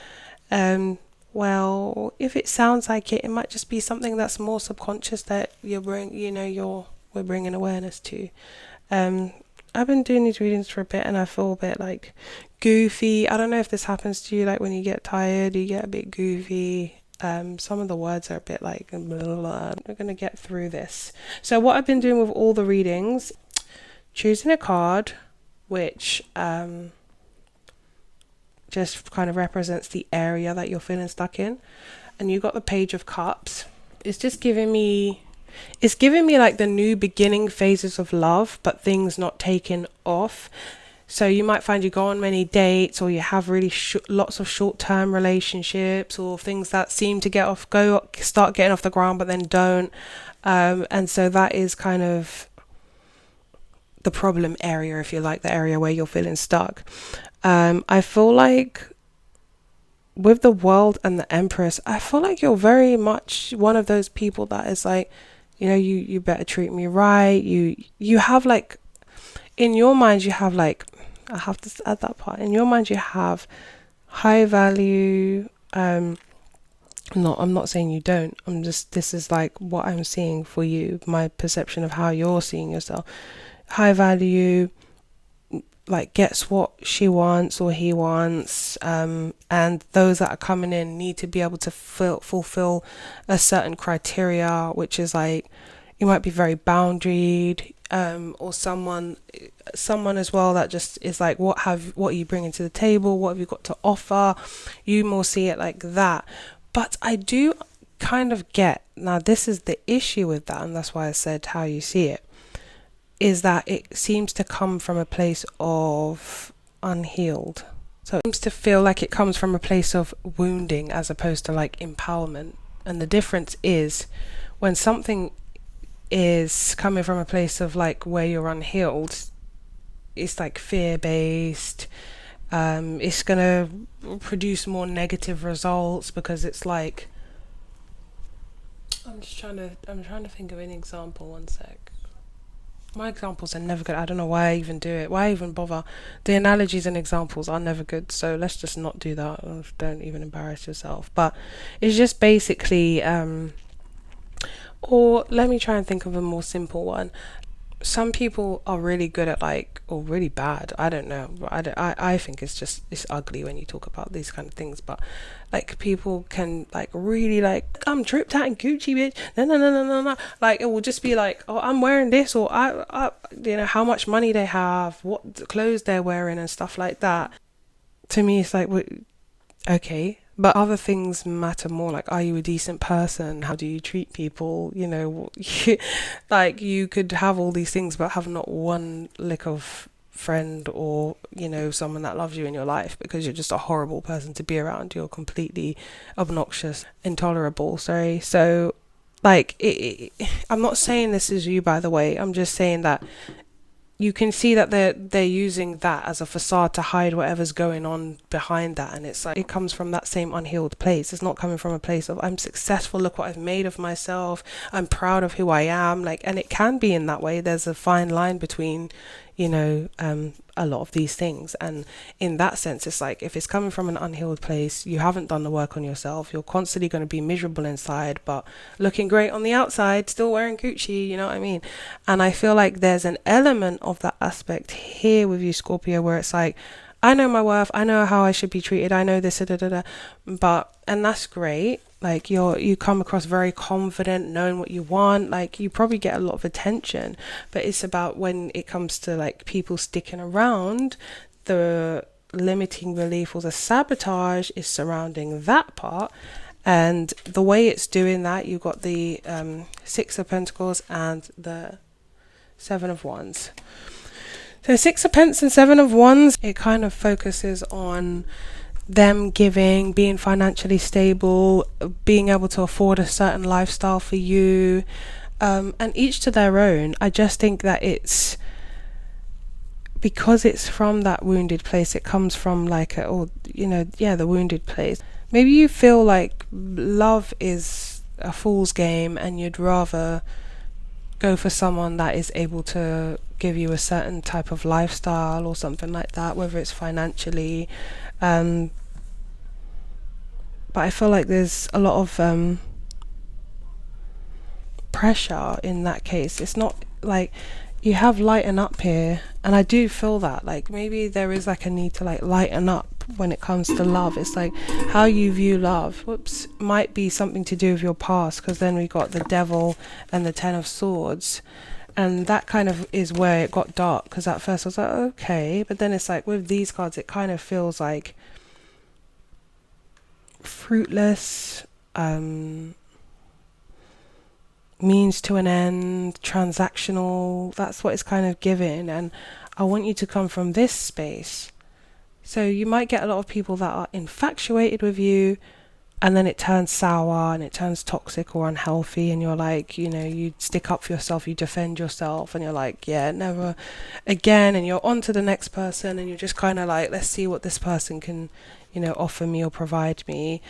Well, if it sounds like it might just be something that's more subconscious that we're bringing awareness to. I've been doing these readings for a bit and I feel a bit like goofy. I don't know if this happens to you, like when you get tired, you get a bit goofy. Some of the words are a bit like blah, blah, blah. We're going to get through this. So what I've been doing with all the readings, choosing a card which just kind of represents the area that you're feeling stuck in. And you got the Page of Cups. It's giving me like the new beginning phases of love, but things not taking off. So you might find you go on many dates, or you have really lots of short-term relationships, or things that seem to start getting off the ground, but then don't. And so that is kind of the problem area, if you like, the area where you're feeling stuck. I feel like with the World and the Empress, I feel like you're very much one of those people that is like, you better treat me right. You have like, in your mind, you have like, I have to add that part. In your mind, you have high value, I'm not saying you don't. This is like what I'm seeing for you, my perception of how you're seeing yourself. High value, like gets what she wants or he wants, and those that are coming in need to be able to fulfill a certain criteria, which is like you might be very boundaried, or someone as well that just is like, what are you bringing to the table, what have you got to offer. You more see it like that. But I do kind of get, now this is the issue with that, and that's why I said how you see it, is that it seems to come from a place of unhealed. So it seems to feel like it comes from a place of wounding as opposed to like empowerment. And the difference is when something is coming from a place of like where you're unhealed, it's like fear based. It's gonna produce more negative results because it's like, I'm trying to think of an example. One sec. My examples are never good. I don't know why I even do it. Why I even bother? The analogies and examples are never good. So let's just not do that. Don't even embarrass yourself. But it's just basically, or let me try and think of a more simple one. Some people are really good at like, or really bad, I don't know, I think it's ugly when you talk about these kind of things, but like people can like really like, I'm dripped out in Gucci, bitch, no, like it will just be like, oh, I'm wearing this, or I how much money they have, what clothes they're wearing and stuff like that. To me it's like, okay, but other things matter more, like, are you a decent person, how do you treat people, like you could have all these things but have not one lick of friend or someone that loves you in your life because you're just a horrible person to be around, you're completely obnoxious, intolerable, sorry. So like I'm not saying this is you, by the way, I'm just saying that you can see that they're using that as a facade to hide whatever's going on behind that, and it's like it comes from that same unhealed place. It's not coming from a place of, I'm successful, look what I've made of myself, I'm proud of who I am, like, and it can be in that way. There's a fine line between a lot of these things, and in that sense it's like, if it's coming from an unhealed place, you haven't done the work on yourself, you're constantly going to be miserable inside but looking great on the outside, still wearing Gucci, you know what I mean? And I feel like there's an element of that aspect here with you, Scorpio, where it's like, I know my worth, I know how I should be treated, I know this, but, and that's great, like you come across very confident, knowing what you want, like you probably get a lot of attention, but it's about when it comes to like people sticking around, the limiting belief or the sabotage is surrounding that part. And the way it's doing that, you've got the Six of Pentacles and the Seven of Wands. So Six of Pentacles and Seven of Wands, it kind of focuses on them giving, being financially stable, being able to afford a certain lifestyle for you, and each to their own. I just think that it's because it's from that wounded place, it comes from like the wounded place. Maybe you feel like love is a fool's game and you'd rather go for someone that is able to give you a certain type of lifestyle or something like that, whether it's financially, but I feel like there's a lot of pressure in that case. It's not like you have lighten up here, and I do feel that like maybe there is like a need to like lighten up when it comes to love. It's like how you view love might be something to do with your past, because then we got the Devil and the Ten of Swords, and that kind of is where it got dark, because at first I was like, okay, but then it's like with these cards it kind of feels like fruitless, means to an end, transactional. That's what it's kind of giving, and I want you to come from this space. So you might get a lot of people that are infatuated with you, and then it turns sour and it turns toxic or unhealthy, and you're like, you stick up for yourself, you defend yourself, and you're like, yeah, never again, and you're on to the next person, and you're just kind of like, let's see what this person can offer me or provide me.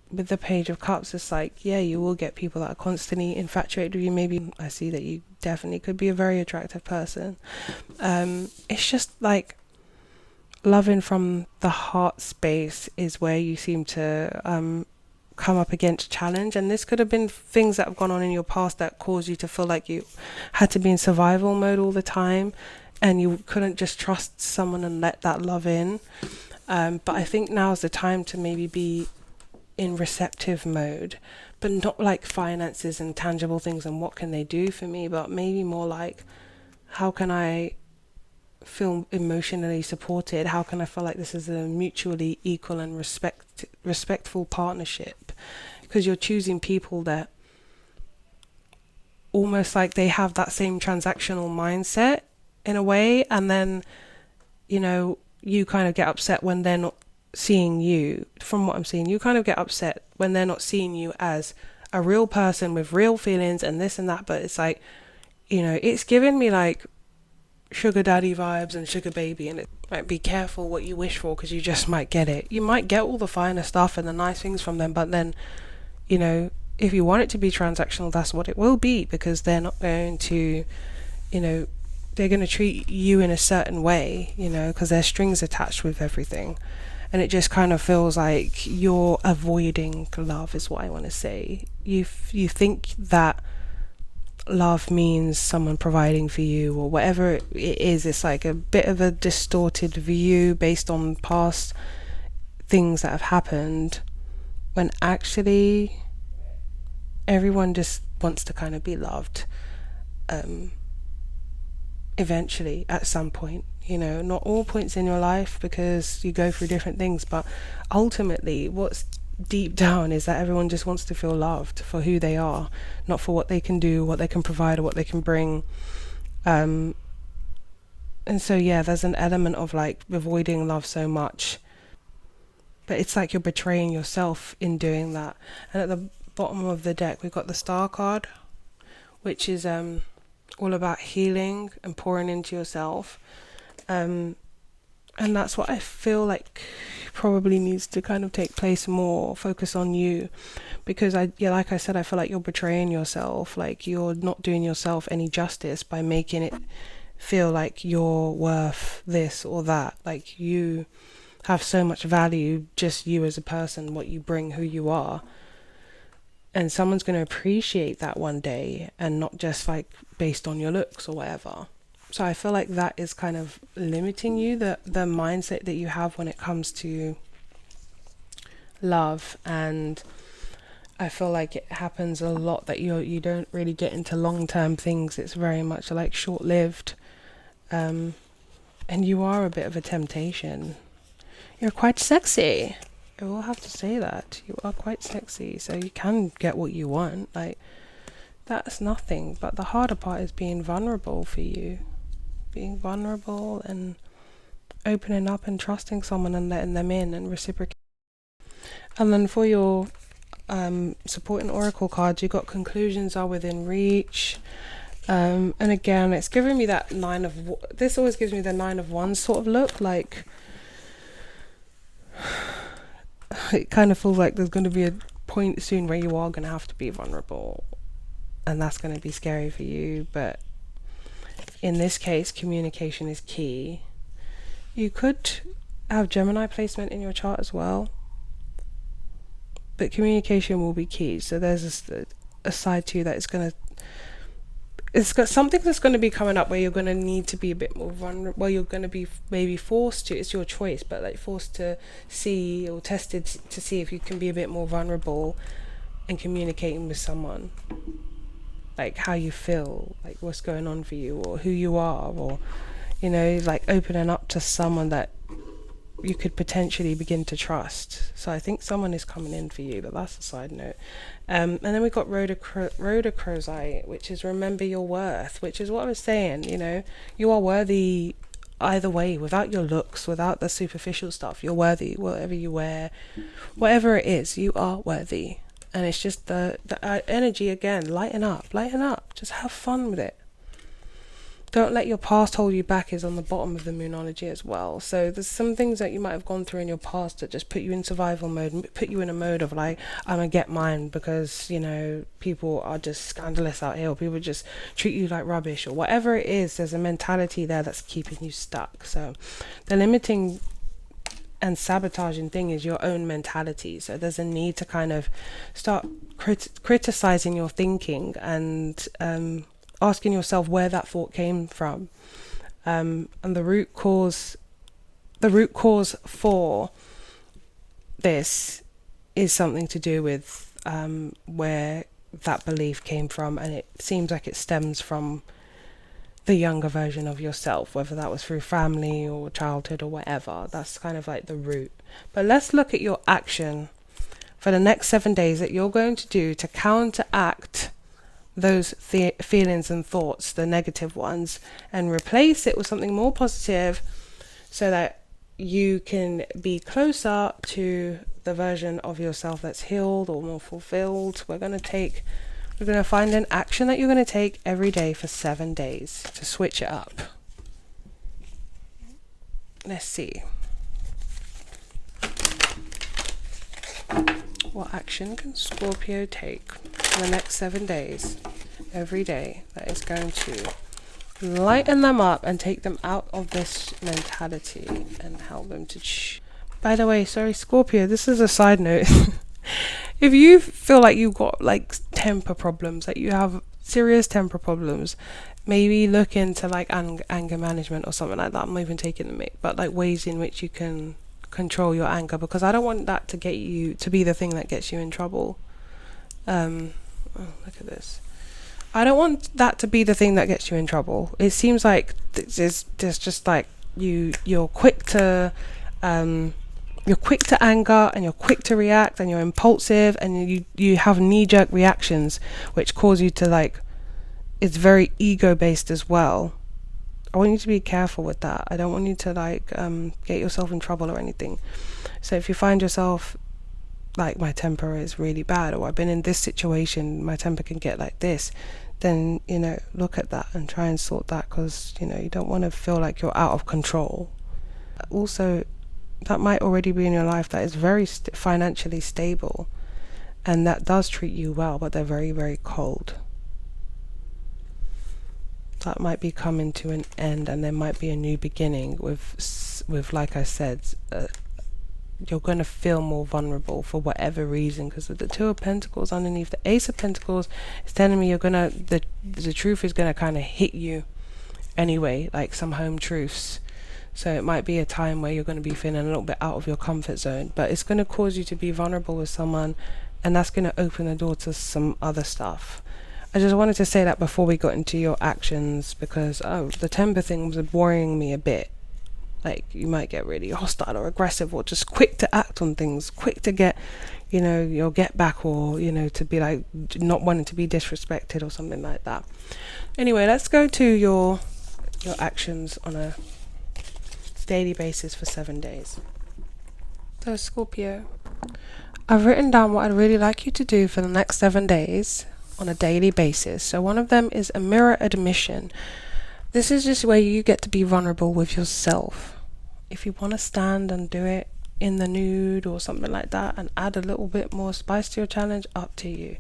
With the Page of Cups, it's like, yeah, you will get people that are constantly infatuated with you. Maybe I see that you definitely could be a very attractive person. It's just like loving from the heart space is where you seem to come up against challenge, and this could have been things that have gone on in your past that caused you to feel like you had to be in survival mode all the time, and you couldn't just trust someone and let that love in. But I think now is the time to maybe be in receptive mode, but not like finances and tangible things and what can they do for me, but maybe more like, how can I feel emotionally supported? How can I feel like this is a mutually equal and respectful partnership? Because you're choosing people that almost like they have that same transactional mindset in a way, and then, you know, you kind of get upset when they're not seeing you. From what I'm seeing, you kind of get upset when they're not seeing you as a real person with real feelings and this and that. But it's like, you know, it's giving me like sugar daddy vibes and sugar baby, and it might be careful what you wish for, because you just might get it. You might get all the finer stuff and the nice things from them, but then, you know, if you want it to be transactional, that's what it will be, because they're not going to, you know, they're going to treat you in a certain way, you know, because there's strings attached with everything. And it just kind of feels like you're avoiding love, is what I want to say. You think that love means someone providing for you or whatever it is. It's like a bit of a distorted view based on past things that have happened, when actually everyone just wants to kind of be loved. Eventually, at some point, you know, not all points in your life, because you go through different things, but ultimately what's deep down is that everyone just wants to feel loved for who they are, not for what they can do, what they can provide, or what they can bring. And so yeah, there's an element of like avoiding love so much, but it's like you're betraying yourself in doing that. And at the bottom of the deck we've got the Star card, which is all about healing and pouring into yourself, and that's what I feel like probably needs to kind of take place more. Focus on you, because like I said, I feel like you're betraying yourself. Like you're not doing yourself any justice by making it feel like you're worth this or that. Like you have so much value, just you as a person, what you bring, who you are. And someone's going to appreciate that one day, and not just like based on your looks or whatever. So I feel like that is kind of limiting you, the mindset that you have when it comes to love. And I feel like it happens a lot that you don't really get into long-term things. It's very much like short-lived. And you are a bit of a temptation. You're quite sexy. I will have to say that. You are quite sexy, so you can get what you want. Like, that's nothing. But the harder part is being vulnerable for you. Being vulnerable and opening up and trusting someone and letting them in and reciprocating. And then for your supporting oracle cards, you got conclusions are within reach. And again, it's giving me that this always gives me the 9 of Wands sort of look. Like, it kind of feels like there's going to be a point soon where you are going to have to be vulnerable, and that's going to be scary for you. But in this case, communication is key. You could have Gemini placement in your chart as well, but communication will be key. So there's a side to you that it's got something that's going to be coming up where you're going to need to be a bit more vulnerable. Well, you're going to be maybe forced to, it's your choice, but like forced to see or tested to see if you can be a bit more vulnerable and communicating with someone, like how you feel, like what's going on for you or who you are, or, you know, like opening up to someone that you could potentially begin to trust. So I think someone is coming in for you, but that's a side note. And then we've got Rhodochrosite, which is remember your worth, which is what I was saying, you know, you are worthy either way, without your looks, without the superficial stuff. You're worthy, whatever you wear, whatever it is, you are worthy. And it's just the energy again, lighten up, just have fun with it. Don't let your past hold you back is on the bottom of the Moonology as well. So there's some things that you might have gone through in your past that just put you in survival mode, put you in a mode of like, I'm gonna get mine because, you know, people are just scandalous out here, or people just treat you like rubbish, or whatever it is. There's a mentality there that's keeping you stuck. So the limiting and sabotaging thing is your own mentality. So there's a need to kind of start criticizing your thinking and asking yourself where that thought came from. And the root cause for this is something to do with where that belief came from, and it seems like it stems from the younger version of yourself, whether that was through family or childhood or whatever. That's kind of like the root. But let's look at your action for the next 7 days that you're going to do to counteract those feelings and thoughts, the negative ones, and replace it with something more positive so that you can be closer to the version of yourself that's healed or more fulfilled. We're going to find an action that you're going to take every day for 7 days to switch it up. Let's see. What action can Scorpio take for the next 7 days, every day, that is going to lighten them up and take them out of this mentality and help them to By the way, sorry Scorpio, this is a side note. If you feel like you've got like temper problems, that you have serious temper problems, maybe look into like anger management or something like that. I'm not even taking the mic, but like ways in which you can control your anger, because I don't want that to get you to be the thing that gets you in trouble. Oh, look at this. I don't want that to be the thing that gets you in trouble. It seems like there's just like you're quick to anger, and you're quick to react, and you're impulsive, and you have knee-jerk reactions which cause you to like, it's very ego-based as well. I want you to be careful with that. I don't want you to like get yourself in trouble or anything. So if you find yourself like, my temper is really bad, or I've been in this situation, my temper can get like this, then look at that and try and sort that, because you don't want to feel like you're out of control. Also, that might already be in your life that is very financially stable, and that does treat you well, but they're very, very cold. That might be coming to an end, and there might be a new beginning with like I said, you're going to feel more vulnerable for whatever reason, because of the Two of Pentacles underneath. The Ace of Pentacles is telling me the truth is going to kind of hit you anyway, like some home truths. So it might be a time where you're going to be feeling a little bit out of your comfort zone, but it's going to cause you to be vulnerable with someone, and that's going to open the door to some other stuff. I just wanted to say that before we got into your actions, because the temper thing was worrying me a bit. Like, you might get really hostile or aggressive, or just quick to act on things, quick to get your get back, or to be like not wanting to be disrespected or something like that. Anyway, let's go to your actions on a daily basis for 7 days. So Scorpio, I've written down what I'd really like you to do for the next 7 days on a daily basis. So one of them is a mirror admission. This is just where you get to be vulnerable with yourself. If you want to stand and do it in the nude or something like that and add a little bit more spice to your challenge, up to you.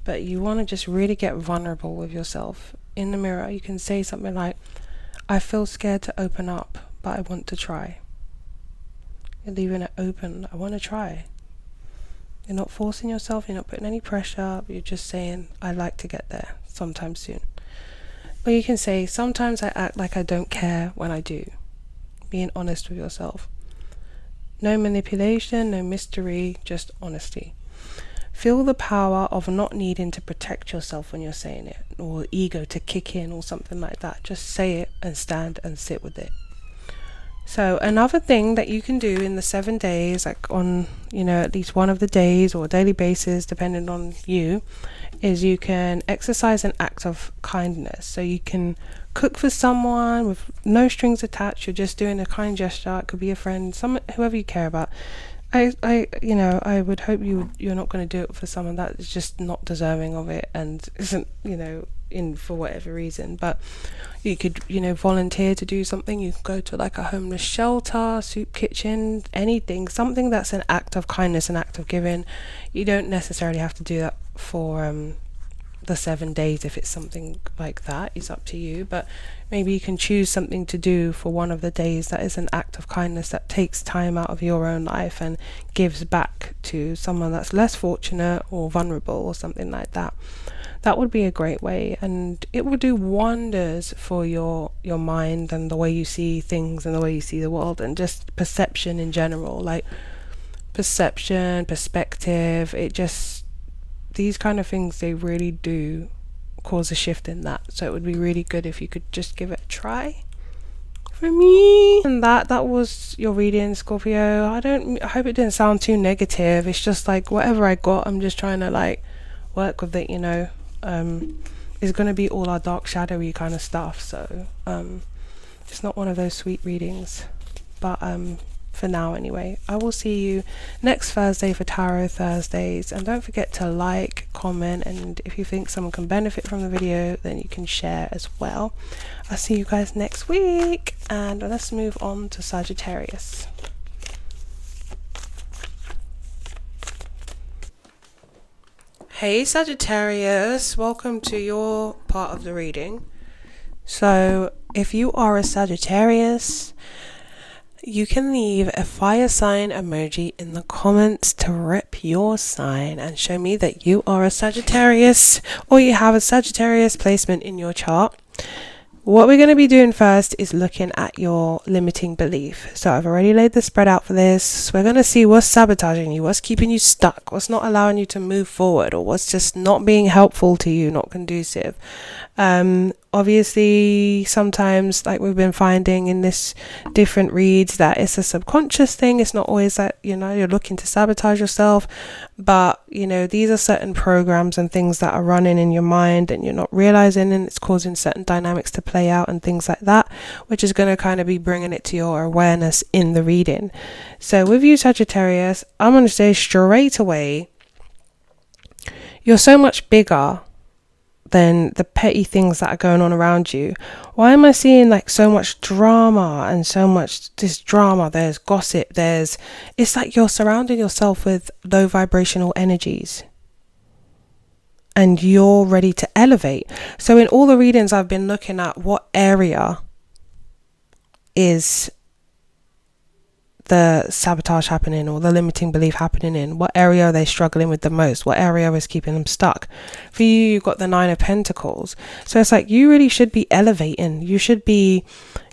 But you want to just really get vulnerable with yourself. In the mirror, you can say something like, I feel scared to open up, but I want to try. You're leaving it open. I want to try. You're not forcing yourself, you're not putting any pressure, you're just saying, I'd like to get there sometime soon. Or you can say, sometimes I act like I don't care when I do. Being honest with yourself. No manipulation, no mystery, just honesty. Feel the power of not needing to protect yourself when you're saying it, or ego to kick in or something like that. Just say it and stand and sit with it. So another thing that you can do in the 7 days, like on, at least one of the days or a daily basis, depending on you, is you can exercise an act of kindness. So you can cook for someone with no strings attached. You're just doing a kind gesture. It could be a friend, whoever you care about. I would hope you're not going to do it for someone that is just not deserving of it and isn't, in for whatever reason. But you could, volunteer to do something. You can go to like a homeless shelter, soup kitchen, anything, something that's an act of kindness, an act of giving. You don't necessarily have to do that for the 7 days. If it's something like that, it's up to you, but maybe you can choose something to do for one of the days that is an act of kindness, that takes time out of your own life and gives back to someone that's less fortunate or vulnerable or something like that. That would be a great way, and it would do wonders for your mind and the way you see things and the way you see the world and just perception in general, like perception, perspective. It just, these kind of things, they really do cause a shift in that. So it would be really good if you could just give it a try for me. And that was your reading, Scorpio. I hope it didn't sound too negative. It's just like whatever I got, I'm just trying to like work with it, you know. It's going to be all our dark shadowy kind of stuff, so it's not one of those sweet readings, but for now anyway. I will see you next Thursday for Tarot Thursdays, and don't forget to like, comment, and if you think someone can benefit from the video, then you can share as well. I'll see you guys next week, and let's move on to Sagittarius. Hey Sagittarius, welcome to your part of the reading. So if you are a Sagittarius, you can leave a fire sign emoji in the comments to rep your sign and show me that you are a Sagittarius or you have a Sagittarius placement in your chart. What we're going to be doing first is looking at your limiting belief. So I've already laid the spread out for this. We're going to see what's sabotaging you, what's keeping you stuck, what's not allowing you to move forward, or what's just not being helpful to you, not conducive. Obviously, sometimes, like we've been finding in this different reads, that it's a subconscious thing. It's not always that, you know, you're looking to sabotage yourself, but, you know, these are certain programs and things that are running in your mind and you're not realizing, and it's causing certain dynamics to play out and things like that, which is going to kind of be bringing it to your awareness in the reading. So with you, Sagittarius, I'm going to say straight away, you're so much bigger than the petty things that are going on around you. Why am I seeing like so much drama and so much this drama? There's gossip, it's like you're surrounding yourself with low vibrational energies and you're ready to elevate. So in all the readings I've been looking at, what area is the sabotage happening or the limiting belief happening in? What area are they struggling with the most? What area is keeping them stuck? For you, you've got the 9 of Pentacles. So it's like you really should be elevating. You should be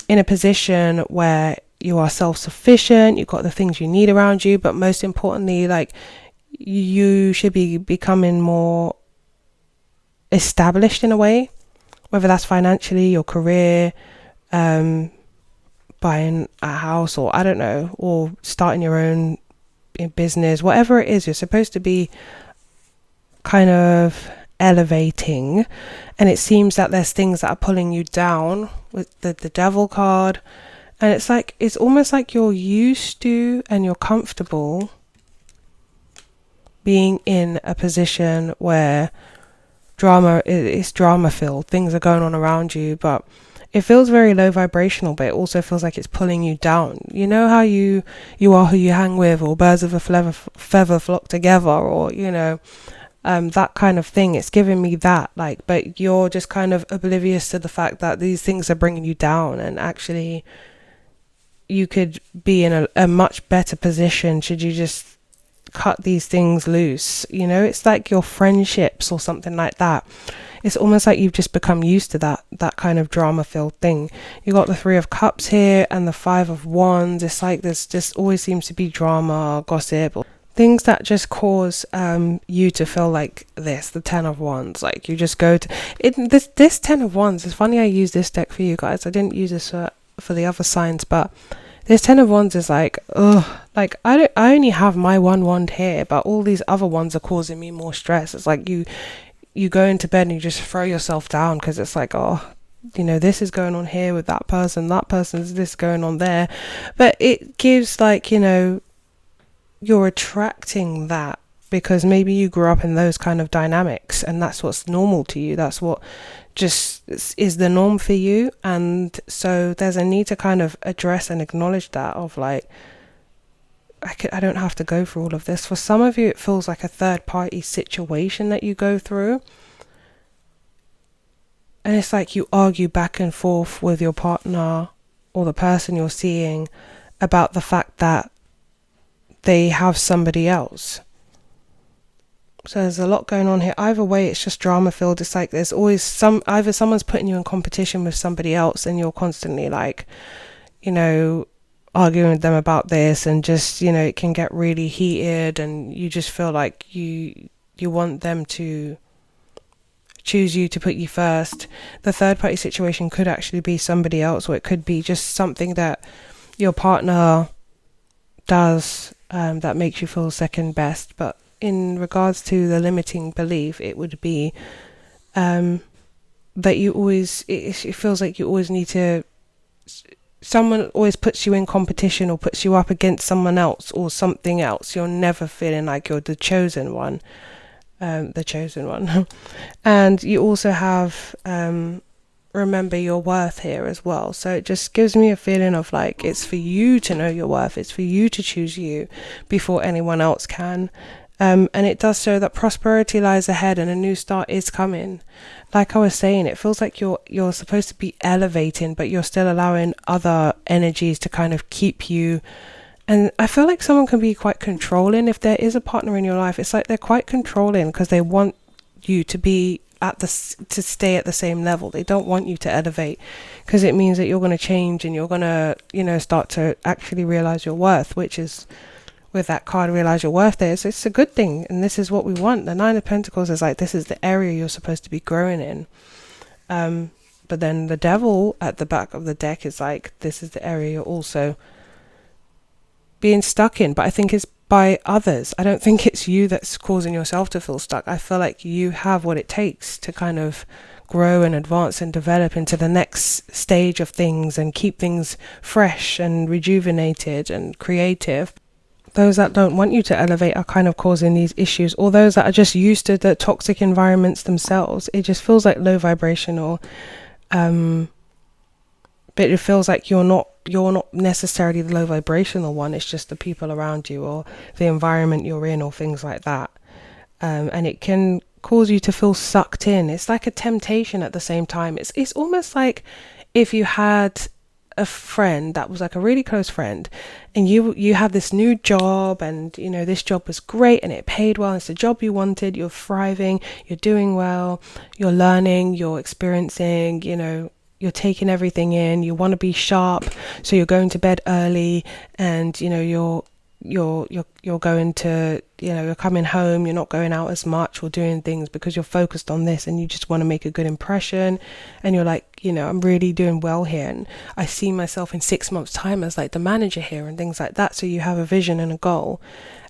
in a position where you are self-sufficient, you've got the things you need around you, but most importantly, like you should be becoming more established in a way, whether that's financially, your career, buying a house, or I don't know, or starting your own business, whatever it is, you're supposed to be kind of elevating. And it seems that there's things that are pulling you down with the Devil card. And it's like, it's almost like you're used to and you're comfortable being in a position where drama is drama filled, things are going on around you, but it feels very low vibrational, but it also feels like it's pulling you down. You know how you are who you hang with, or birds of a feather flock together, or, you know, that kind of thing. It's giving me that, like, but you're just kind of oblivious to the fact that these things are bringing you down, and actually you could be in a much better position should you just cut these things loose. You know, it's like your friendships or something like that. It's almost like you've just become used to that kind of drama filled thing. You got the 3 of Cups here and the 5 of Wands. It's like there's just always seems to be drama, gossip, or things that just cause you to feel like this. The 10 of Wands, like you just go to it. This 10 of Wands, it's funny I use this deck for you guys. I didn't use this for the other signs, but this 10 of Wands is like, ugh, like I only have my one wand here, but all these other ones are causing me more stress. It's like you go into bed and you just throw yourself down because it's like, oh, you know, this is going on here with that person's this going on there. But it gives, like, you know, you're attracting that because maybe you grew up in those kind of dynamics and that's what's normal to you. That's what just is the norm for you. And so there's a need to kind of address and acknowledge that, of like, I don't have to go through all of this. For some of you, it feels like a third party situation that you go through. And it's like you argue back and forth with your partner or the person you're seeing about the fact that they have somebody else. So there's a lot going on here. Either way, it's just drama filled. It's like there's always either someone's putting you in competition with somebody else and you're constantly like, arguing with them about this, and just, it can get really heated, and you just feel like you want them to choose you, to put you first. The third party situation could actually be somebody else, or it could be just something that your partner does that makes you feel second best. But in regards to the limiting belief, it would be that you always, it feels like you always need to, someone always puts you in competition or puts you up against someone else or something else. You're never feeling like you're the chosen one. And you also have remember your worth here as well. So it just gives me a feeling of like, it's for you to know your worth, it's for you to choose you before anyone else can. And it does show that prosperity lies ahead and a new start is coming. Like I was saying, it feels like you're supposed to be elevating, but you're still allowing other energies to kind of keep you. And I feel like someone can be quite controlling. If there is a partner in your life, it's like they're quite controlling because they want you to be to stay at the same level. They don't want you to elevate, because it means that you're going to change and you're going to, start to actually realize your worth, which is, with that card, realize your worth there. So it's a good thing, and this is what we want. The Nine of Pentacles is like, this is the area you're supposed to be growing in. But then the Devil at the back of the deck is like, this is the area you're also being stuck in. But I think it's by others. I don't think it's you that's causing yourself to feel stuck. I feel like you have what it takes to kind of grow and advance and develop into the next stage of things and keep things fresh and rejuvenated and creative. Those that don't want you to elevate are kind of causing these issues, or those that are just used to the toxic environments themselves. It just feels like low vibrational, but it feels like you're not necessarily the low vibrational one. It's just the people around you or the environment you're in or things like that. And it can cause you to feel sucked in. It's like a temptation at the same time. It's almost like if you had a friend that was like a really close friend, and you had this new job, and this job was great and it paid well, it's the job you wanted, you're thriving, you're doing well, you're learning, you're experiencing, you're taking everything in, you want to be sharp, so you're going to bed early, and you're going to, you're coming home, you're not going out as much or doing things because you're focused on this and you just want to make a good impression, and you're like, I'm really doing well here, and I see myself in 6 months' time as like the manager here and things like that. So you have a vision and a goal.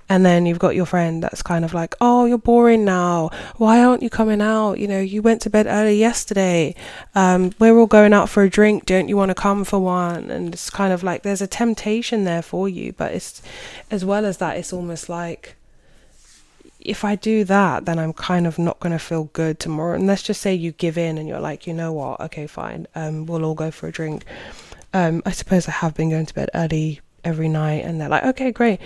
And then you've got your friend that's kind of like, oh, you're boring now. Why aren't you coming out? You went to bed early yesterday. We're all going out for a drink. Don't you want to come for one? And it's kind of like there's a temptation there for you. But it's, as well as that, it's almost like, if I do that, then I'm kind of not going to feel good tomorrow. And let's just say you give in and you're like, you know what? Okay, fine. We'll all go for a drink. I suppose I have been going to bed early every night. And they're like, okay, great.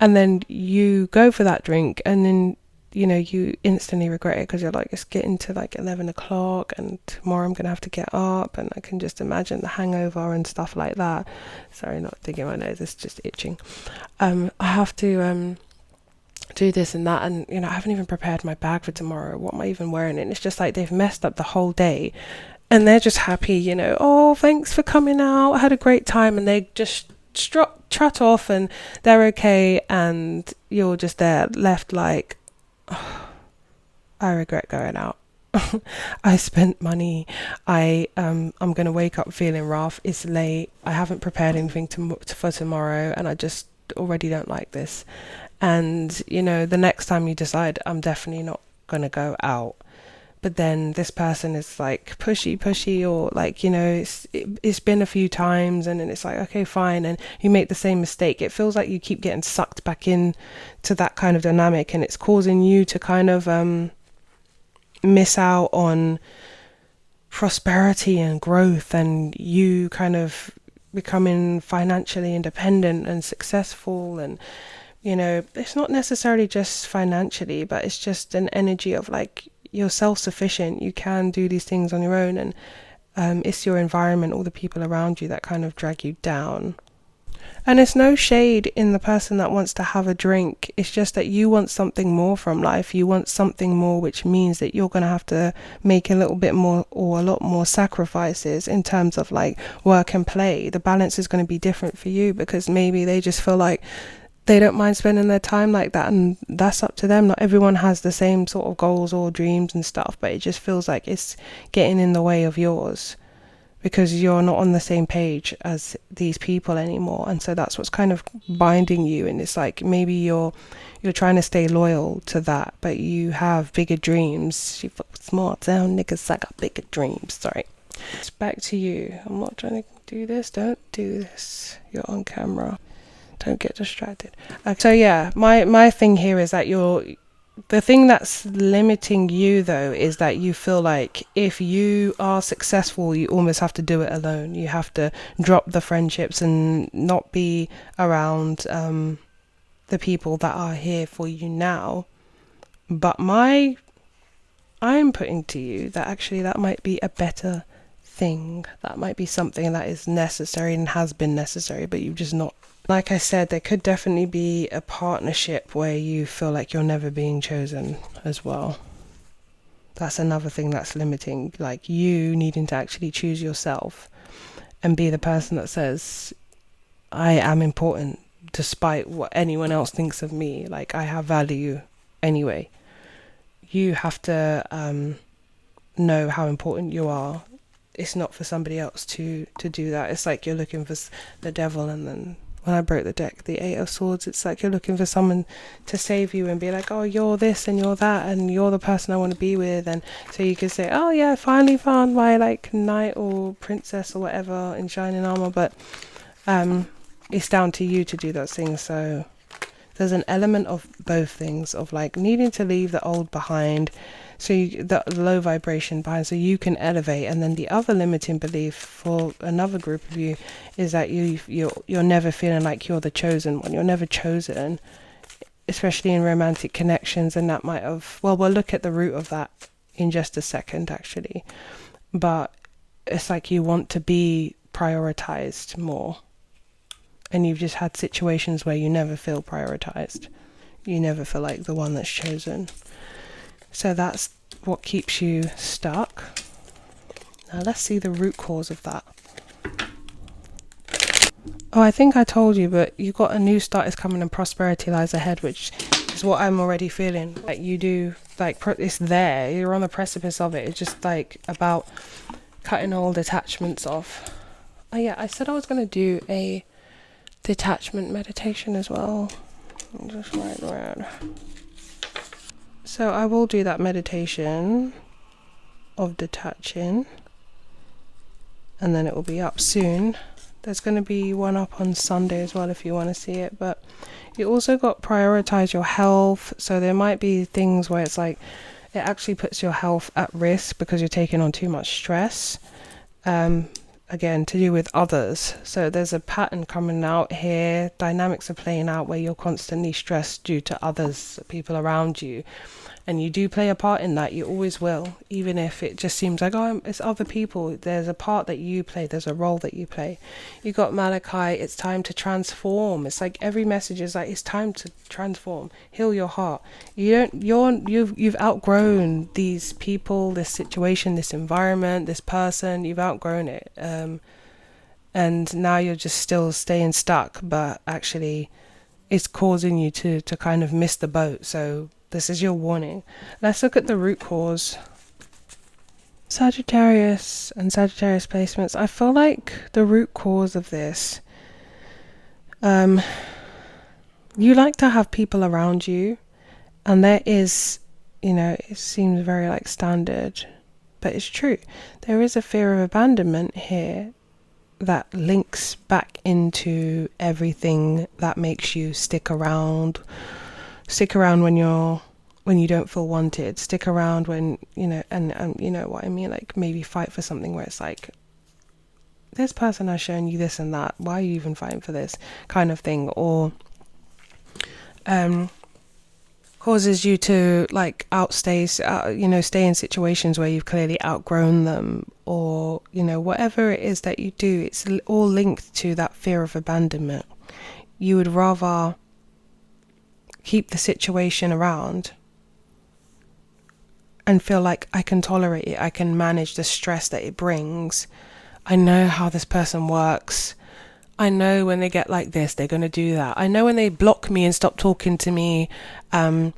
And then you go for that drink, and then, you instantly regret it because you're like, it's getting to like 11 o'clock and tomorrow I'm going to have to get up, and I can just imagine the hangover and stuff like that. Sorry, not digging my nose, it's just itching. I have to do this and that, and, I haven't even prepared my bag for tomorrow. What am I even wearing? And it's just like they've messed up the whole day, and they're just happy, oh, thanks for coming out, I had a great time, and they just trot off and they're okay, and you're just there left like, oh, I regret going out. I spent money. I'm gonna wake up feeling rough. It's late. I haven't prepared anything for tomorrow, and I just already don't like this. And the next time you decide, I'm definitely not gonna go out, but then this person is like pushy, or like, it's been a few times, and then it's like, okay, fine, and you make the same mistake. It feels like you keep getting sucked back in to that kind of dynamic, and it's causing you to kind of miss out on prosperity and growth, and you kind of becoming financially independent and successful. And it's not necessarily just financially, but it's just an energy of like, you're self-sufficient, you can do these things on your own, and it's your environment, all the people around you that kind of drag you down. And it's no shade in the person that wants to have a drink. It's just that you want something more from life. You want something more, which means that you're going to have to make a little bit more or a lot more sacrifices in terms of like work and play. The balance is going to be different for you, because maybe they just feel like they don't mind spending their time like that, and that's up to them. Not everyone has the same sort of goals or dreams and stuff, but it just feels like it's getting in the way of yours, because you're not on the same page as these people anymore. And so that's what's kind of binding you. And it's like maybe you're trying to stay loyal to that, but you have bigger dreams. You fuck small town niggas, I got bigger dreams. Sorry. It's back to you. I'm not trying to do this. Don't do this. You're on camera. Don't get distracted. So yeah, my thing here is that the thing that's limiting you, though, is that you feel like if you are successful, you almost have to do it alone. You have to drop the friendships and not be around the people that are here for you now. But I'm putting to you that actually that might be a better thing. That might be something that is necessary and has been necessary, but you've just not. Like I said, there could definitely be a partnership where you feel like you're never being chosen as well. That's another thing that's limiting, like you needing to actually choose yourself and be the person that says, I am important despite what anyone else thinks of me. Like, I have value anyway. You have to know how important you are. It's not for somebody else to do that. It's like you're looking for the devil, and then when I broke the deck, the 8 of Swords, it's like you're looking for someone to save you and be like, oh, you're this and you're that and you're the person I want to be with. And so you can say, oh yeah, I finally found my like knight or princess or whatever in shining armor. But it's down to you to do those things. So there's an element of both things, of like needing to leave the old behind, so the low vibration behind, so you can elevate. And then the other limiting belief for another group of you is that you're never feeling like you're the chosen one. You're never chosen, especially in romantic connections. And that might have, well, we'll look at the root of that in just a second, actually. But it's like you want to be prioritized more, and you've just had situations where you never feel prioritized. You never feel like the one that's chosen. So that's what keeps you stuck. Now let's see the root cause of that. Oh, I think I told you, but you got a new start is coming and prosperity lies ahead, which is what I'm already feeling. Like you do, like it's there. You're on the precipice of it. It's just like about cutting old attachments off. Oh yeah, I said I was going to do a detachment meditation as well. I'll just write around. So I will do that meditation of detaching, and then it will be up soon. There's going to be one up on Sunday as well if you want to see it. But you also got prioritize your health. So there might be things where it's like it actually puts your health at risk because you're taking on too much stress. Again, to do with others. So there's a pattern coming out here. Dynamics are playing out where you're constantly stressed due to others, people around you. And you do play a part in that. You always will. Even if it just seems like, oh, it's other people. There's a part that you play. There's a role that you play. You got Malachi. It's time to transform. It's like every message is like, it's time to transform. Heal your heart. You've outgrown these people, this situation, this environment, this person. You've outgrown it. And now you're just still staying stuck. But actually, it's causing you to kind of miss the boat. So this is your warning. Let's look at the root cause. Sagittarius and Sagittarius placements. I feel like the root cause of this, you like to have people around you, and there is, it seems very like standard, but it's true. There is a fear of abandonment here that links back into everything that makes you stick around when you don't feel wanted, stick around when, and you know what I mean, like maybe fight for something where it's like, this person has shown you this and that, why are you even fighting for this kind of thing? Or causes you to like stay in situations where you've clearly outgrown them, or whatever it is that you do, it's all linked to that fear of abandonment. You would rather keep the situation around and feel like, I can tolerate it, I can manage the stress that it brings, I know how this person works, I know when they get like this, they're going to do that. I know when they block me and stop talking to me, and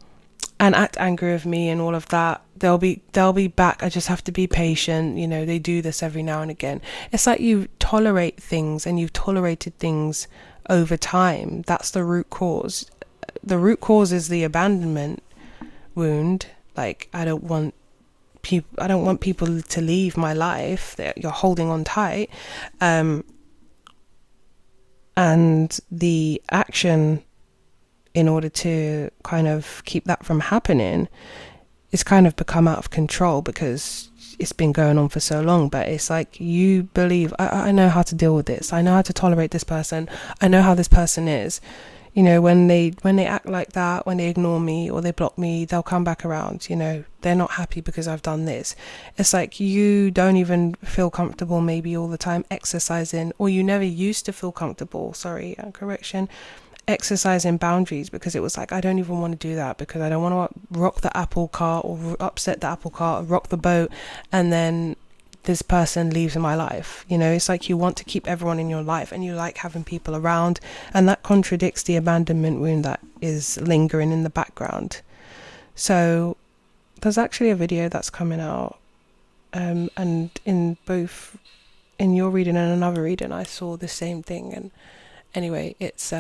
act angry with me and all of that, they'll be back. I just have to be patient. They do this every now and again. It's like you tolerate things, and you've tolerated things over time. That's the root cause. The root cause is the abandonment wound. Like, I don't want people to leave my life. You're holding on tight. And the action in order to kind of keep that from happening is kind of become out of control because it's been going on for so long. But it's like, you believe, I know how to deal with this, I know how to tolerate this person, I know how this person is. When they act like that, when they ignore me or they block me, they'll come back around. They're not happy because I've done this. It's like, you don't even feel comfortable maybe all the time exercising, or you never used to feel comfortable, exercising boundaries, because it was like, I don't even want to do that because I don't want to rock the apple cart or upset the apple cart or rock the boat, and then this person leaves in my life. It's like, you want to keep everyone in your life and you like having people around, and that contradicts the abandonment wound that is lingering in the background. So there's actually a video that's coming out, and in your reading and another reading I saw the same thing. And anyway, it's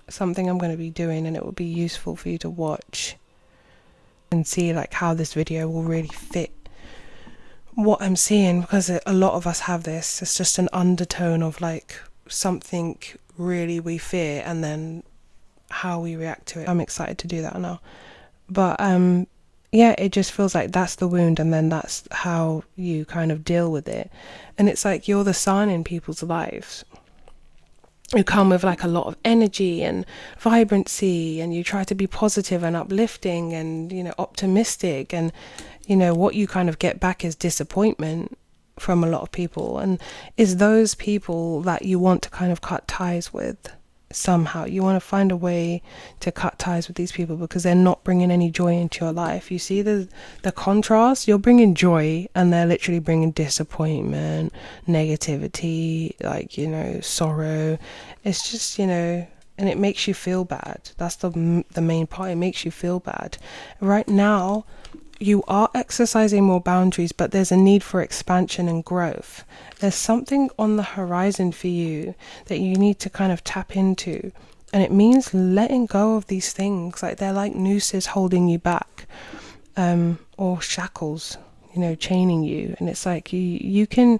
something I'm going to be doing, and it will be useful for you to watch and see like how this video will really fit what I'm seeing, because a lot of us have this. It's just an undertone of like something really we fear, and then how we react to it. I'm excited to do that now. But it just feels like that's the wound, and then that's how you kind of deal with it. And it's like, you're the sun in people's lives. You come with like a lot of energy and vibrancy, and you try to be positive and uplifting and optimistic, and what you kind of get back is disappointment from a lot of people, and is those people that you want to kind of cut ties with somehow. You want to find a way to cut ties with these people because they're not bringing any joy into your life. You see the contrast? You're bringing joy and they're literally bringing disappointment, negativity, like, sorrow. It's just, and it makes you feel bad. That's the main part. It makes you feel bad. Right now, you are exercising more boundaries, but there's a need for expansion and growth. There's something on the horizon for you that you need to kind of tap into. And it means letting go of these things. Like, they're like nooses holding you back, or shackles, chaining you. And it's like, you can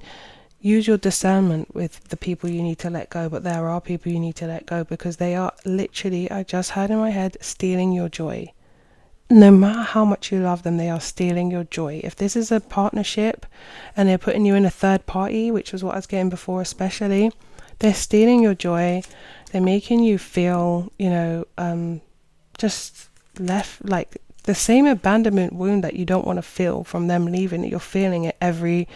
use your discernment with the people you need to let go, but there are people you need to let go because they are literally, I just heard in my head, stealing your joy. No matter how much you love them, they are stealing your joy. If this is a partnership and they're putting you in a third party, which was what I was getting before especially, they're stealing your joy. They're making you feel, just left, like the same abandonment wound that you don't want to feel from them leaving. You're feeling it every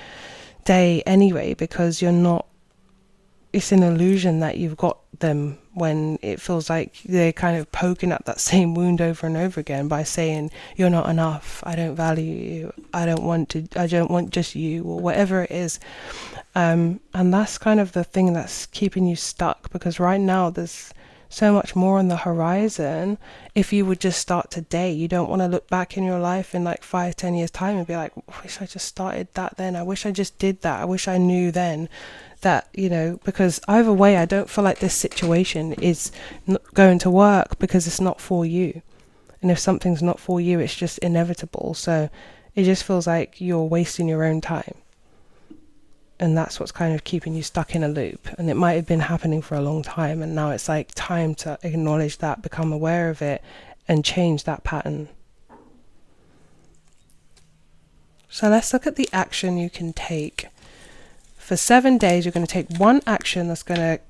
day anyway, because it's an illusion that you've got them, when it feels like they're kind of poking at that same wound over and over again by saying, you're not enough, I don't value you, I don't want just you, or whatever it is. And that's kind of the thing that's keeping you stuck, because right now there's so much more on the horizon. If you would just start today, you don't want to look back in your life in like 5-10 years time and be like, I wish I just started that then, I wish I just did that, I wish I knew then that, because either way, I don't feel like this situation is not going to work, because it's not for you. And if something's not for you, it's just inevitable. So it just feels like you're wasting your own time. And that's what's kind of keeping you stuck in a loop. And it might have been happening for a long time, and now it's like time to acknowledge that, become aware of it, and change that pattern. So let's look at the action you can take. For 7 days, you're going to take one action that's going to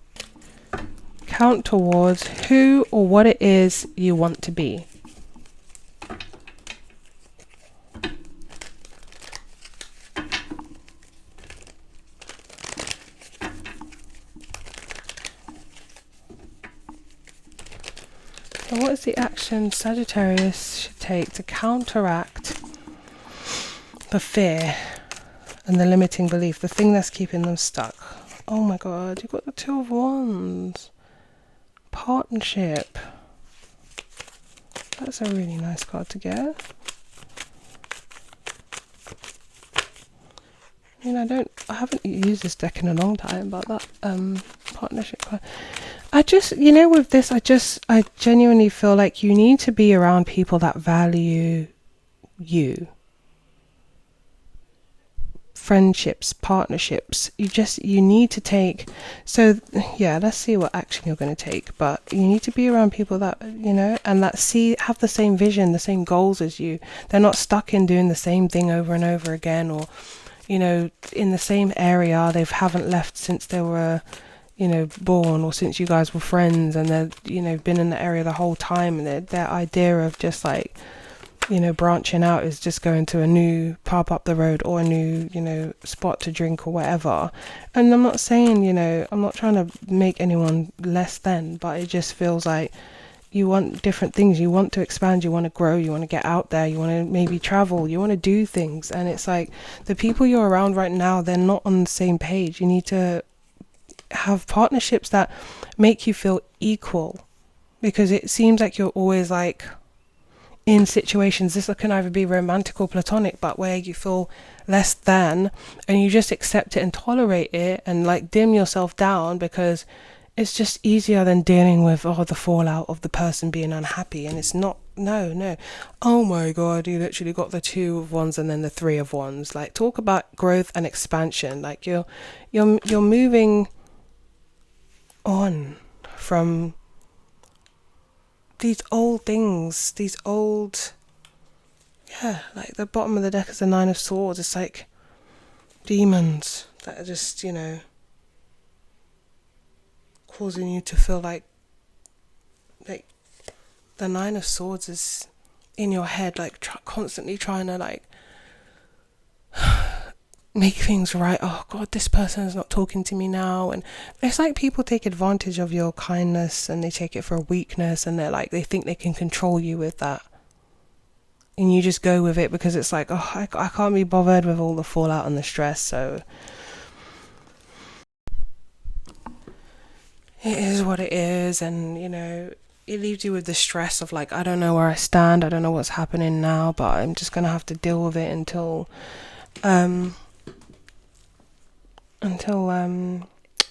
count towards who or what it is you want to be. And what is the action Sagittarius should take to counteract the fear and the limiting belief, the thing that's keeping them stuck? Oh my god, you got the Two of Wands. Partnership. That's a really nice card to get. I mean, I haven't used this deck in a long time, but that partnership card. I just, with this, I genuinely feel like you need to be around people that value you. Friendships, partnerships, you need to take. So yeah, let's see what action you're going to take, but you need to be around people that and that have the same vision, the same goals as you. They're not stuck in doing the same thing over and over again, or in the same area. They haven't left since they were born, or since you guys were friends, and they're been in the area the whole time, and their idea of just like branching out is just going to a new pub up the road, or a new spot to drink or whatever. And I'm not saying I'm not trying to make anyone less than, but it just feels like you want different things. You want to expand, you want to grow, you want to get out there, you want to maybe travel, you want to do things. And it's like the people you're around right now, they're not on the same page. You need to have partnerships that make you feel equal, because it seems like you're always like in situations, this can either be romantic or platonic, but where you feel less than, and you just accept it and tolerate it and like dim yourself down, because it's just easier than dealing with the fallout of the person being unhappy. And it's not. No. Oh my god, you literally got the Two of Wands and then the Three of Wands. Like, talk about growth and expansion. Like you're moving on from these old things, like the bottom of the deck is the Nine of Swords. It's like demons that are just causing you to feel like the Nine of Swords is in your head, like constantly trying to like make things right. Oh god, this person is not talking to me now. And it's like people take advantage of your kindness, and they take it for a weakness, and they think they can control you with that, and you just go with it because it's like, I can't be bothered with all the fallout and the stress. So it is what it is. And it leaves you with the stress of like, I don't know where I stand, I don't know what's happening now, but I'm just gonna have to deal with it until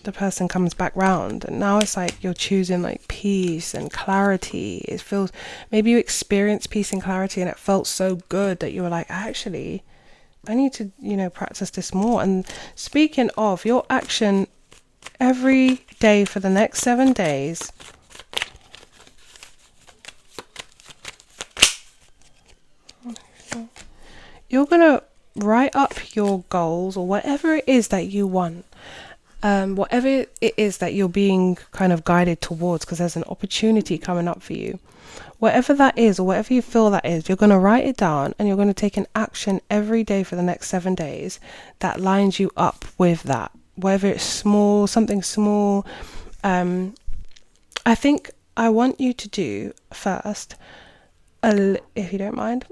the person comes back round. And now it's like you're choosing like peace and clarity. It feels, maybe you experienced peace and clarity and it felt so good that you were like, actually I need to practice this more. And speaking of your action every day for the next 7 days, you're gonna write up your goals, or whatever it is that you want, whatever it is that you're being kind of guided towards, because there's an opportunity coming up for you. Whatever that is, or whatever you feel that is, you're going to write it down, and you're going to take an action every day for the next 7 days that lines you up with that, whether it's small, something small. I think I want you to do first, if you don't mind,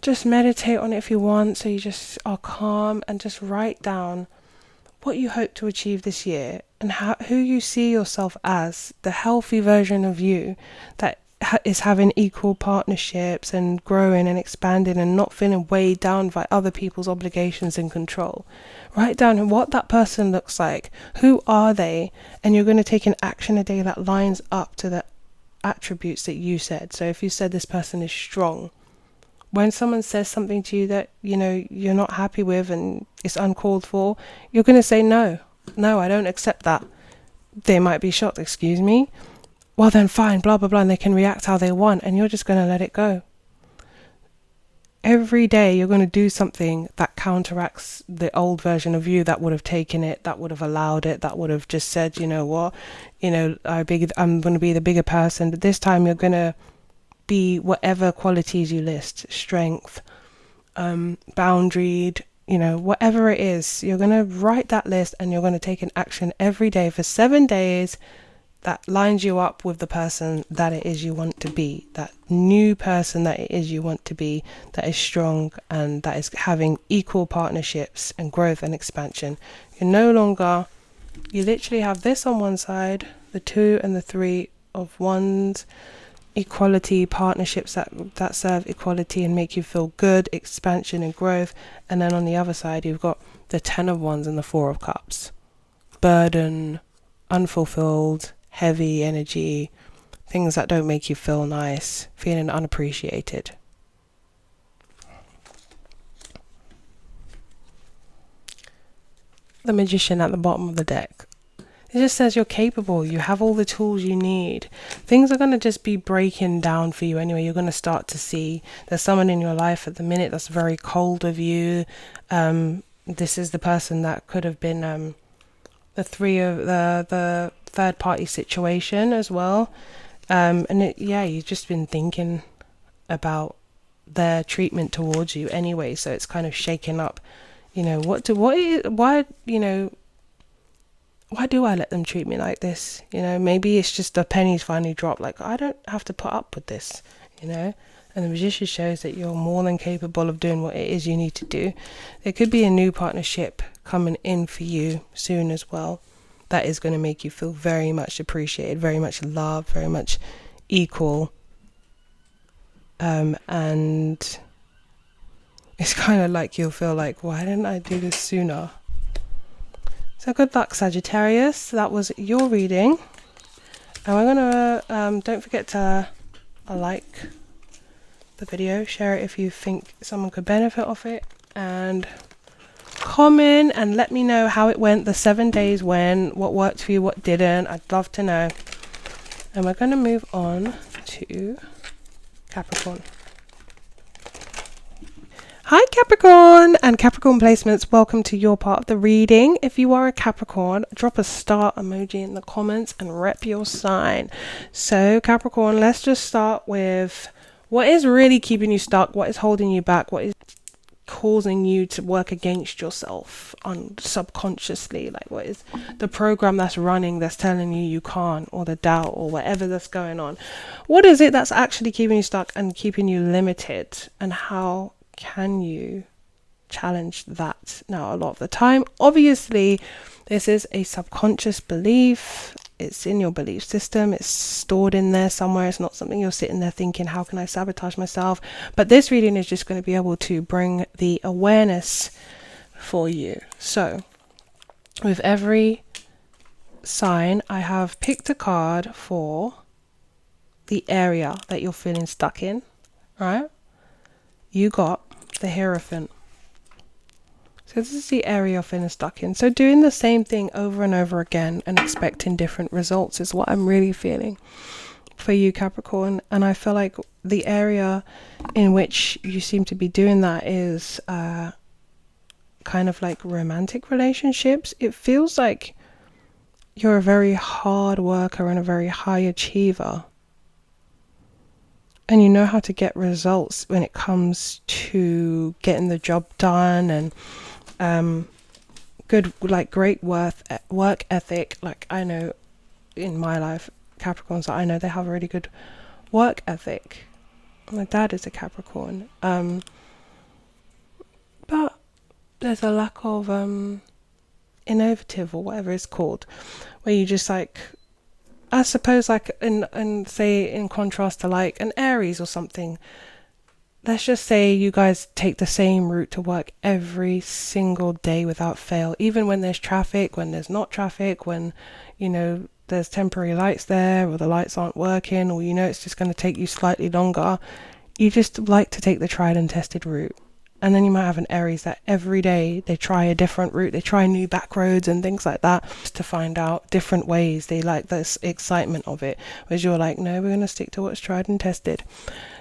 just meditate on it if you want, so you just are calm, and just write down what you hope to achieve this year, and who you see yourself as, the healthy version of you that is having equal partnerships and growing and expanding and not feeling weighed down by other people's obligations and control. Write down what that person looks like, who are they, and you're going to take an action a day that lines up to the attributes that you said. So if you said this person is strong, when someone says something to you that you're not happy with and it's uncalled for, you're going to say no, I don't accept that. They might be shocked, excuse me, well then fine, blah blah blah, and they can react how they want, and you're just going to let it go. Every day you're going to do something that counteracts the old version of you that would have taken it, that would have allowed it, that would have just said, I'm going to be the bigger person. But this time you're going to be whatever qualities you list: strength, boundaried, whatever it is. You're going to write that list, and you're going to take an action every day for 7 days that lines you up with the person that it is you want to be, that new person that it is you want to be, that is strong and that is having equal partnerships and growth and expansion. You're no longer, you literally have this on one side, the 2 and the 3 of wands, equality, partnerships that serve equality and make you feel good, expansion and growth. And then on the other side, you've got the 10 of wands and the 4 of cups, burden, unfulfilled, heavy energy, things that don't make you feel nice, feeling unappreciated. The Magician at the bottom of the deck. It just says you're capable, you have all the tools you need. Things are going to just be breaking down for you anyway. You're going to start to see there's someone in your life at the minute that's very cold of you. This is the person that could have been the third party situation as well. You've just been thinking about their treatment towards you anyway, so it's kind of shaking up, why do I let them treat me like this? Maybe it's just the pennies finally dropped, like I don't have to put up with this, and the Magician shows that you're more than capable of doing what it is you need to do. There could be a new partnership coming in for you soon as well, that is going to make you feel very much appreciated, very much loved, very much equal. And it's kind of like you'll feel like, why didn't I do this sooner? So good luck, Sagittarius. That was your reading. And we're going to, don't forget to like the video, share it if you think someone could benefit off it, and comment and let me know how it went, the 7 days what worked for you, what didn't. I'd love to know. And we're going to move on to Capricorn. Hi Capricorn and Capricorn placements, welcome to your part of the reading. If you are a Capricorn, drop a star emoji in the comments and rep your sign. So Capricorn, let's just start with what is really keeping you stuck, what is holding you back, what is causing you to work against yourself subconsciously, like what is the program that's running that's telling you can't, or the doubt or whatever that's going on. What is it that's actually keeping you stuck and keeping you limited, and how can you challenge that? Now, a lot of the time, obviously, this is a subconscious belief. It's in your belief system. It's stored in there somewhere. It's not something you're sitting there thinking, how can I sabotage myself? But this reading is just going to be able to bring the awareness for you. So, with every sign, I have picked a card for the area that you're feeling stuck in, right? You got the Hierophant. So this is the area you're feeling stuck in. So doing the same thing over and over again and expecting different results is what I'm really feeling for you, Capricorn. And I feel like the area in which you seem to be doing that is kind of like romantic relationships. It feels like you're a very hard worker and a very high achiever. And you know how to get results when it comes to getting the job done, and good, like great work ethic. Like I know in my life, Capricorns that I know, they have a really good work ethic. My dad is a Capricorn. But there's a lack of innovative or whatever it's called, where you just like, I suppose like in contrast to like an Aries or something, let's just say you guys take the same route to work every single day without fail, even when there's traffic, when there's not traffic, when there's temporary lights there, or the lights aren't working, or it's just going to take you slightly longer. You just like to take the tried and tested route. And then you might have an Aries that every day they try a different route, they try new back roads and things like that, just to find out different ways. They like this excitement of it, whereas you're like, no, we're going to stick to what's tried and tested.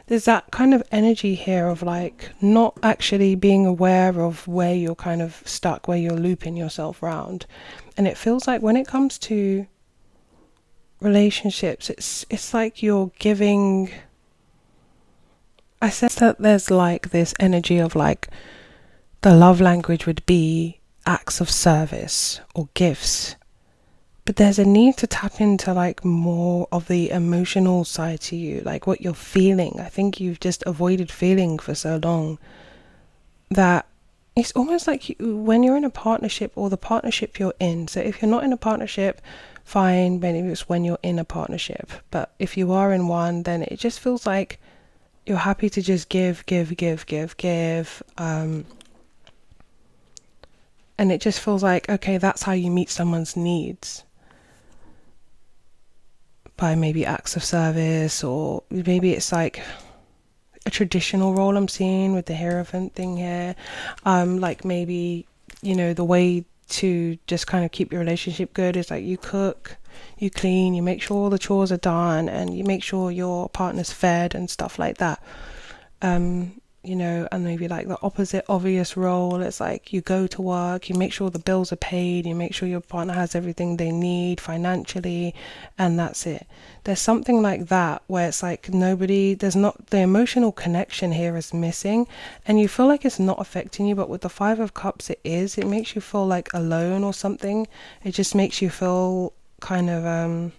There's that kind of energy here of like not actually being aware of where you're kind of stuck, where you're looping yourself round. And it feels like when it comes to relationships, it's like you're giving... I sense that there's like this energy of like the love language would be acts of service or gifts, But there's a need to tap into like more of the emotional side to you, like what you're feeling. I think you've just avoided feeling for so long that it's almost like when you're in a partnership, or the partnership you're in. So if you're not in a partnership, fine, maybe it's when you're in a partnership. But if you are in one, then it just feels like you're happy to just give. And it just feels like, okay, that's how you meet someone's needs. By maybe acts of service, or maybe it's like a traditional role I'm seeing with the hierophant thing here. Like maybe, the way to just kind of keep your relationship good is like you cook, you clean, you make sure all the chores are done, and you make sure your partner's fed and stuff like that. And maybe like the opposite obvious role, it's like you go to work, you make sure the bills are paid, you make sure your partner has everything they need financially, and that's it. There's something like that where it's like there's not, the emotional connection here is missing, and you feel like it's not affecting you, but with the Five of Cups it makes you feel like alone or something. It just makes you feel kind of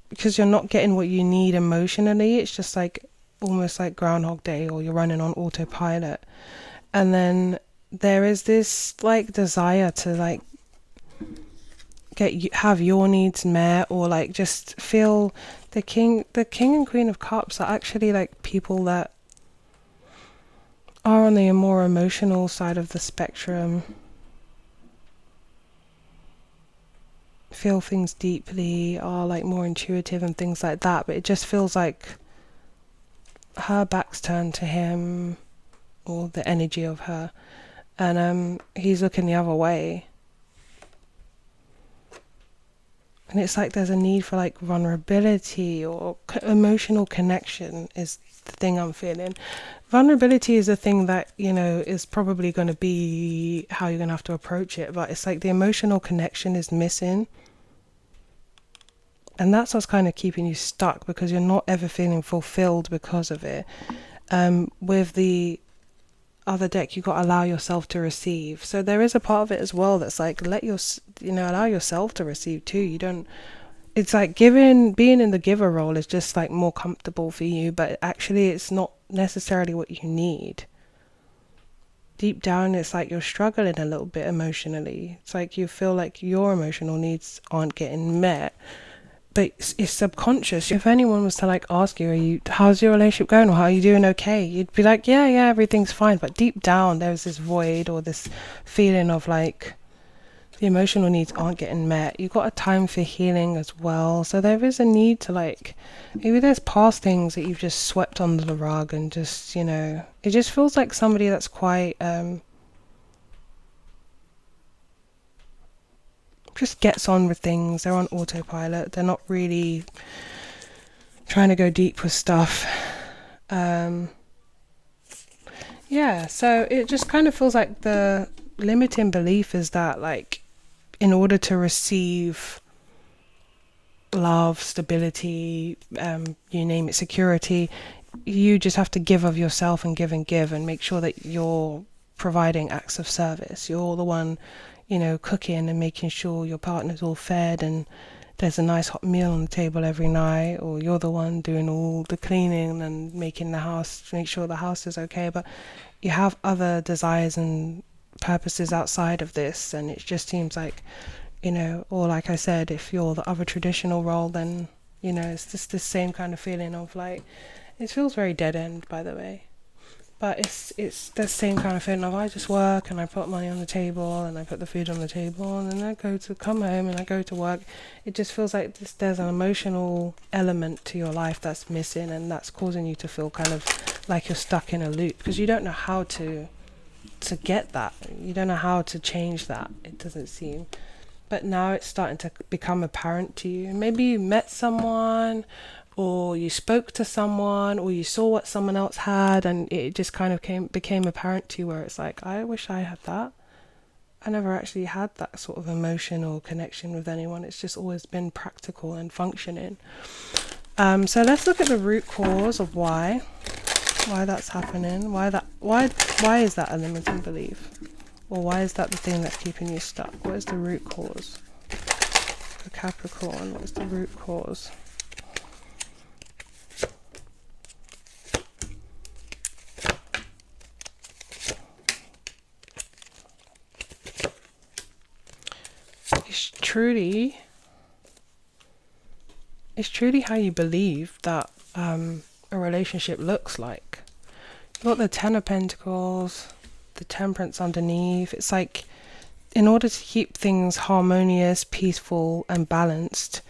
because you're not getting what you need emotionally. It's just like almost like Groundhog Day, or you're running on autopilot. And then there is this like desire to like have your needs met, or like just feel the king and queen of cups are actually like people that are on the more emotional side of the spectrum, feel things deeply, are like more intuitive and things like that. But it just feels like her back's turned to him, or the energy of her, and he's looking the other way. And it's like there's a need for like vulnerability, or emotional connection is the thing I'm feeling. Vulnerability is a thing that, is probably going to be how you're going to have to approach it, but it's like the emotional connection is missing. And that's what's kind of keeping you stuck, because you're not ever feeling fulfilled because of it. With the other deck, you got to allow yourself to receive. So there is a part of it as well that's like, allow yourself to receive too. It's like being in the giver role is just like more comfortable for you, but actually it's not necessarily what you need. Deep down, it's like you're struggling a little bit emotionally. It's like you feel like your emotional needs aren't getting met. But it's subconscious. If anyone was to like ask you, how's your relationship going, or how are you doing, okay, you'd be like, yeah, everything's fine. But deep down there's this void, or this feeling of like the emotional needs aren't getting met. You've got a time for healing as well. So there is a need to like, maybe there's past things that you've just swept under the rug, and just, it just feels like somebody that's quite just gets on with things. They're on autopilot. They're not really trying to go deep with stuff. So it just kind of feels like the limiting belief is that like, in order to receive love, stability, you name it, security, you just have to give of yourself and give and make sure that you're providing acts of service. You're the one, cooking and making sure your partner's all fed and there's a nice hot meal on the table every night, or you're the one doing all the cleaning and making the house, make sure the house is okay. But you have other desires and purposes outside of this, and it just seems like, or like I said, if you're the other traditional role, then, it's just the same kind of feeling of like, it feels very dead end, by the way. But it's the same kind of feeling of, I just work and I put money on the table and I put the food on the table, and then I come home and I go to work. It just feels like there's an emotional element to your life that's missing, and that's causing you to feel kind of like you're stuck in a loop, because you don't know how to get that. You don't know how to change that, it doesn't seem. But now it's starting to become apparent to you. Maybe you met someone, or you spoke to someone, or you saw what someone else had, and it just kind of became apparent to you, where it's like, I wish I had that. I never actually had that sort of emotional connection with anyone. It's just always been practical and functioning. So let's look at the root cause of why that's happening. Why is that a limiting belief? Or why is that the thing that's keeping you stuck? What is the root cause? for Capricorn. What's the root cause? It's truly how you believe that a relationship looks like. You've got the Ten of Pentacles, the Temperance underneath. It's like, in order to keep things harmonious, peaceful and balanced,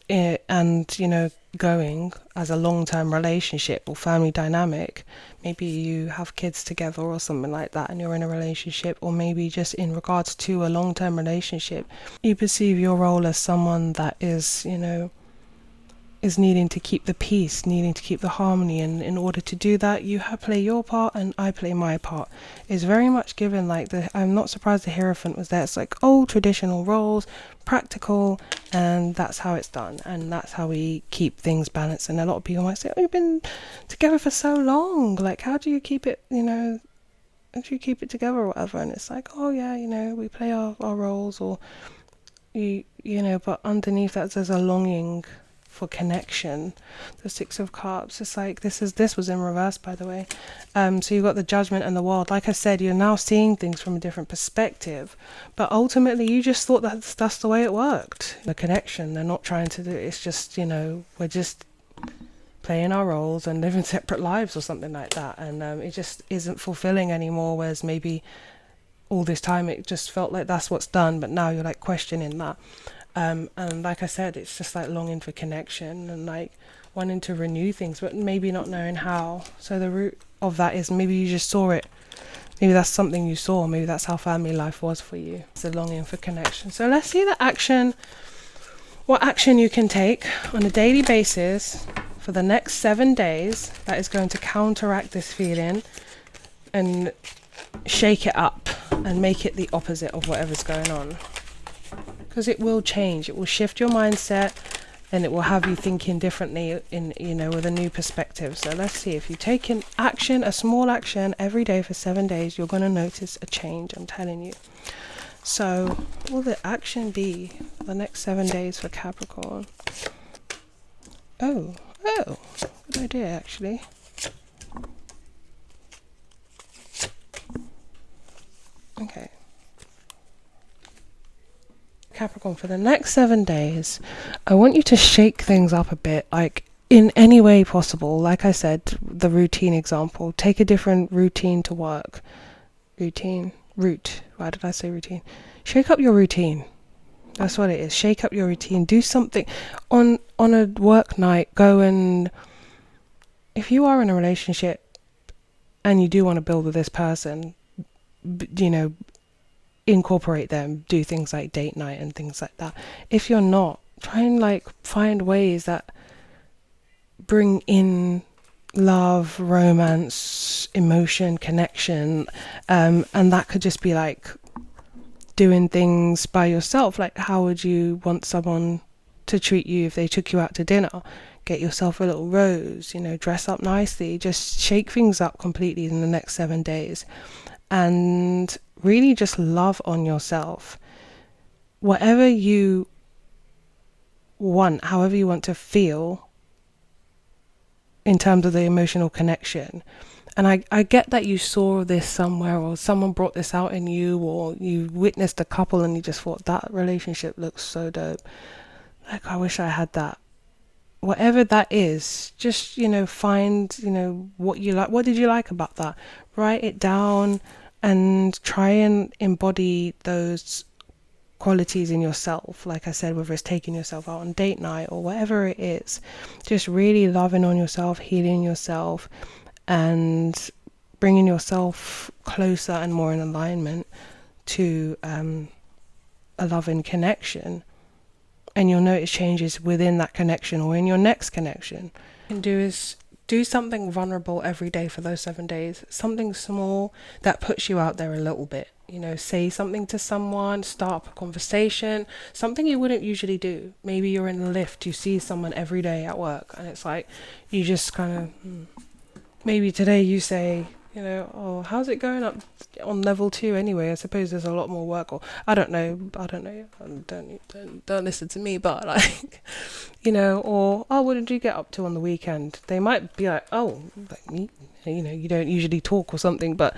and, you know, going as a long-term relationship or family dynamic, maybe you have kids together or something like that and you're in a relationship, or maybe just in regards to a long-term relationship, you perceive your role as someone that is, you know, is needing to keep the peace, needing to keep the harmony, and in order to do that you play your part and I play my part. It's very much given like I'm not surprised the Hierophant was there. It's like old traditional roles, practical, and that's how it's done, and that's how we keep things balanced. And a lot of people might say, oh, you've been together for so long, like how do you keep it, you know, how do you keep it together or whatever? And it's like, oh yeah, you know, we play our roles, or you know, but underneath that there's a longing for connection. The Six of Cups, it's like this was in reverse, by the way. So you've got the Judgment and the World. Like I said, you're now seeing things from a different perspective, but ultimately you just thought that's the way it worked. The connection, they're not trying to do it. It's just, you know, we're just playing our roles and living separate lives or something like that, and it just isn't fulfilling anymore. Whereas maybe all this time it just felt like that's what's done, but now you're like questioning that. And like I said, it's just like longing for connection and like wanting to renew things, but maybe not knowing how. So the root of that is maybe you just saw it. Maybe that's something you saw. Maybe that's how family life was for you. It's a longing for connection. So let's see the action. What action you can take on a daily basis for the next 7 days that is going to counteract this feeling and shake it up and make it the opposite of whatever's going on. Because it will change, it will shift your mindset, and it will have you thinking differently in, you know, with a new perspective. So let's see, if you take an action, a small action every day for 7 days, you're going to notice a change, I'm telling you. So what will the action be for the next 7 days for Capricorn? Oh, good idea actually. Okay. Capricorn, for the next 7 days, I want you to shake things up a bit, like in any way possible. Like I said, the routine example, take a different routine to work. Why did I say routine? Shake up your routine. That's what it is. Shake up your routine. Do something on a work night. Go and, if you are in a relationship and you do want to build with this person, you know, incorporate them, do things like date night and things like that. If you're not, try and like find ways that bring in love, romance, emotion, connection, and that could just be like doing things by yourself. Like, how would you want someone to treat you if they took you out to dinner? Get yourself a little rose, you know, dress up nicely, just shake things up completely in the next 7 days, and really just love on yourself. Whatever you want, however you want to feel in terms of the emotional connection. And I get that you saw this somewhere, or someone brought this out in you, or you witnessed a couple and you just thought that relationship looks so dope. Like, I wish I had that. Whatever that is, just, you know, find, you know, what you like. What did you like about that? Write it down and try and embody those qualities in yourself. Like I said, whether it's taking yourself out on date night or whatever it is, just really loving on yourself, healing yourself, and bringing yourself closer and more in alignment to a loving connection. And you'll notice changes within that connection or in your next connection. What you can do is do something vulnerable every day for those 7 days. Something small that puts you out there a little bit. You know, say something to someone, start up a conversation, something you wouldn't usually do. Maybe you're in the lift, you see someone every day at work, and it's like, you just kind of, maybe today you say, You know, oh, how's it going up on level 2 anyway? I suppose there's a lot more work, or I don't know. Don't listen to me, but like, you know, or oh, what did you get up to on the weekend? They might be like, oh, like, you know, you don't usually talk or something, but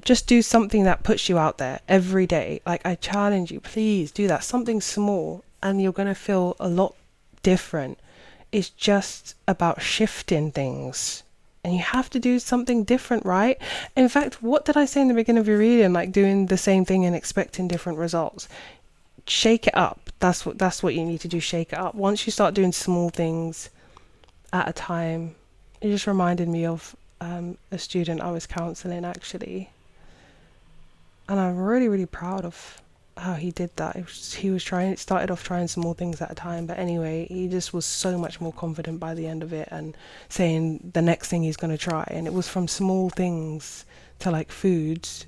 just do something that puts you out there every day. Like, I challenge you, please do that, something small, and you're gonna feel a lot different. It's just about shifting things. And you have to do something different, right? In fact, what did I say in the beginning of your reading? Like doing the same thing and expecting different results. Shake it up. That's what you need to do. Shake it up. Once you start doing small things at a time, it just reminded me of a student I was counselling actually, and I'm really, really proud of how he did that. Started off trying small things at a time, but anyway, he just was so much more confident by the end of it and saying the next thing he's going to try. And it was from small things to like foods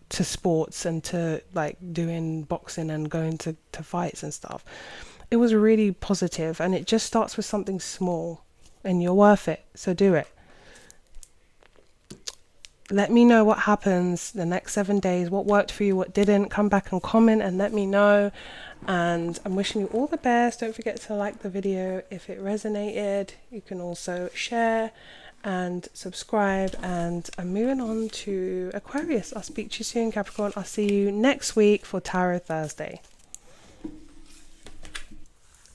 to sports and to like doing boxing and going to fights and stuff. It was really positive, and it just starts with something small, and you're worth it, so do it. Let me know what happens the next 7 days, what worked for you, what didn't. Come back and comment and let me know. And I'm wishing you all the best. Don't forget to like the video if it resonated. You can also share and subscribe. And I'm moving on to Aquarius. I'll speak to you soon, Capricorn. I'll see you next week for Tarot Thursday.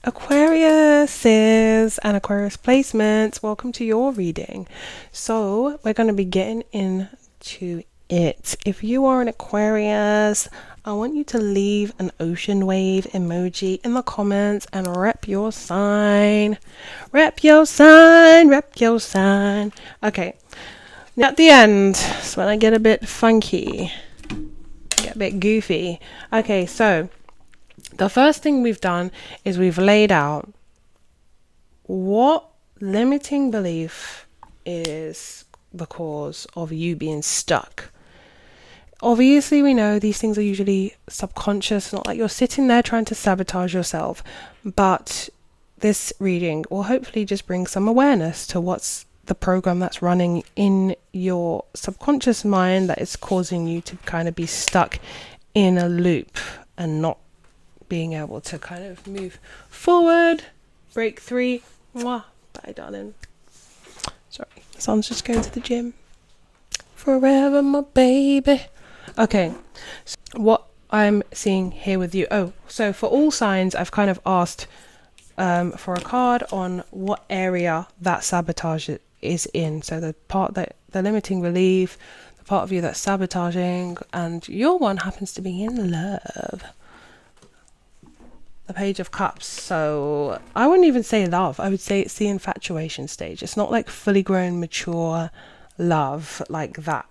Aquariuses and Aquarius placements, welcome to your reading. So we're going to be getting into it. If you are an Aquarius, I want you to leave an ocean wave emoji in the comments and rep your sign. Rep your sign, rep your sign. Okay, now at the end, it's when I get a bit funky, get a bit goofy. Okay, so the first thing we've done is we've laid out what limiting belief is the cause of you being stuck. Obviously, we know these things are usually subconscious, not like you're sitting there trying to sabotage yourself, but this reading will hopefully just bring some awareness to what's the program that's running in your subconscious mind that is causing you to kind of be stuck in a loop and not being able to kind of move forward. Break 3. Mwah. Bye, darling. Sorry, son's just going to the gym. Forever, my baby. Okay, so what I'm seeing here with you. Oh, so for all signs, I've kind of asked for a card on what area that sabotage is in. So the part that the limiting belief, the part of you that's sabotaging, and your one happens to be in love. The Page of Cups. So I wouldn't even say love. I would say it's the infatuation stage. It's not like fully grown, mature love like that.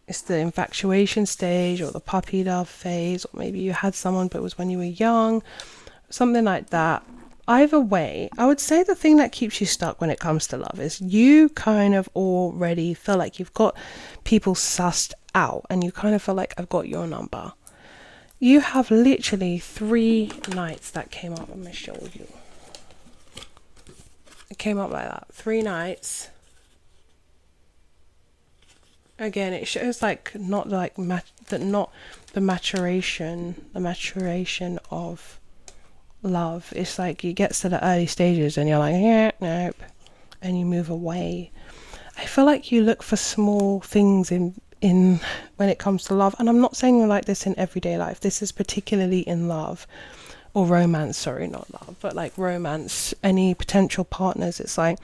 It's the infatuation stage, or the puppy love phase, or maybe you had someone but it was when you were young, something like that. Either way, I would say the thing that keeps you stuck when it comes to love is you kind of already feel like you've got people sussed out, and you kind of feel like, I've got your number. You have literally 3 knights that came up. I'm going to show you. It came up like that. 3 knights. Again, it shows like not like not the maturation of love. It's like you get to the early stages and you're like, yeah, nope, and you move away. I feel like you look for small things in when it comes to love, and I'm not saying you're like this in everyday life. This is particularly in love or romance. Sorry, not love, but like romance. Any potential partners, it's like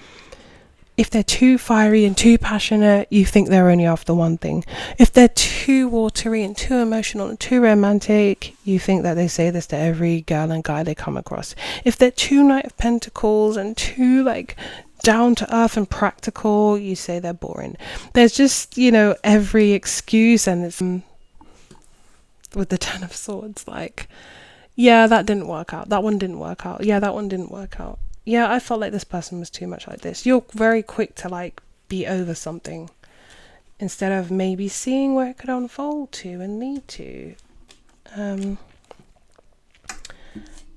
if they're too fiery and too passionate, you think they're only after one thing. If they're too watery and too emotional and too romantic, you think that they say this to every girl and guy they come across. If they're too Knight of Pentacles and too like down to earth and practical, you say they're boring. There's just, you know, every excuse, and it's with the 10 of Swords, like, yeah, that didn't work out. That one didn't work out. Yeah, that one didn't work out. Yeah, I felt like this person was too much like this. You're very quick to like be over something instead of maybe seeing where it could unfold to and lead to.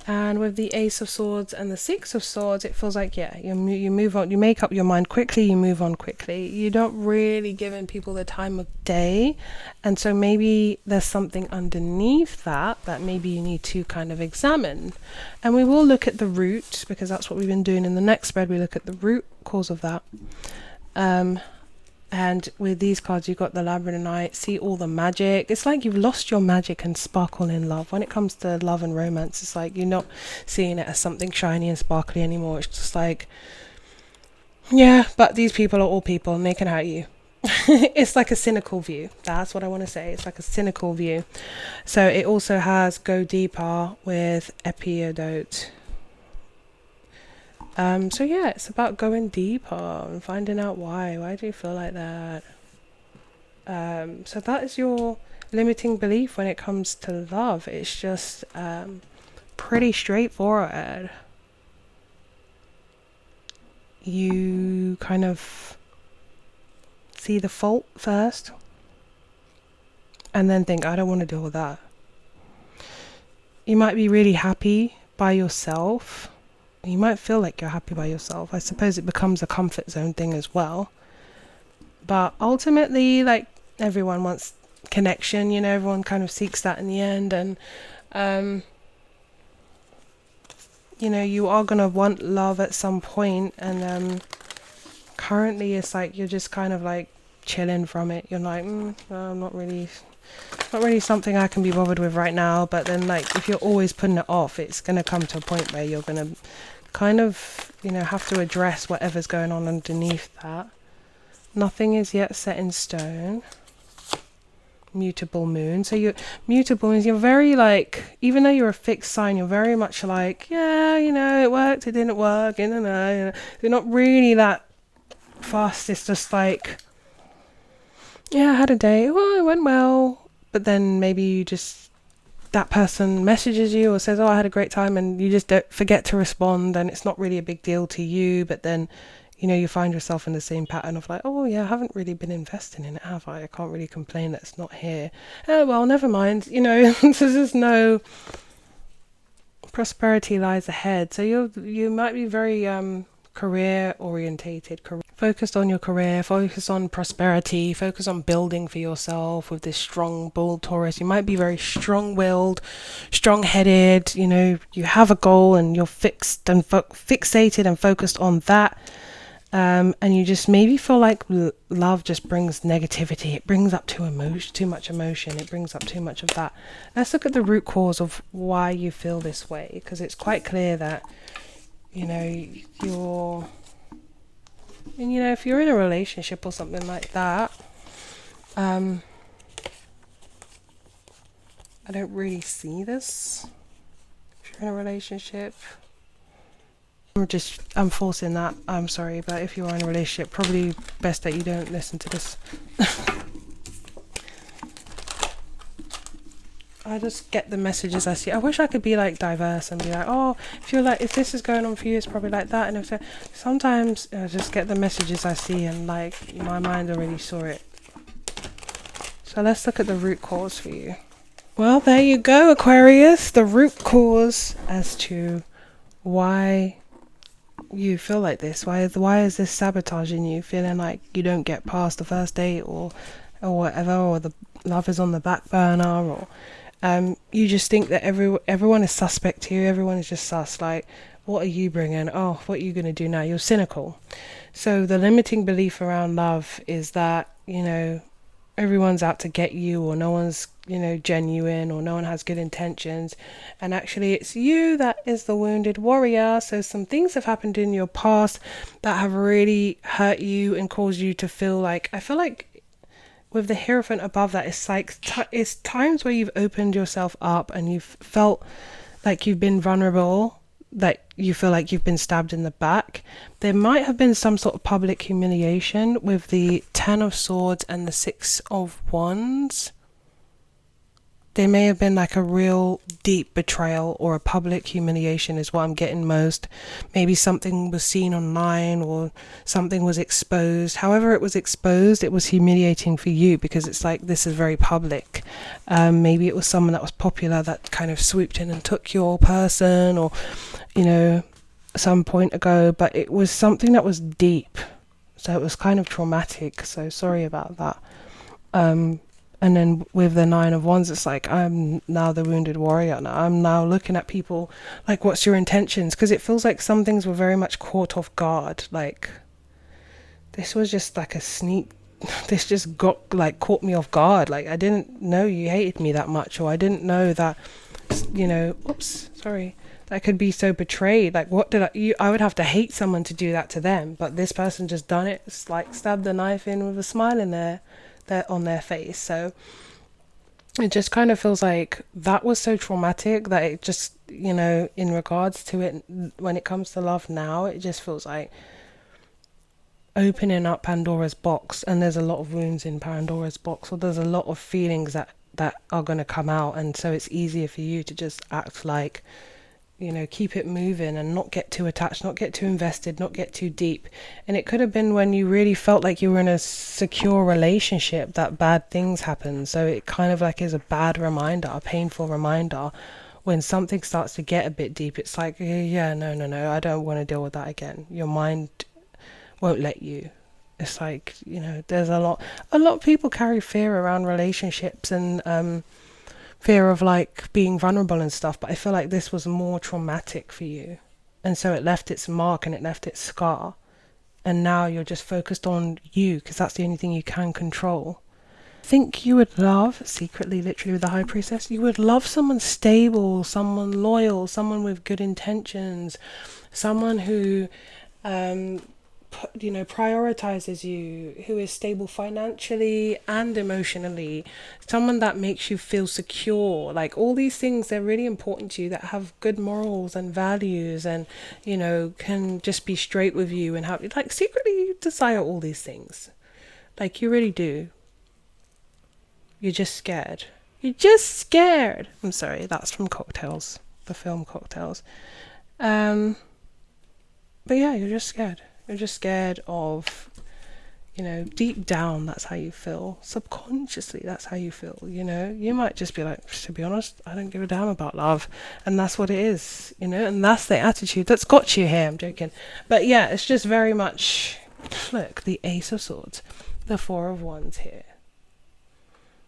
And with the Ace of Swords and the Six of Swords, it feels like, yeah, you move on, you make up your mind quickly, you move on quickly. You're not really giving people the time of day. And so maybe there's something underneath that maybe you need to kind of examine. And we will look at the root, because that's what we've been doing in the next spread. We look at the root cause of that. And with these cards, you've got the Labradorite, see all the magic. It's like you've lost your magic and sparkle in love. When it comes to love and romance, it's like you're not seeing it as something shiny and sparkly anymore. It's just like, yeah, but these people are all people and they can hurt you. It's like a cynical view. That's what I want to say. It's like a cynical view. So it also has go deeper with Epiodote. So yeah, it's about going deeper and finding out why. Why do you feel like that? So that is your limiting belief when it comes to love. It's just pretty straightforward. You kind of see the fault first and then think, I don't want to deal with that. You might be really happy by yourself. You might feel like you're happy by yourself. I suppose it becomes a comfort zone thing as well. But ultimately, like, everyone wants connection, you know, everyone kind of seeks that in the end. And, you know, you are going to want love at some point. And currently it's like you're just kind of like chilling from it. You're like, no, I'm not really something I can be bothered with right now. But then, like, if you're always putting it off, it's going to come to a point where you're going to kind of, you know, have to address whatever's going on underneath that. Nothing is yet set in stone. Mutable moon. So you're mutable means you're very like, even though you're a fixed sign, you're very much like, yeah, you know, it worked, it didn't work, you know. You're not really that fast. It's just like, yeah, I had a day, well, it went well, but then maybe you just, that person messages you or says, oh, I had a great time, and you just don't forget to respond, and it's not really a big deal to you. But then, you know, you find yourself in the same pattern of like, oh yeah, I haven't really been investing in it, have I? I can't really complain that it's not here. Oh well, never mind, you know. So there's no prosperity lies ahead. So you might be very career orientated, focused on your career, focused on prosperity, focused on building for yourself with this strong bull Taurus. You might be very strong-willed, strong-headed, you know, you have a goal and you're fixed and fixated and focused on that. And you just maybe feel like love just brings negativity. It brings up too much emotion. It brings up too much of that. Let's look at the root cause of why you feel this way, because it's quite clear that, you know, if you're in a relationship or something like that, I don't really see this. If you're in a relationship, I'm forcing that. I'm sorry, but if you are in a relationship, probably best that you don't listen to this. I just get the messages I see. I wish I could be like diverse and be like, oh, if this is going on for you, it's probably like that. And sometimes I just get the messages I see and like my mind already saw it. So let's look at the root cause for you. Well, there you go, Aquarius. The root cause as to why you feel like this. Why is this sabotaging you? Feeling like you don't get past the first date or whatever, or the love is on the back burner, or you just think that everyone is suspect to you. Everyone is just sus. Like, what are you bringing? Oh, what are you going to do now? You're cynical. So the limiting belief around love is that, you know, everyone's out to get you, or no one's, you know, genuine, or no one has good intentions. And actually it's you that is the wounded warrior. So some things have happened in your past that have really hurt you and caused you to feel like, I feel like with the Hierophant above that, it's like it's times where you've opened yourself up and you've felt like you've been vulnerable, that you feel like you've been stabbed in the back. There might have been some sort of public humiliation with the Ten of Swords and the Six of Wands. There may have been like a real deep betrayal or a public humiliation is what I'm getting most. Maybe something was seen online or something was exposed. However it was exposed, it was humiliating for you because it's like, this is very public. Maybe it was someone that was popular that kind of swooped in and took your person, or, you know, some point ago, but it was something that was deep. So it was kind of traumatic. So sorry about that. And then with the 9 of Wands, it's like, I'm now the wounded warrior. Now I'm now looking at people like, what's your intentions? Because it feels like some things were very much caught off guard. Like, this was just like a sneak. This just caught me off guard. Like, I didn't know you hated me that much, or I didn't know that, you know, that I could be so betrayed. Like, what did I would have to hate someone to do that to them, but this person just done it. It's like stabbed the knife in with a smile in there on their face. So it just kind of feels like that was so traumatic that it just, you know, in regards to it, when it comes to love now, it just feels like opening up Pandora's box, and there's a lot of wounds in Pandora's box, or there's a lot of feelings that are going to come out, and so it's easier for you to just act like, you know, keep it moving and not get too attached, not get too invested, not get too deep. And it could have been when you really felt like you were in a secure relationship that bad things happen. So it kind of like is a bad reminder, a painful reminder. When something starts to get a bit deep, it's like, yeah, no, I don't want to deal with that again. Your mind won't let you. It's like, you know, there's a lot of people carry fear around relationships and fear of like being vulnerable and stuff, but I feel like this was more traumatic for you, and so it left its mark and it left its scar, and now you're just focused on you because that's the only thing you can control. I think you would love, secretly, literally with the High Priestess, you would love someone stable, someone loyal, someone with good intentions, someone who you know, prioritizes you, who is stable financially and emotionally, someone that makes you feel secure. Like, all these things, they're really important to you, that have good morals and values, and, you know, can just be straight with you and have, like, secretly you desire all these things. Like, you really do. You're just scared. You're just scared. I'm sorry, that's from Cocktails, the film Cocktails. But yeah, you're just scared. You're just scared of, you know, deep down, that's how you feel. Subconsciously, that's how you feel, you know. You might just be like, to be honest, I don't give a damn about love. And that's what it is, you know. And that's the attitude that's got you here. I'm joking. But yeah, it's just very much, look, the Ace of Swords, the Four of Wands here.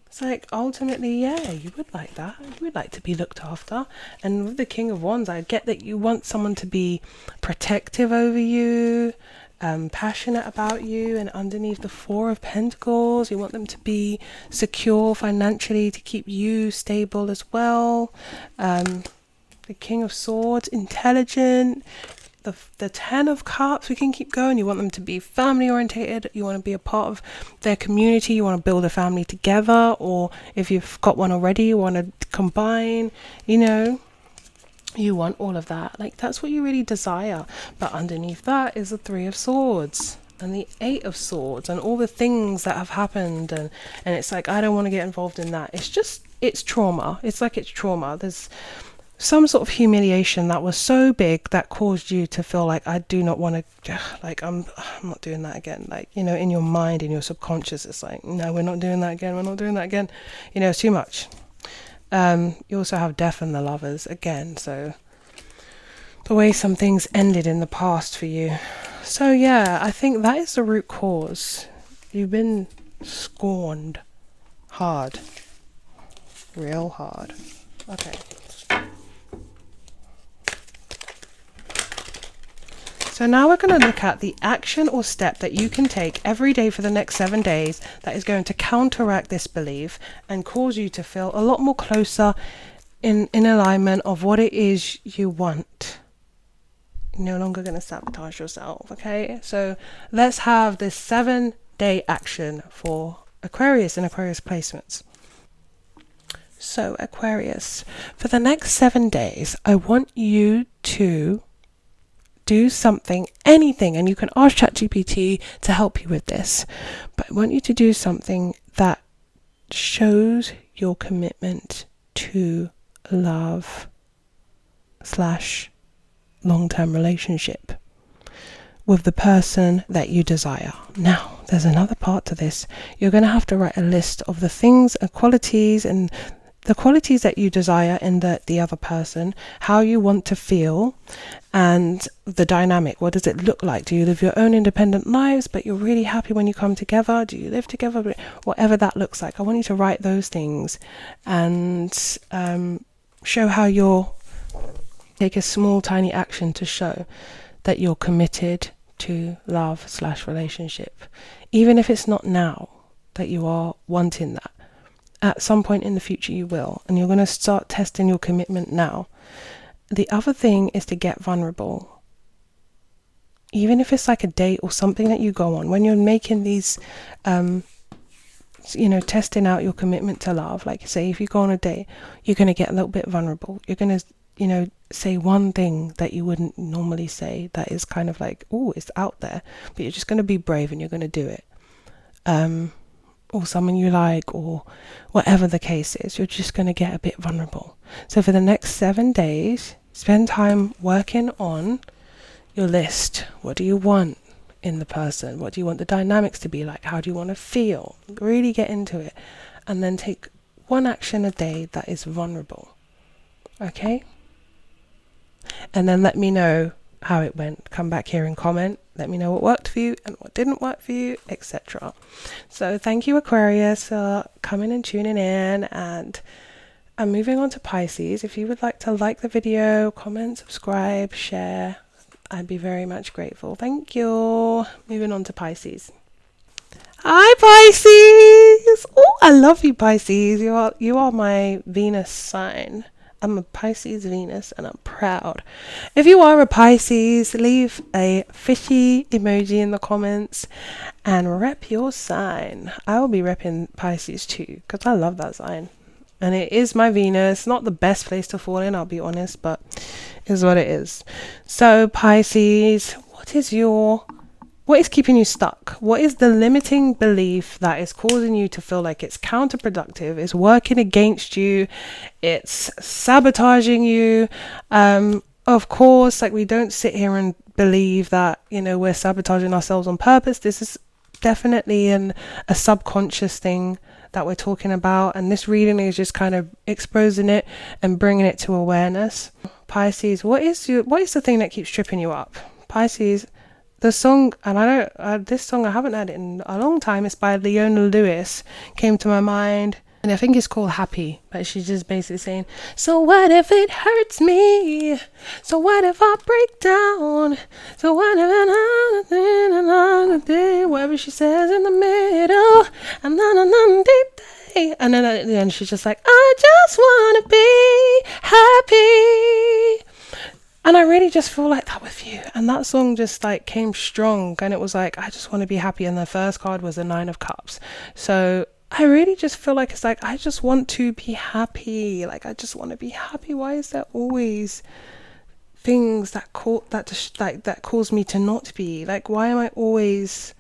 It's like, ultimately, yeah, you would like that. You would like to be looked after. And with the King of Wands, I get that you want someone to be protective over you, passionate about you. And underneath the Four of Pentacles, you want them to be secure financially, to keep you stable as well. The King of Swords, intelligent. The 10 of Cups, we can keep going. You want them to be family orientated. You want to be a part of their community. You want to build a family together, or if you've got one already, you want to combine, you know. You want all of that. Like, that's what you really desire. But underneath that is the Three of Swords and the Eight of Swords and all the things that have happened. And it's like, I don't want to get involved in that. It's just, it's trauma. It's like, it's trauma. There's some sort of humiliation that was so big that caused you to feel like, I do not want to, like, I'm not doing that again. Like, you know, in your mind, in your subconscious, it's like, no, we're not doing that again. We're not doing that again. You know, it's too much. You also have Death and the Lovers again. So the way some things ended in the past for you. So yeah, I think that is the root cause. You've been scorned hard, real hard. Okay. So now we're going to look at the action or step that you can take every day for the next 7 days that is going to counteract this belief and cause you to feel a lot more closer in alignment of what it is you want. You're no longer going to sabotage yourself, okay? So let's have this 7-day action for Aquarius and Aquarius placements. So Aquarius, for the next 7 days, I want you to do something, anything, and you can ask ChatGPT to help you with this, but I want you to do something that shows your commitment to love / long-term relationship with the person that you desire. Now, there's another part to this. You're going to have to write a list of the things and qualities and the qualities that you desire in the other person, how you want to feel, and the dynamic. What does it look like? Do you live your own independent lives, but you're really happy when you come together? Do you live together? Whatever that looks like. I want you to write those things and show how you're take a small, tiny action to show that you're committed to love / relationship. Even if it's not now that you are wanting that. At some point in the future you will, and you're going to start testing your commitment now. The other thing is to get vulnerable. Even if it's like a date or something that you go on, when you're making these, testing out your commitment to love, like say if you go on a date, you're going to get a little bit vulnerable. You're going to, say one thing that you wouldn't normally say that is kind of like, oh, it's out there, but you're just going to be brave and you're going to do it. Or someone you like, or whatever the case is, you're just going to get a bit vulnerable. So for the next 7 days, spend time working on your list. What do you want in the person? What do you want the dynamics to be like? How do you want to feel? Really get into it. And then take one action a day that is vulnerable. Okay? And then let me know how it went. Come back here and comment. Let me know what worked for you and what didn't work for you, etc. So thank you, Aquarius, for coming and tuning in. And I'm moving on to Pisces. If you would like to like the video, comment, subscribe, share, I'd be very much grateful. Thank you. Moving on to Pisces. Hi, Pisces. Oh, I love you, Pisces. You are my Venus sign. I'm a Pisces Venus and I'm proud. If you are a Pisces, leave a fishy emoji in the comments and rep your sign. I will be repping Pisces too because I love that sign. And it is my Venus. Not the best place to fall in, I'll be honest, but it is what it is. So Pisces, what is keeping you stuck? What is the limiting belief that is causing you to feel like it's counterproductive, it's working against you, it's sabotaging you? Of course, like we don't sit here and believe that, we're sabotaging ourselves on purpose. This is definitely a subconscious thing that we're talking about, and this reading is just kind of exposing it and bringing it to awareness. Pisces, what is the thing that keeps tripping you up? Pisces, the song, and this song I haven't heard it in a long time, it's by Leona Lewis, came to my mind, and I think it's called Happy, but she's just basically saying, so what if it hurts me? So what if I break down? So what if another day, whatever she says in the middle, and then at the end she's just like, I just want to be happy. And I really just feel like that with you. And that song just like came strong, and it was like, I just want to be happy. And the first card was the 9 of Cups. So I really just feel like it's like, I just want to be happy. Like, I just want to be happy. Why is there always things that cause me to not be? Like, why am I always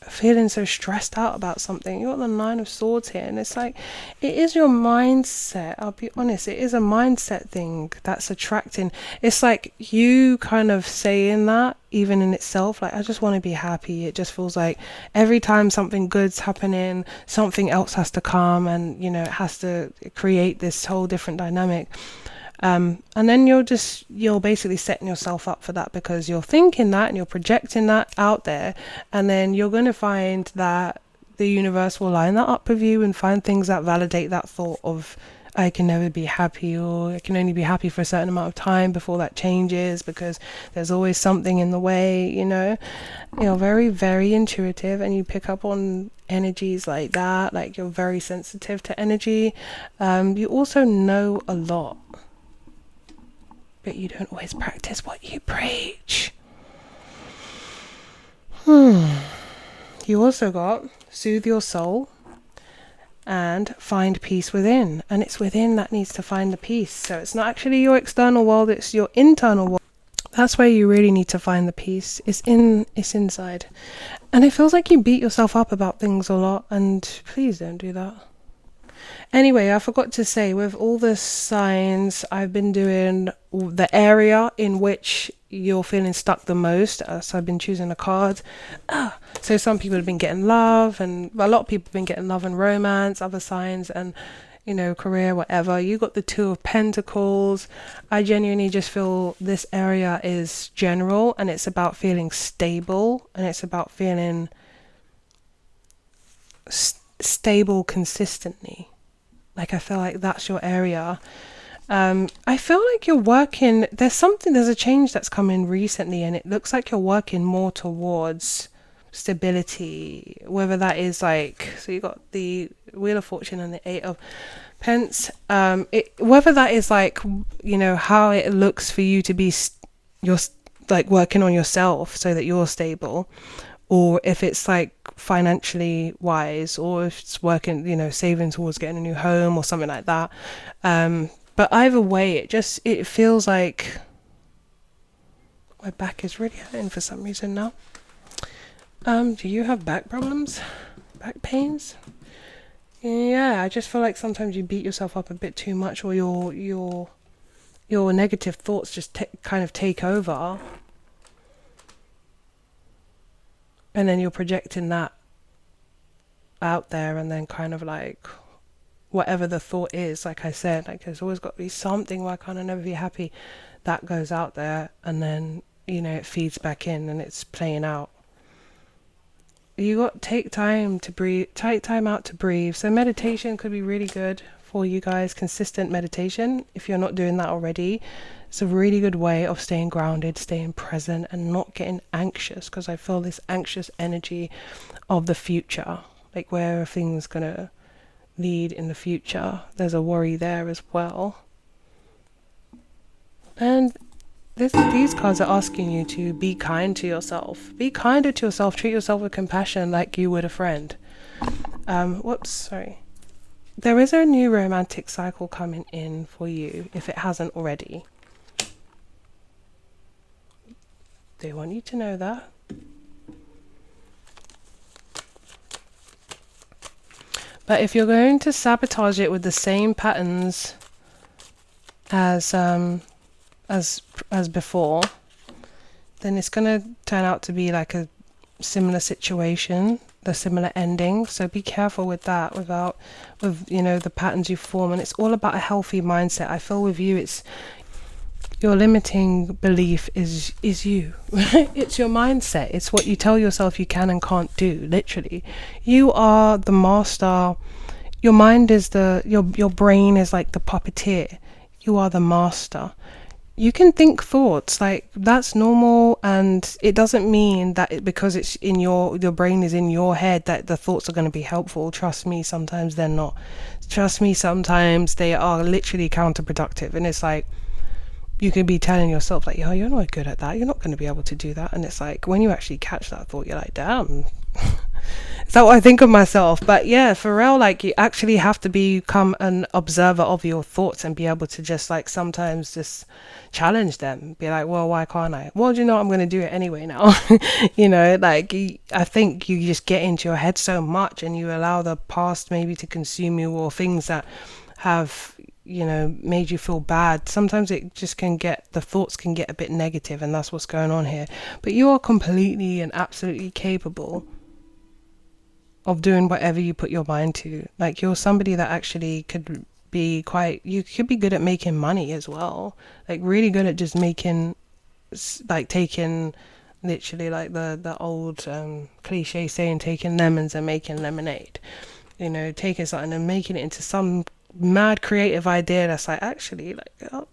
feeling so stressed out about something? You got the 9 of Swords here, and it's like, it is your mindset. I'll be honest, it is a mindset thing that's attracting. It's like you kind of saying that even in itself, like, I just want to be happy. It just feels like every time something good's happening, something else has to come, and it has to create this whole different dynamic. And then you're basically setting yourself up for that, because you're thinking that and you're projecting that out there, and then you're going to find that the universe will line that up with you and find things that validate that thought of, I can never be happy, or I can only be happy for a certain amount of time before that changes, because there's always something in the way. You're very, very intuitive, and you pick up on energies like that. Like, you're very sensitive to energy. You also know a lot, but you don't always practice what you preach. You also got soothe your soul and find peace within. And it's within that needs to find the peace. So it's not actually your external world, it's your internal world. That's where you really need to find the peace. It's inside. And it feels like you beat yourself up about things a lot, and please don't do that. Anyway, I forgot to say, with all the signs, I've been doing the area in which you're feeling stuck the most. So I've been choosing a card. So some people have been getting love, and a lot of people have been getting love and romance, other signs, and career, whatever. You got the Two of Pentacles. I genuinely just feel this area is general, and it's about feeling stable, and it's about feeling stable consistently. Like, I feel like that's your area. I feel like you're working, there's a change that's come in recently, and it looks like you're working more towards stability, whether that is like, so you got the Wheel of Fortune and the Eight of Pence, whether that is like, how it looks for you to be you're like working on yourself so that you're stable, or if it's like financially wise, or if it's working, saving towards getting a new home or something like that. But either way, it feels like my back is really hurting for some reason now. Do you have back problems? Back pains? Yeah, I just feel like sometimes you beat yourself up a bit too much, or your negative thoughts just kind of take over. And then you're projecting that out there, and then kind of like whatever the thought is, like I said, like there's always got to be something, why can't I never be happy? That goes out there, and then, it feeds back in, and it's playing out. You got to take time to breathe, take time out to breathe. So meditation could be really good for you guys. Consistent meditation, if you're not doing that already, it's a really good way of staying grounded, staying present, and not getting anxious, because I feel this anxious energy of the future, like where are things gonna lead in the future. There's a worry there as well. And these cards are asking you to be kind to yourself. Be kinder to yourself. Treat yourself with compassion like you would a friend. Sorry. There is a new romantic cycle coming in for you, if it hasn't already. They want you to know that. But if you're going to sabotage it with the same patterns as before, then it's going to turn out to be like a similar situation, the similar ending. So be careful with that, with the patterns you form. And it's all about a healthy mindset. I feel with you, it's your limiting belief is you. It's your mindset. It's what you tell yourself you can and can't do. Literally, you are the master. Your mind is your brain is like the puppeteer. You are the master. You can think thoughts, like that's normal, and it doesn't mean that because it's in your brain is in your head that the thoughts are going to be helpful. Trust me, sometimes they're not. Trust me, sometimes they are literally counterproductive, and it's like you could be telling yourself like, you're not good at that, you're not going to be able to do that, and it's like when you actually catch that thought, you're like, damn. Is that what I think of myself? But yeah, for real, like you actually have to become an observer of your thoughts and be able to just like sometimes just challenge them. Be like, well, why can't I? Well, I'm going to do it anyway now. I think you just get into your head so much, and you allow the past maybe to consume you, or things that have made you feel bad. Sometimes the thoughts can get a bit negative, and that's what's going on here. But you are completely and absolutely capable of doing whatever you put your mind to. Like, you're somebody that actually could be you could be good at making money as well, like really good at just making, like taking literally like the old cliche saying, taking lemons and making lemonade. Taking something and making it into some mad creative idea that's like, actually, like, oh,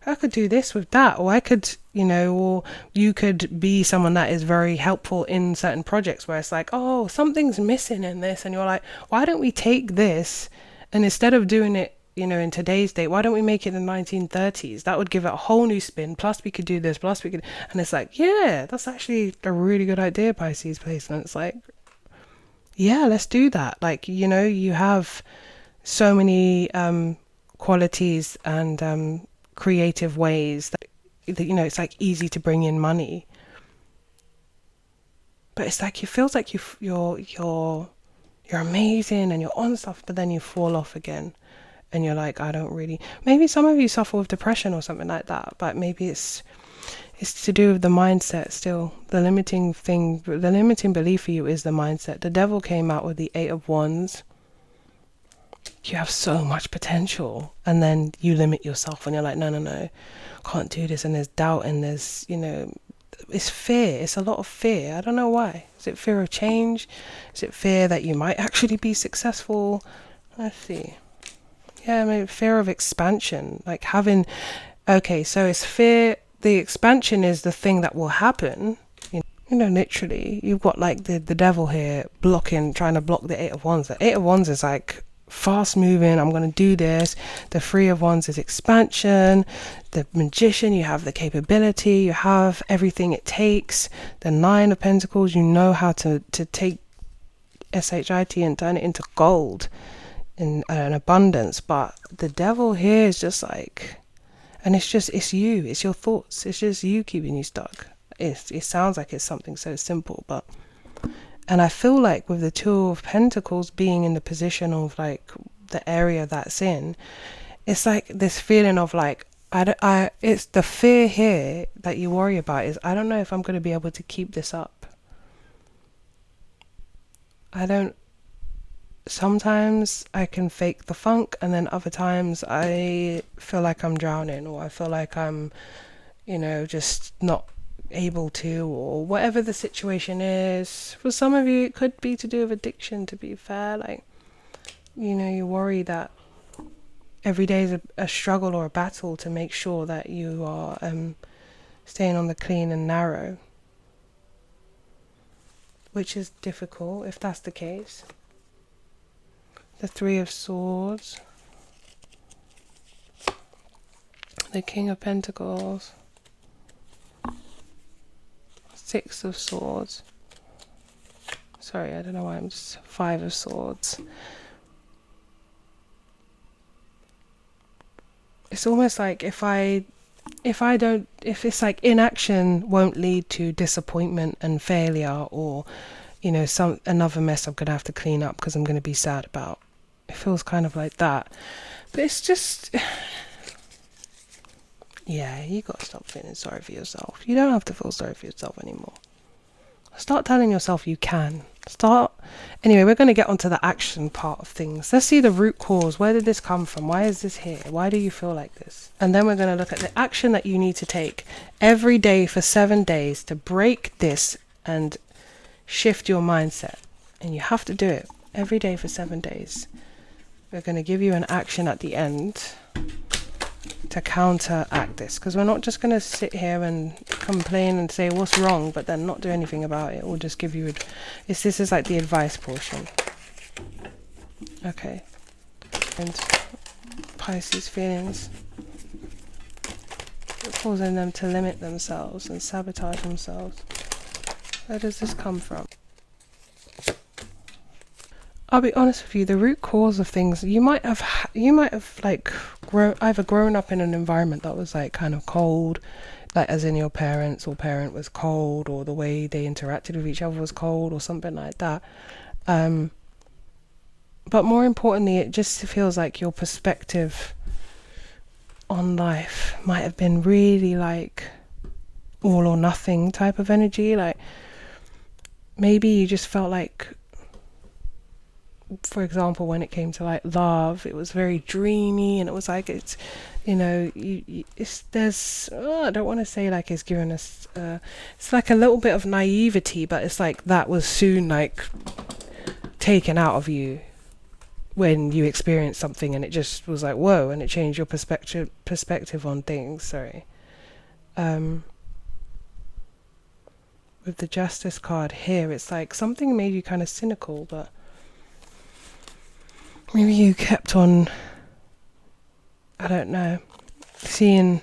I could do this with that, or I could, or you could be someone that is very helpful in certain projects where it's like, oh, something's missing in this, and you're like, why don't we take this, and instead of doing it, in today's date, why don't we make it in the 1930s? That would give it a whole new spin, plus we could do this, plus we could, and it's like, yeah, that's actually a really good idea, Pisces placement. It's like, yeah, let's do that. Like, you have so many qualities and creative ways that it's like easy to bring in money, but it's like it feels like you're you're amazing and you're on stuff, but then you fall off again. And you're like, I don't really, maybe some of you suffer with depression or something like that, but maybe it's to do with the mindset still. The limiting belief for you is the mindset. The devil came out with the 8 of Wands. You have so much potential, and then you limit yourself and you're like, no, can't do this. And there's doubt, and there's, it's fear. It's a lot of fear. I don't know why. Is it fear of change? Is it fear that you might actually be successful? Let's see. Yeah, maybe fear of expansion, like having, okay, so it's fear, the expansion is the thing that will happen, literally, you've got like the devil here trying to block the 8 of Wands. The 8 of Wands is like fast moving, I'm going to do this. The 3 of Wands is expansion. The Magician, you have the capability, you have everything it takes. The 9 of Pentacles, you know how to take shit and turn it into gold. In an abundance. But the devil here is just like, and it's you, it's your thoughts, it's just you keeping you stuck. It sounds like it's something so simple, but, and I feel like with the 2 of Pentacles being in the position of like the area that's in, it's like this feeling of like, it's the fear here that you worry about is, I don't know if I'm going to be able to keep this up. Sometimes I can fake the funk, and then other times I feel like I'm drowning, or I feel like I'm, just not able to, or whatever the situation is. For some of you, it could be to do with addiction, to be fair. Like, you worry that every day is a struggle or a battle to make sure that you are staying on the clean and narrow, which is difficult if that's the case. The 3 of Swords, the King of Pentacles, 6 of Swords. Sorry, I don't know why I'm just 5 of Swords. It's almost like if it's like inaction won't lead to disappointment and failure, or another mess I'm gonna have to clean up because I'm gonna be sad about. It feels kind of like that, but it's just, yeah, you gotta stop feeling sorry for yourself. You don't have to feel sorry for yourself anymore. Start telling yourself you can. Anyway, we're going to get onto the action part of things. Let's see the root cause. Where did this come from? Why is this here? Why do you feel like this? And then we're going to look at the action that you need to take every day for 7 days to break this and shift your mindset. And you have to do it every day for 7 days. We're going to give you an action at the end to counteract this, because we're not just going to sit here and complain and say what's wrong but then not do anything about it. We'll just give you this is like the advice portion. Okay. And Pisces feelings, causing them to limit themselves and sabotage themselves. Where does this come from? I'll be honest with you, the root cause of things, you might have like grown up in an environment that was like kind of cold, like as in your parents or parent was cold, or the way they interacted with each other was cold, or something like that. But more importantly, it just feels like your perspective on life might have been really like all or nothing type of energy. Like maybe you just felt like, for example, when it came to like love, it was very dreamy, and it was like it's, I don't want to say like it's given us, it's like a little bit of naivety, but it's like that was soon like taken out of you when you experienced something, and it just was like whoa, and it changed your perspective on things. Sorry. With the Justice card here, it's like something made you kind of cynical, but maybe you kept on, I don't know, seeing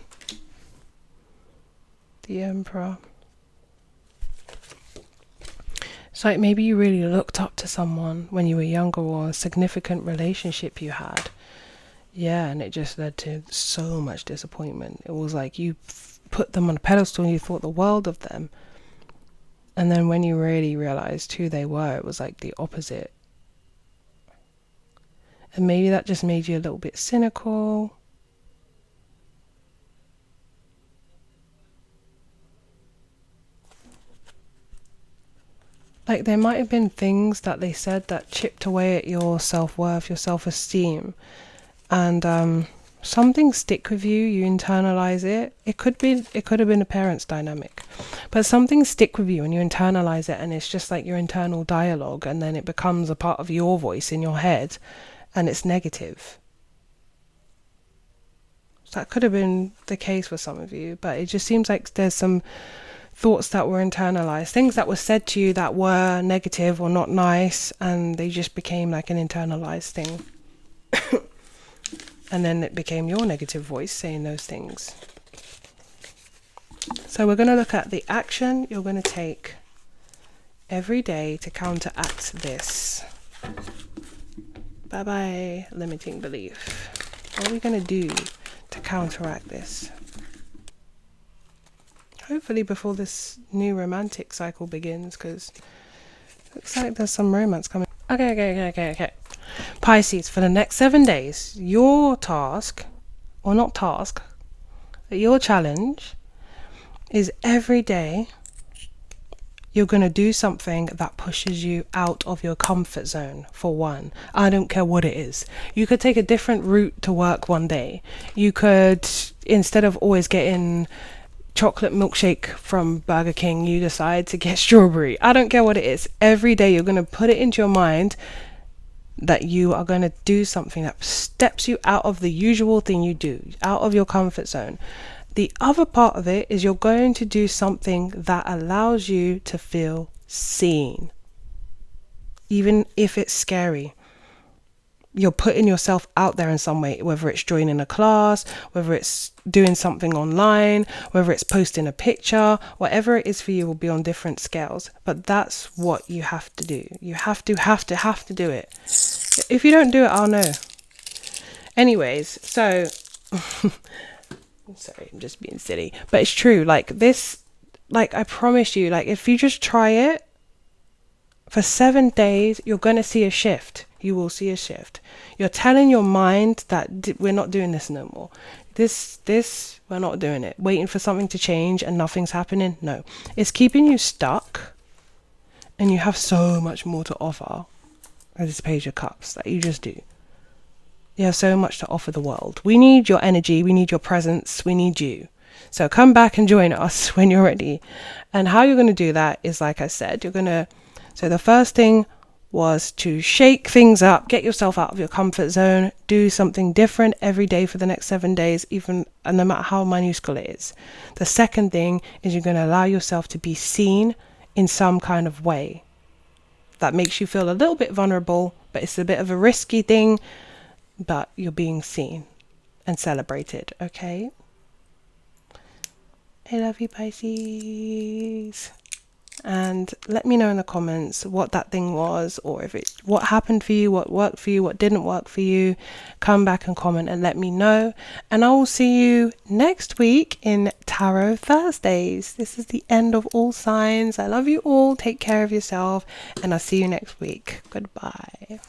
the Emperor. It's like maybe you really looked up to someone when you were younger, or a significant relationship you had. Yeah, and it just led to so much disappointment. It was like you put them on a pedestal and you thought the world of them. And then when you really realized who they were, it was like the opposite. And maybe that just made you a little bit cynical. Like there might have been things that they said that chipped away at your self-worth, your self-esteem, and some things stick with you. You internalize it. It could have been a parent's dynamic, but some things stick with you and you internalize it, and it's just like your internal dialogue, and then it becomes a part of your voice in your head, and it's negative. So that could have been the case for some of you, but it just seems like there's some thoughts that were internalized, things that were said to you that were negative or not nice, and they just became like an internalized thing. And then it became your negative voice saying those things. So we're going to look at the action you're going to take every day to counteract this. Bye-bye, limiting belief. What are we going to do to counteract this? Hopefully before this new romantic cycle begins, because it looks like there's some romance coming. Okay. Pisces, for the next 7 days, your task, or not task, your challenge is every day you're going to do something that pushes you out of your comfort zone, for one. I don't care what it is. You could take a different route to work one day. You could, instead of always getting chocolate milkshake from Burger King, you decide to get strawberry. I don't care what it is. Every day you're going to put it into your mind that you are going to do something that steps you out of the usual thing you do, out of your comfort zone. The other part of it is you're going to do something that allows you to feel seen, even if it's scary. You're putting yourself out there in some way, whether it's joining a class, whether it's doing something online, whether it's posting a picture, whatever it is for you will be on different scales. But that's what you have to do. You have to do it. If you don't do it, I'll know. Anyways, so sorry, I'm just being silly, but it's true. Like this, like I promise you, like if you just try it for 7 days, you're going to see a shift. You will see a shift. You're telling your mind that we're not doing this no more. This, we're not doing it. Waiting for something to change and nothing's happening. No, it's keeping you stuck, and you have so much more to offer as this Page of Cups that you just do. You have so much to offer the world. We need your energy. We need your presence. We need you. So come back and join us when you're ready. And how you're going to do that is, like I said, so the first thing was to shake things up, get yourself out of your comfort zone, do something different every day for the next 7 days, even no matter how minuscule it is. The second thing is you're going to allow yourself to be seen in some kind of way that makes you feel a little bit vulnerable, but it's a bit of a risky thing, but you're being seen and celebrated, okay? I love you, Pisces. And let me know in the comments what that thing was, or what happened for you, what worked for you, what didn't work for you. Come back and comment and let me know. And I will see you next week in Tarot Thursdays. This is the end of all signs. I love you all. Take care of yourself, and I'll see you next week. Goodbye.